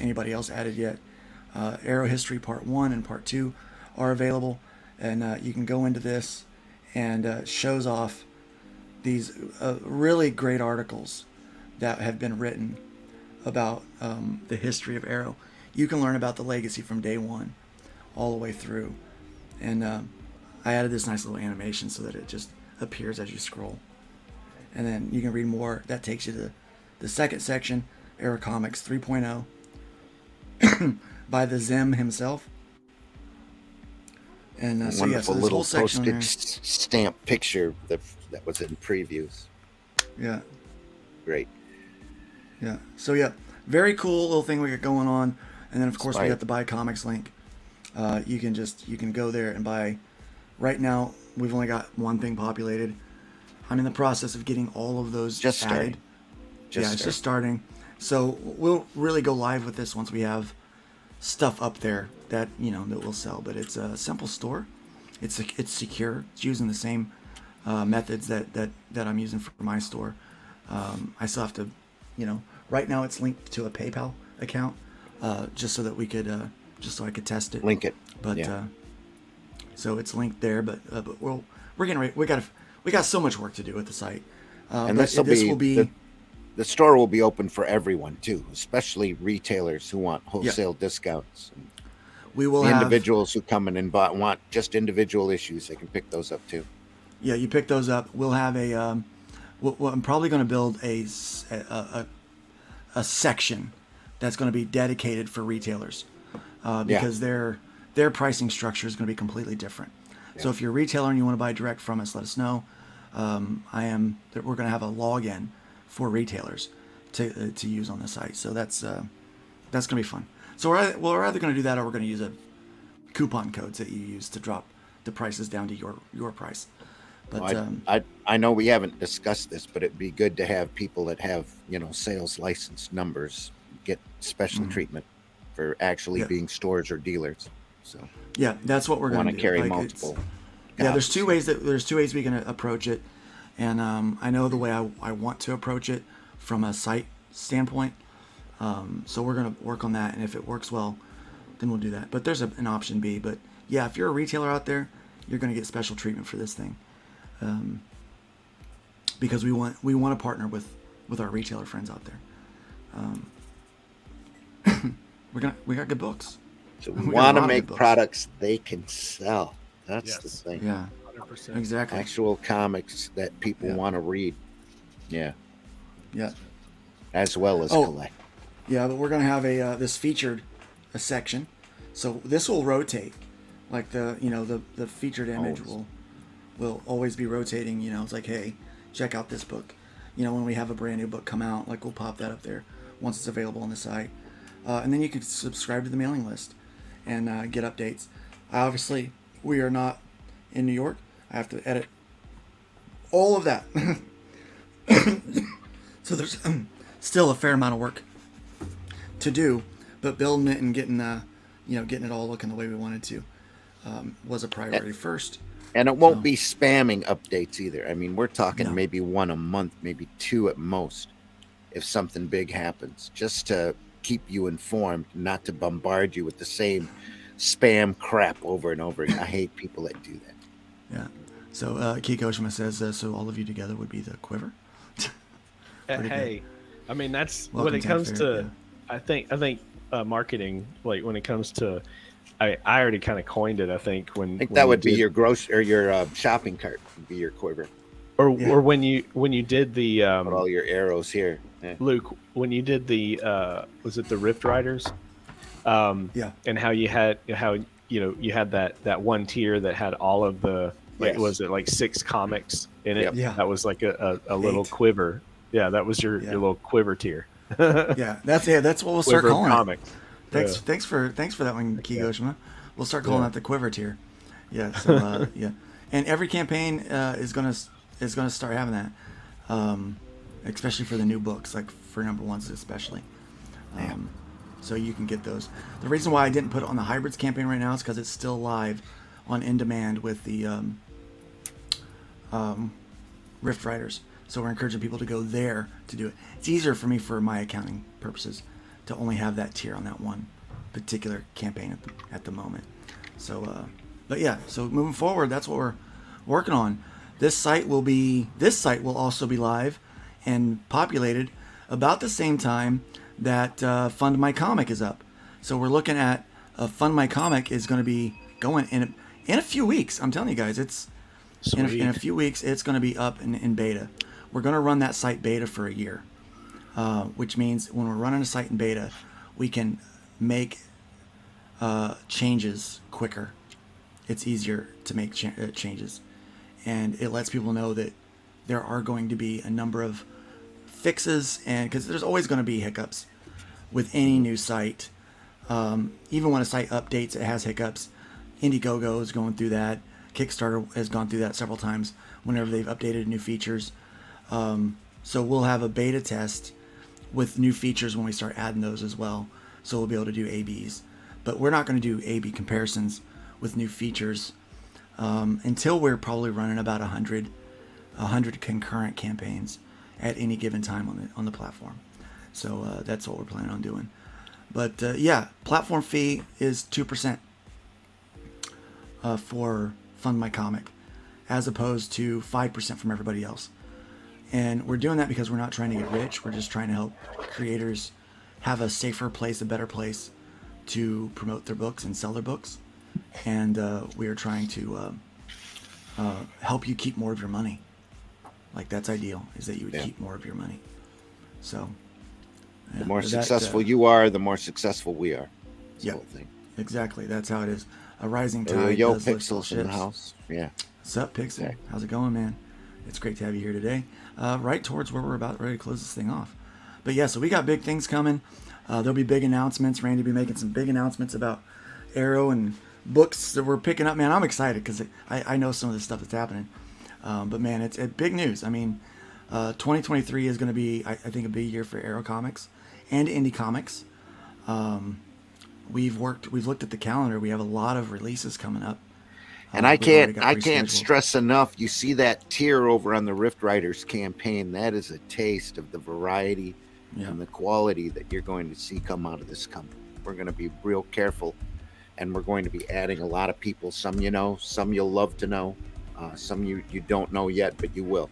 anybody else added yet. Arrow History Part 1 and Part 2 are available, and you can go into this and shows off these really great articles that have been written about the history of Arrow. You can learn about the legacy from day one all the way through. And I added this nice little animation so that it just appears as you scroll. And then you can read more. That takes you to the second section, Arrow Comics 3.0 by the Zim himself. And wonderful so this little whole section postage stamp picture that was in previews. Yeah. Great. Yeah. So very cool little thing we got going on. And then of course we got the buy comics link. You can go there and buy. Right now we've only got one thing populated. I'm in the process of getting all of those added. Starting. It's just starting. So we'll really go live with this once we have stuff up there that that will sell. But it's a simple store. It's secure. It's using the same methods that I'm using for my store. I still have to, right now it's linked to a PayPal account, just so that we could, just so I could test it. Link it. But so it's linked there. But we're getting ready. We got so much work to do with the site. And this will be the store will be open for everyone too, especially retailers who want wholesale discounts. We will the have individuals who come in and want just individual issues. They can pick those up too. Yeah, you pick those up. We'll have a. I'm probably going to build a section that's going to be dedicated for retailers, because their pricing structure is going to be completely different. Yeah. So if you're a retailer and you want to buy direct from us, let us know. We're going to have a login for retailers to use on the site. So that's going to be fun. So we're either going to do that or we're going to use coupon codes that you use to drop the prices down to your price. But I know we haven't discussed this, but it'd be good to have people that have sales license numbers get special treatment for actually being stores or dealers. So that's what we're going to do. Carry multiple. There's two ways we can approach it, and I know the way I want to approach it from a site standpoint. So we're going to work on that, and if it works well, then we'll do that. But there's an option B. But if you're a retailer out there, you're going to get special treatment for this thing. Because we want to partner with our retailer friends out there. We got good books. So we want to make products they can sell. That's the thing. Yeah, 100%. Exactly. Actual comics that people want to read. Yeah. Yeah. As well as collect. Yeah, but we're gonna have this featured section, so this will rotate, like the featured image will always be rotating. It's like, hey, check out this book. when we have a brand new book come out, like we'll pop that up there once it's available on the site. And then you can subscribe to the mailing list and get updates. Obviously, we are not in New York. I have to edit all of that. So there's still a fair amount of work to do, but building it and getting it all looking the way we wanted to was a priority first. And it won't be spamming updates either. I mean, we're talking maybe one a month, maybe two at most, if something big happens, just to keep you informed, not to bombard you with the same spam crap over and over again. I hate people that do that. Yeah. So Kikoshima says, so all of you together would be the quiver. Hey, I mean, that's Welcome when it to comes Fair, to, I think marketing, like when it comes to, I already kind of coined it. I think I think that would be your your shopping cart would be your quiver, or when you did the put all your arrows here. Yeah. Luke, when you did the was it the Rift Riders? And how you had you had that one tier that had all of the was it like 6 comics in it? Yep. Yeah. That was like a little quiver. Yeah, that was your little quiver tier. Yeah, that's what we'll start Quiver calling comics. it. Yeah. Thanks for that one, Kigoshima. We'll start calling that the quiver tier. Yeah. So yeah, and every campaign is gonna start having that, especially for the new books, like for number ones especially. So you can get those. The reason why I didn't put it on the hybrids campaign right now is because it's still live on in demand with the Rift Riders. So we're encouraging people to go there to do it. It's easier for me for my accounting purposes to only have that tier on that one particular campaign at the moment. So, but yeah, so moving forward, that's what we're working on. This site will also be live and populated about the same time that Fund My Comic is up. So we're looking at Fund My Comic is going to be going in a few weeks. I'm telling you guys, it's in a few weeks. It's going to be up in beta. We're going to run that site beta for a year, which means when we're running a site in beta, we can make changes quicker. It's easier to make changes, and it lets people know that there are going to be a number of fixes, and because there's always going to be hiccups with any new site. Even when a site updates, it has hiccups. Indiegogo is going through that. Kickstarter has gone through that several times whenever they've updated new features. So we'll have a beta test with new features when we start adding those as well. So we'll be able to do ABs. But we're not going to do AB comparisons with new features until we're probably running about 100 concurrent campaigns at any given time on the platform. So that's what we're planning on doing. But yeah, platform fee is 2% for Fund My Comic, as opposed to 5% from everybody else. And we're doing that because we're not trying to get rich. We're just trying to help creators have a safer place, a better place to promote their books and sell their books. And we are trying to help you keep more of your money. Like, that's ideal, is that you would keep more of your money. So the more successful you are, the more successful we are. Yeah, exactly. That's how it is. A rising tide. Yo, Pixels in the house. Yeah. What's up, Pixel? Okay. How's it going, man? It's great to have you here today. Right towards where we're about ready to close this thing off. But yeah, so we got big things coming. There'll be big announcements. Randy will be making some big announcements about Arrow and books that we're picking up. Man, I'm excited because I know some of the stuff that's happening. But man, it's big news. I mean, 2023 is going to be, I think, a big year for Arrow Comics and indie comics. We've looked at the calendar. We have a lot of releases coming up. And I can't stress enough. You see that tier over on the Rift Riders campaign. That is a taste of the variety and the quality that you're going to see come out of this company. We're going to be real careful, and we're going to be adding a lot of people. Some you know, some you'll love to know, some you don't know yet, but you will.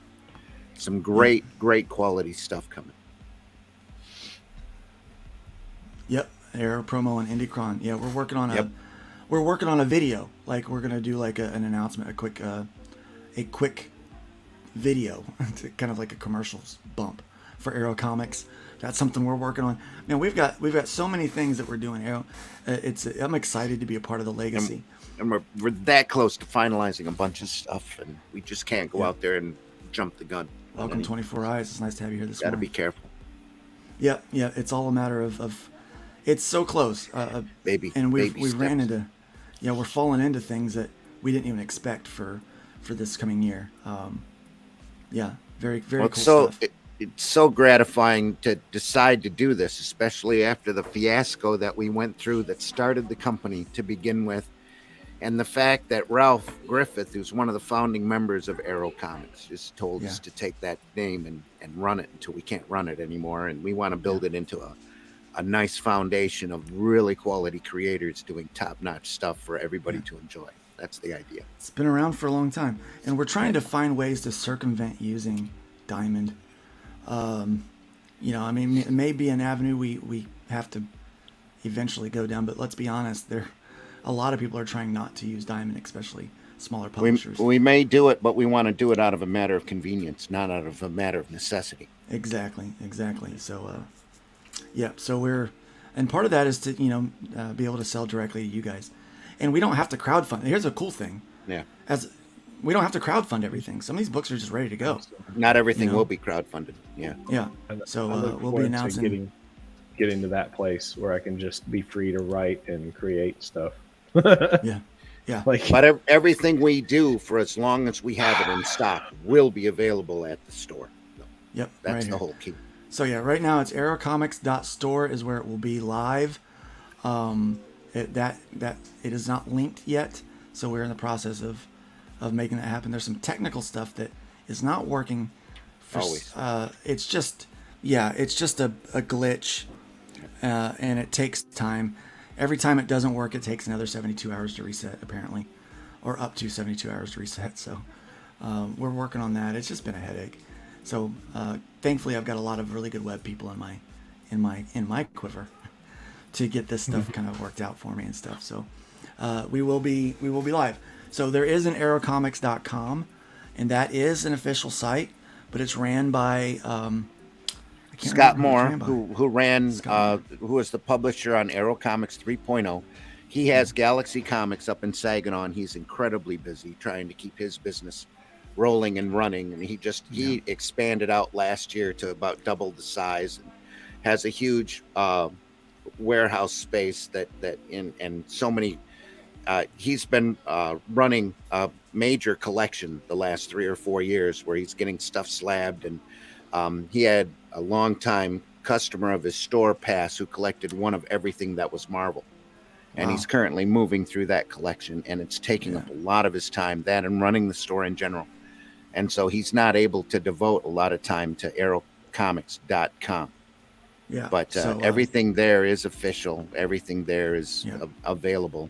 Some great quality stuff coming. Yep, Arrow promo and IndieCron. Yeah, we're working on a video. Like, we're gonna do like an announcement, a quick video, kind of like a commercials bump for Arrow Comics. That's something we're working on. Man, we've got so many things that we're doing, Arrow. I'm excited to be a part of the legacy. And we're that close to finalizing a bunch of stuff, and we just can't go out there and jump the gun. Welcome, 24 Eyes. It's nice to have you here this morning. Got to be careful. Yeah. It's all a matter of it's so close. And we've ran into, we're falling into things that we didn't even expect for this coming year. Very, very cool stuff. It's so gratifying to decide to do this, especially after the fiasco that we went through that started the company to begin with. And the fact that Ralph Griffith, who's one of the founding members of Arrow Comics, just told us to take that name and run it until we can't run it anymore. And we want to build it into a nice foundation of really quality creators doing top-notch stuff for everybody to enjoy. That's the idea. It's been around for a long time. And we're trying to find ways to circumvent using Diamond. It may be an avenue we have to eventually go down, but let's be honest, a lot of people are trying not to use Diamond, especially smaller publishers. We may do it, but we want to do it out of a matter of convenience, not out of a matter of necessity. Exactly. So, and part of that is to, be able to sell directly to you guys. And we don't have to crowdfund. Here's a cool thing. Yeah. We don't have to crowdfund everything. Some of these books are just ready to go. Not everything will be crowdfunded. Yeah. Yeah. So we'll be announcing. Getting to that place where I can just be free to write and create stuff. Yeah. But everything we do, for as long as we have it in stock, will be available at the store. Yep. That's the whole key. So right now it's arrowcomics.store is where it will be live. It is not linked yet, so we're in the process of making that happen. There's some technical stuff that is not working. Always. It's just a glitch, and it takes time. Every time it doesn't work, it takes another 72 hours to reset, apparently, or up to 72 hours to reset. So we're working on that. It's just been a headache. So thankfully, I've got a lot of really good web people in my quiver to get this stuff kind of worked out for me and stuff. So we will be live. So there is an arrowcomics.com, and that is an official site, but it's ran by Scott Moore, who was the publisher on Arrow Comics 3.0. He has Galaxy Comics up in Saginaw, and he's incredibly busy trying to keep his business rolling and running. And he expanded out last year to about double the size, and has a huge warehouse space and so many. He's been running a major collection the last 3 or 4 years where he's getting stuff slabbed, and he had a long-time customer of his store pass who collected one of everything that was Marvel. And he's currently moving through that collection, and it's taking up a lot of his time, that and running the store in general. And so he's not able to devote a lot of time to arrowcomics.com. Yeah. But everything there is official. Everything there is available.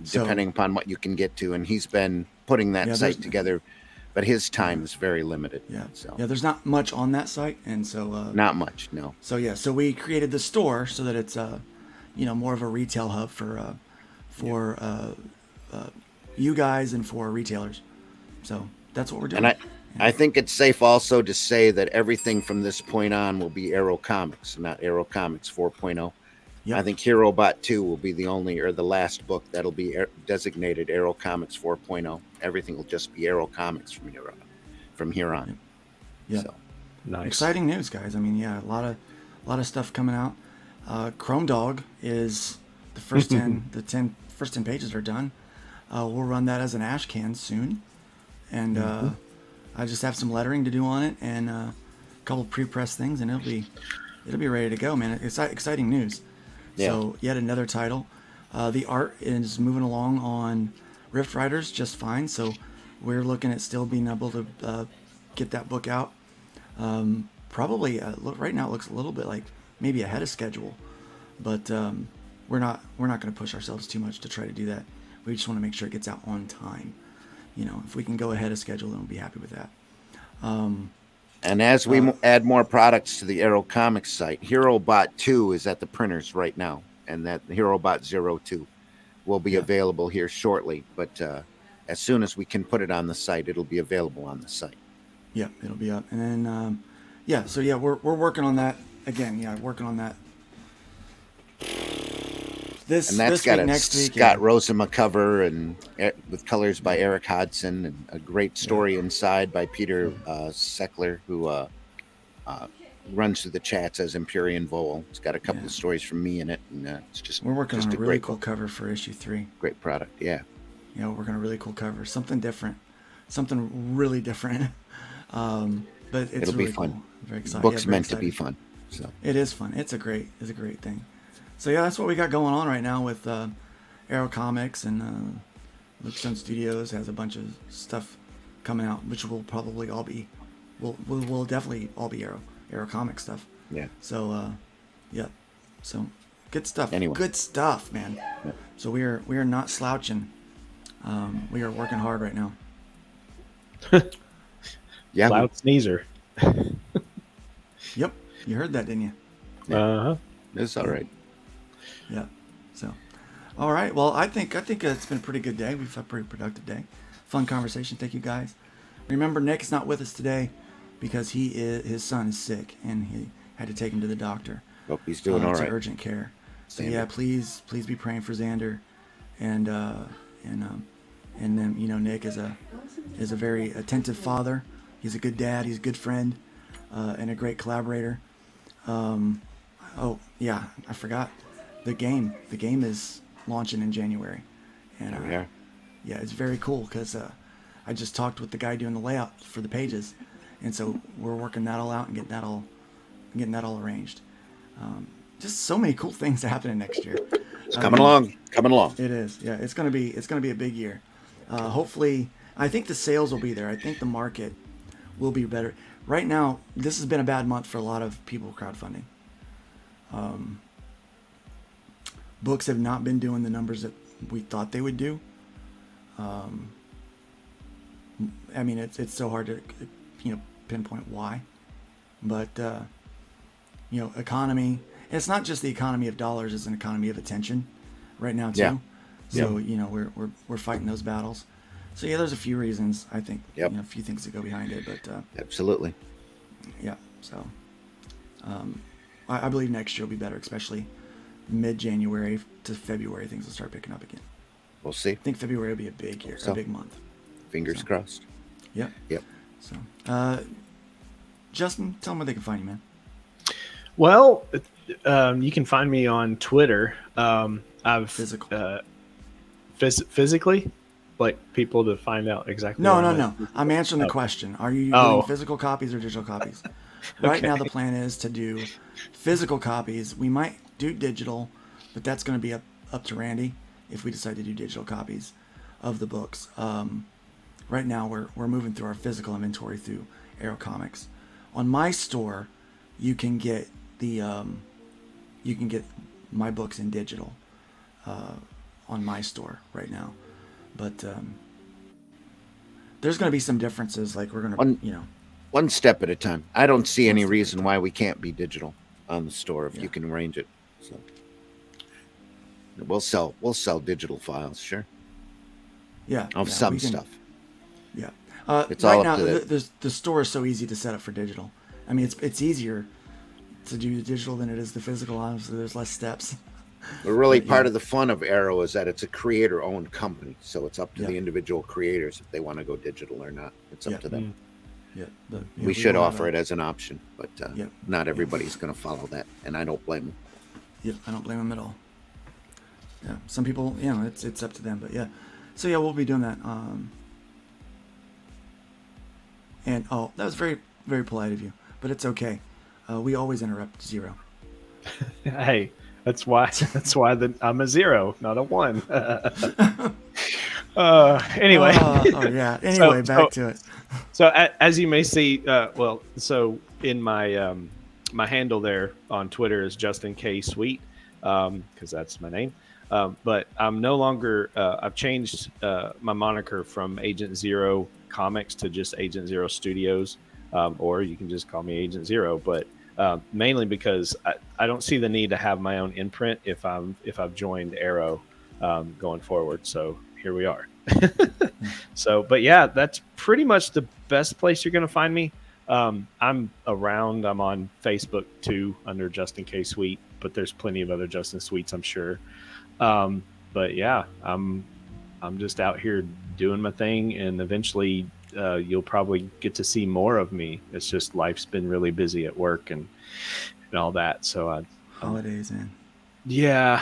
Depending upon what you can get to. And he's been putting that site together, but his time is very limited. Yeah. So there's not much on that site, and so not much, no. So so we created the store so that it's more of a retail hub for you guys and for retailers. So that's what we're doing. And I think it's safe also to say that everything from this point on will be Arrow Comics, not Arrow Comics 4.0. Yep. I think HeroBot 2 will be the last book that'll be designated Arrow Comics 4.0. Everything will just be Arrow Comics from here on. Yeah. So, nice. Exciting news, guys. I mean, a lot of stuff coming out. Chrome Dog is the first 10. The first 10 pages are done. We'll run that as an ash can soon, and I just have some lettering to do on it and a couple pre-press things, and it'll be ready to go, man. It's exciting news. Yeah. So yet another title. The art is moving along on Rift Riders just fine. So we're looking at still being able to get that book out. Probably right now it looks a little bit like maybe ahead of schedule, but we're not going to push ourselves too much to try to do that. We just want to make sure it gets out on time. If we can go ahead of schedule, then we'll be happy with that. And as we add more products to the Arrow Comics site, HeroBot 2 is at the printers right now, and that HeroBot 02 will be available here shortly. But as soon as we can put it on the site, it'll be available on the site. Yeah, it'll be up. And then, we're working on that again. Yeah, working on that This And that's this got week, a next week, Scott yeah. Rosema cover and with colors by Eric Hodson and a great story inside by Peter Seckler, who runs through the chats as Empyrean Vole. It's got a couple of stories from me in it, and it's just We're working just on a really great cool book. cover for issue 3. Great product, yeah. You know, we're working on a really cool cover, something different, something really different. But it's It'll really be fun. cool. Very excited. Book's very meant to be excited. fun. So It is fun. It's a great thing. So yeah, that's what we got going on right now with Arrow Comics, and Lookstone Studios has a bunch of stuff coming out, which will probably all be, will definitely all be Arrow Comic stuff. Yeah. So yeah, so good stuff. Anyway. Good stuff, man. Yeah. So we are not slouching. We are working hard right now. yeah, Loud sneezer. Yep, you heard that, didn't you? Uh-huh. It's all right. Yeah. So, all right. Well, I think it's been a pretty good day. We've had a pretty productive day. Fun conversation. Thank you guys. Remember, Nick's not with us today because his son is sick and he had to take him to the doctor. Hope he's doing all to right. urgent care. So Xander. yeah, please be praying for Xander, and then Nick is a very attentive father. He's a good dad. He's a good friend, and a great collaborator. Oh yeah, I forgot. The game is launching in January, and yeah, it's very cool because I just talked with the guy doing the layout for the pages, and so we're working that all out and getting that all arranged. Just so many cool things happening next year. It's coming along. It is. Yeah, it's gonna be a big year. Hopefully, I think the sales will be there. I think the market will be better. Right now, this has been a bad month for a lot of people crowdfunding. Books have not been doing the numbers that we thought they would do. I mean, it's so hard to pinpoint why, but economy. It's not just the economy of dollars; it's an economy of attention right now too. Yeah. So we're fighting those battles. So yeah, there's a few reasons I think. Yep. A few things that go behind it, but Absolutely. yeah. So I believe next year will be better, especially mid-January to February. Things will start picking up again. We'll see. I think February will be a big year, So. a big month. Fingers crossed. Yep. Yep. So, Justin, tell them where they can find you, man. Well, you can find me on Twitter. I've physically, like people to find out exactly. No. I'm answering the question. Are you doing physical copies or digital copies? Right now, the plan is to do physical copies. We might do digital, but that's going to be up to Randy if we decide to do digital copies of the books. Right now, we're moving through our physical inventory through Arrow Comics. On my store, you can get my books in digital on my store right now, but there's going to be some differences. Like we're going to, one step at a time. I don't see any reason why we can't be digital on the store if you can arrange it. So we'll sell digital files, sure. Yeah, of some stuff. Yeah, it's right all now up to the store is so easy to set up for digital. I mean, it's easier to do the digital than it is the physical. Honestly, there's less steps. But really, part of the fun of Arrow is that it's a creator-owned company, so it's up to the individual creators if they want to go digital or not. It's up to them. Yeah, we should offer it as an option, but not everybody's going to follow that, and I don't blame them. Yeah, I don't blame them at all. Yeah, some people, it's up to them, but yeah. So yeah, we'll be doing that. And that was very, very polite of you, but it's okay. We always interrupt Zero. Hey, that's why I'm a 0, not a 1. Anyway. Anyway, back to it. So as you may see, so in my my handle there on Twitter is Justin K Sweet, because that's my name. But I'm no longer. I've changed my moniker from Agent Zero Comics to just Agent Zero Studios, or you can just call me Agent Zero. But mainly because I don't see the need to have my own imprint if I've joined Arrow going forward. So here we are. So, but yeah, that's pretty much the best place you're going to find me. I'm around. I'm on Facebook too under Justin K Sweet, but there's plenty of other Justin Sweets, I'm sure. But yeah, I'm just out here doing my thing, and eventually you'll probably get to see more of me. It's just life's been really busy at work and all that. So holidays, man. Yeah.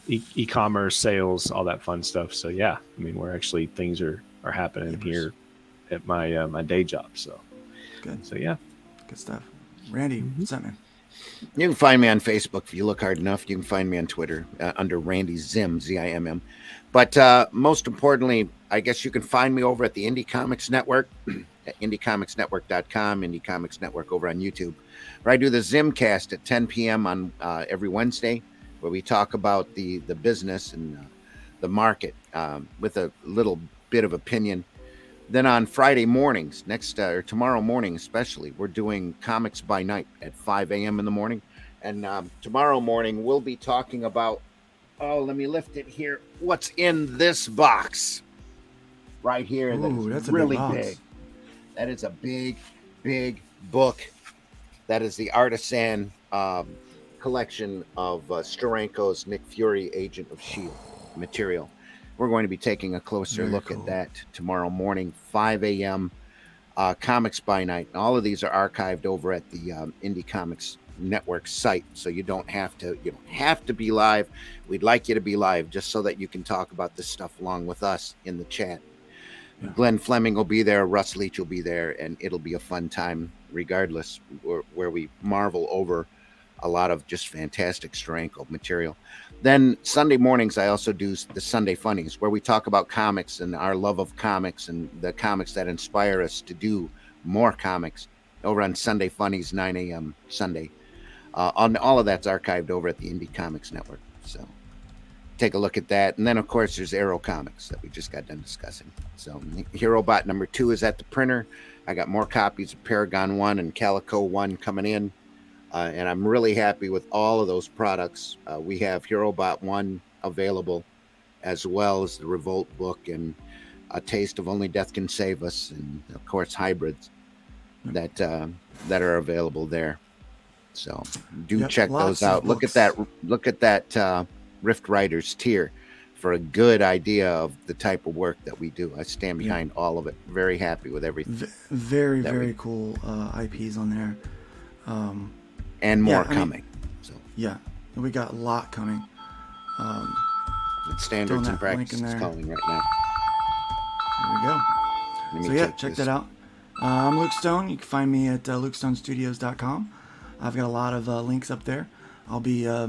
E-commerce, sales, all that fun stuff. So yeah, I mean, we're actually things are happening here at my my day job. So good. So yeah, good stuff. Randy, what's up, man? You can find me on Facebook if you look hard enough. You can find me on Twitter under Randy Zim, Z-I-M-M. But most importantly, I guess you can find me over at the Indie Comics Network, at indiecomicsnetwork.com, Indie Comics Network over on YouTube, where I do the Zimcast at 10 p.m. on every Wednesday, where we talk about the business and the market with a little bit of opinion. Then on Friday mornings, or tomorrow morning especially, we're doing Comics by Night at 5 a.m. in the morning. And tomorrow morning, we'll be talking about, let me lift it here. What's in this box right here? Ooh, that's really a big box. big. That is a big, big book. That is the Artisan collection of Steranko's Nick Fury, Agent of S.H.I.E.L.D. material. We're going to be taking a closer look at that tomorrow morning, 5 a.m. Comics by Night. And all of these are archived over at the Indie Comics Network site, so you don't have to be live. We'd like you to be live just so that you can talk about this stuff along with us in the chat. Yeah. Glenn Fleming will be there, Russ Leach will be there, and it'll be a fun time regardless, where we marvel over a lot of just fantastic Steranko material. Then Sunday mornings, I also do the Sunday Funnies, where we talk about comics and our love of comics and the comics that inspire us to do more comics over on Sunday Funnies, 9 a.m. Sunday. All of that's archived over at the Indie Comics Network. So take a look at that. And then, of course, there's Arrow Comics that we just got done discussing. So HeroBot number 2 is at the printer. I got more copies of Paragon 1 and Calico 1 coming in. And I'm really happy with all of those products. We have HeroBot 1 available, as well as the Revolt book and A Taste of Only Death Can Save Us, and of course hybrids that are available there. So check those out. Look at that Rift Riders tier for a good idea of the type of work that we do. I stand behind all of it. Very happy with everything. Very cool IPs on there. And more coming. We got a lot coming. Standards and Practices calling right now. There we go. Check that out. I'm Luke Stone. You can find me at lukestonestudios.com. I've got a lot of links up there. I'll be, I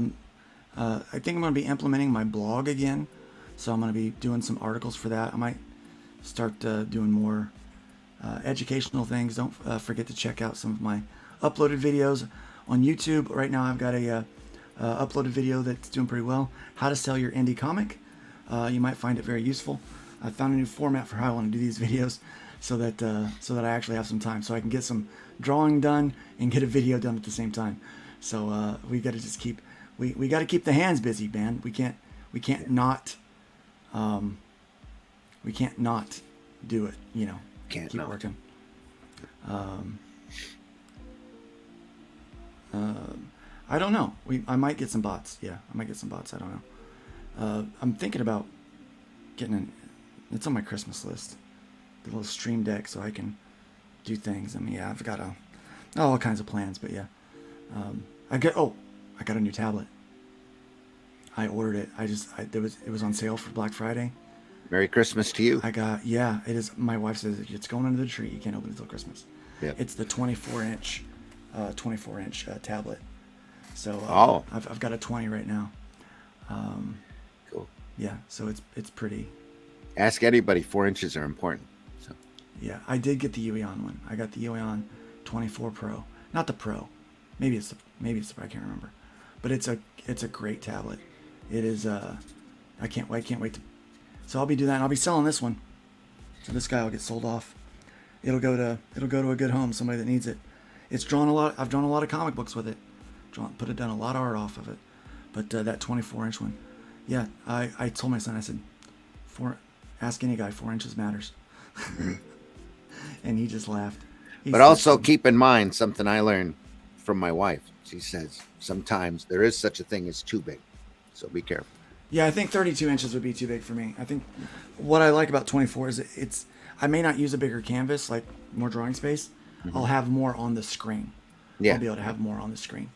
think I'm going to be implementing my blog again. So I'm going to be doing some articles for that. I might start doing more educational things. Don't forget to check out some of my uploaded videos on YouTube. Right now I've got a uploaded video that's doing pretty well. How to sell your indie comic. You might find it very useful. I found a new format for how I want to do these videos, so that I actually have some time, so I can get some drawing done and get a video done at the same time. So we got to just keep we got to keep the hands busy, man. We can't not do it. Keep working. I don't know. I might get some bots. Yeah, I might get some bots. I don't know. I'm thinking about getting it's on my Christmas list. The little stream deck, so I can do things. I mean, I've got all kinds of plans, but yeah. I got a new tablet. I ordered it. It was on sale for Black Friday. Merry Christmas to you. It is. My wife says it's going under the tree. You can't open it until Christmas. Yep. It's the 24-inch tablet. So I've got a 20 right now. Cool. Yeah, so it's pretty. Ask anybody. 4 inches are important. So. Yeah, I did get the Ueon one. I got the Ueon 24 Pro, not the Pro. Maybe it's the I can't remember, but it's a great tablet. It is. I can't wait to. So I'll be doing that. And I'll be selling this one. So this guy will get sold off. It'll go to a good home, somebody that needs it. It's drawn a lot. I've drawn a lot of comic books with it. Done a lot of art off of it. But that 24-inch one, yeah. I told my son, I said, ask any guy, 4 inches matters. And he just laughed. But also keep in mind something I learned from my wife. She says sometimes there is such a thing as too big, so be careful. Yeah, I think 32 inches would be too big for me. I think what I like about 24 is I may not use a bigger canvas, like more drawing space. Mm-hmm. I'll have more on the screen. Yeah. I'll be able to have more on the screen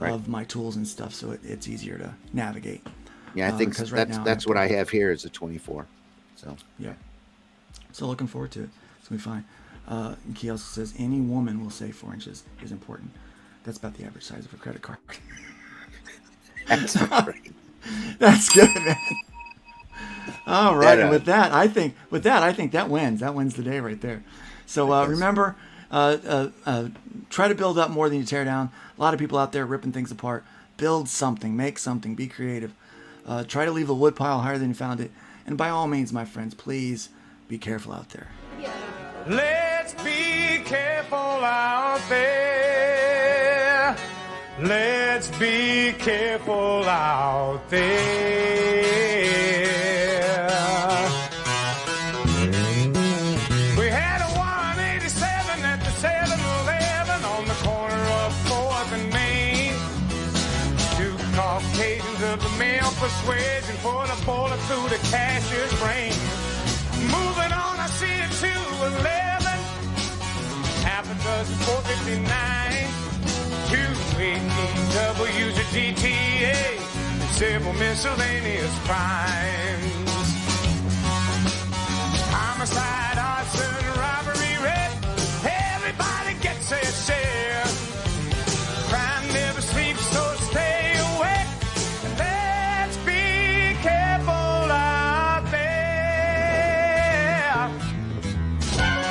of my tools and stuff, so it's easier to navigate. Yeah, I think that's what I have here is a 24. So yeah. So looking forward to it. It's gonna be fine. He also says any woman will say 4 inches is important. That's about the average size of a credit card. That's great. That's good, man. All right, and with that, I think that wins. That wins the day right there. So remember, try to build up more than you tear down. A lot of people out there ripping things apart. Build something, make something, be creative. Try to leave the wood pile higher than you found it. And by all means, my friends, please be careful out there. Let's be careful out there. Let's be careful out there. We had a 187 at the 7-Eleven on the corner of 4th and Main. 2 Caucasians of the male persuasion put a bullet through the cashier's brain. Moving on, I see it 211, half a dozen 459, 2 W's a GTA, several miscellaneous crimes.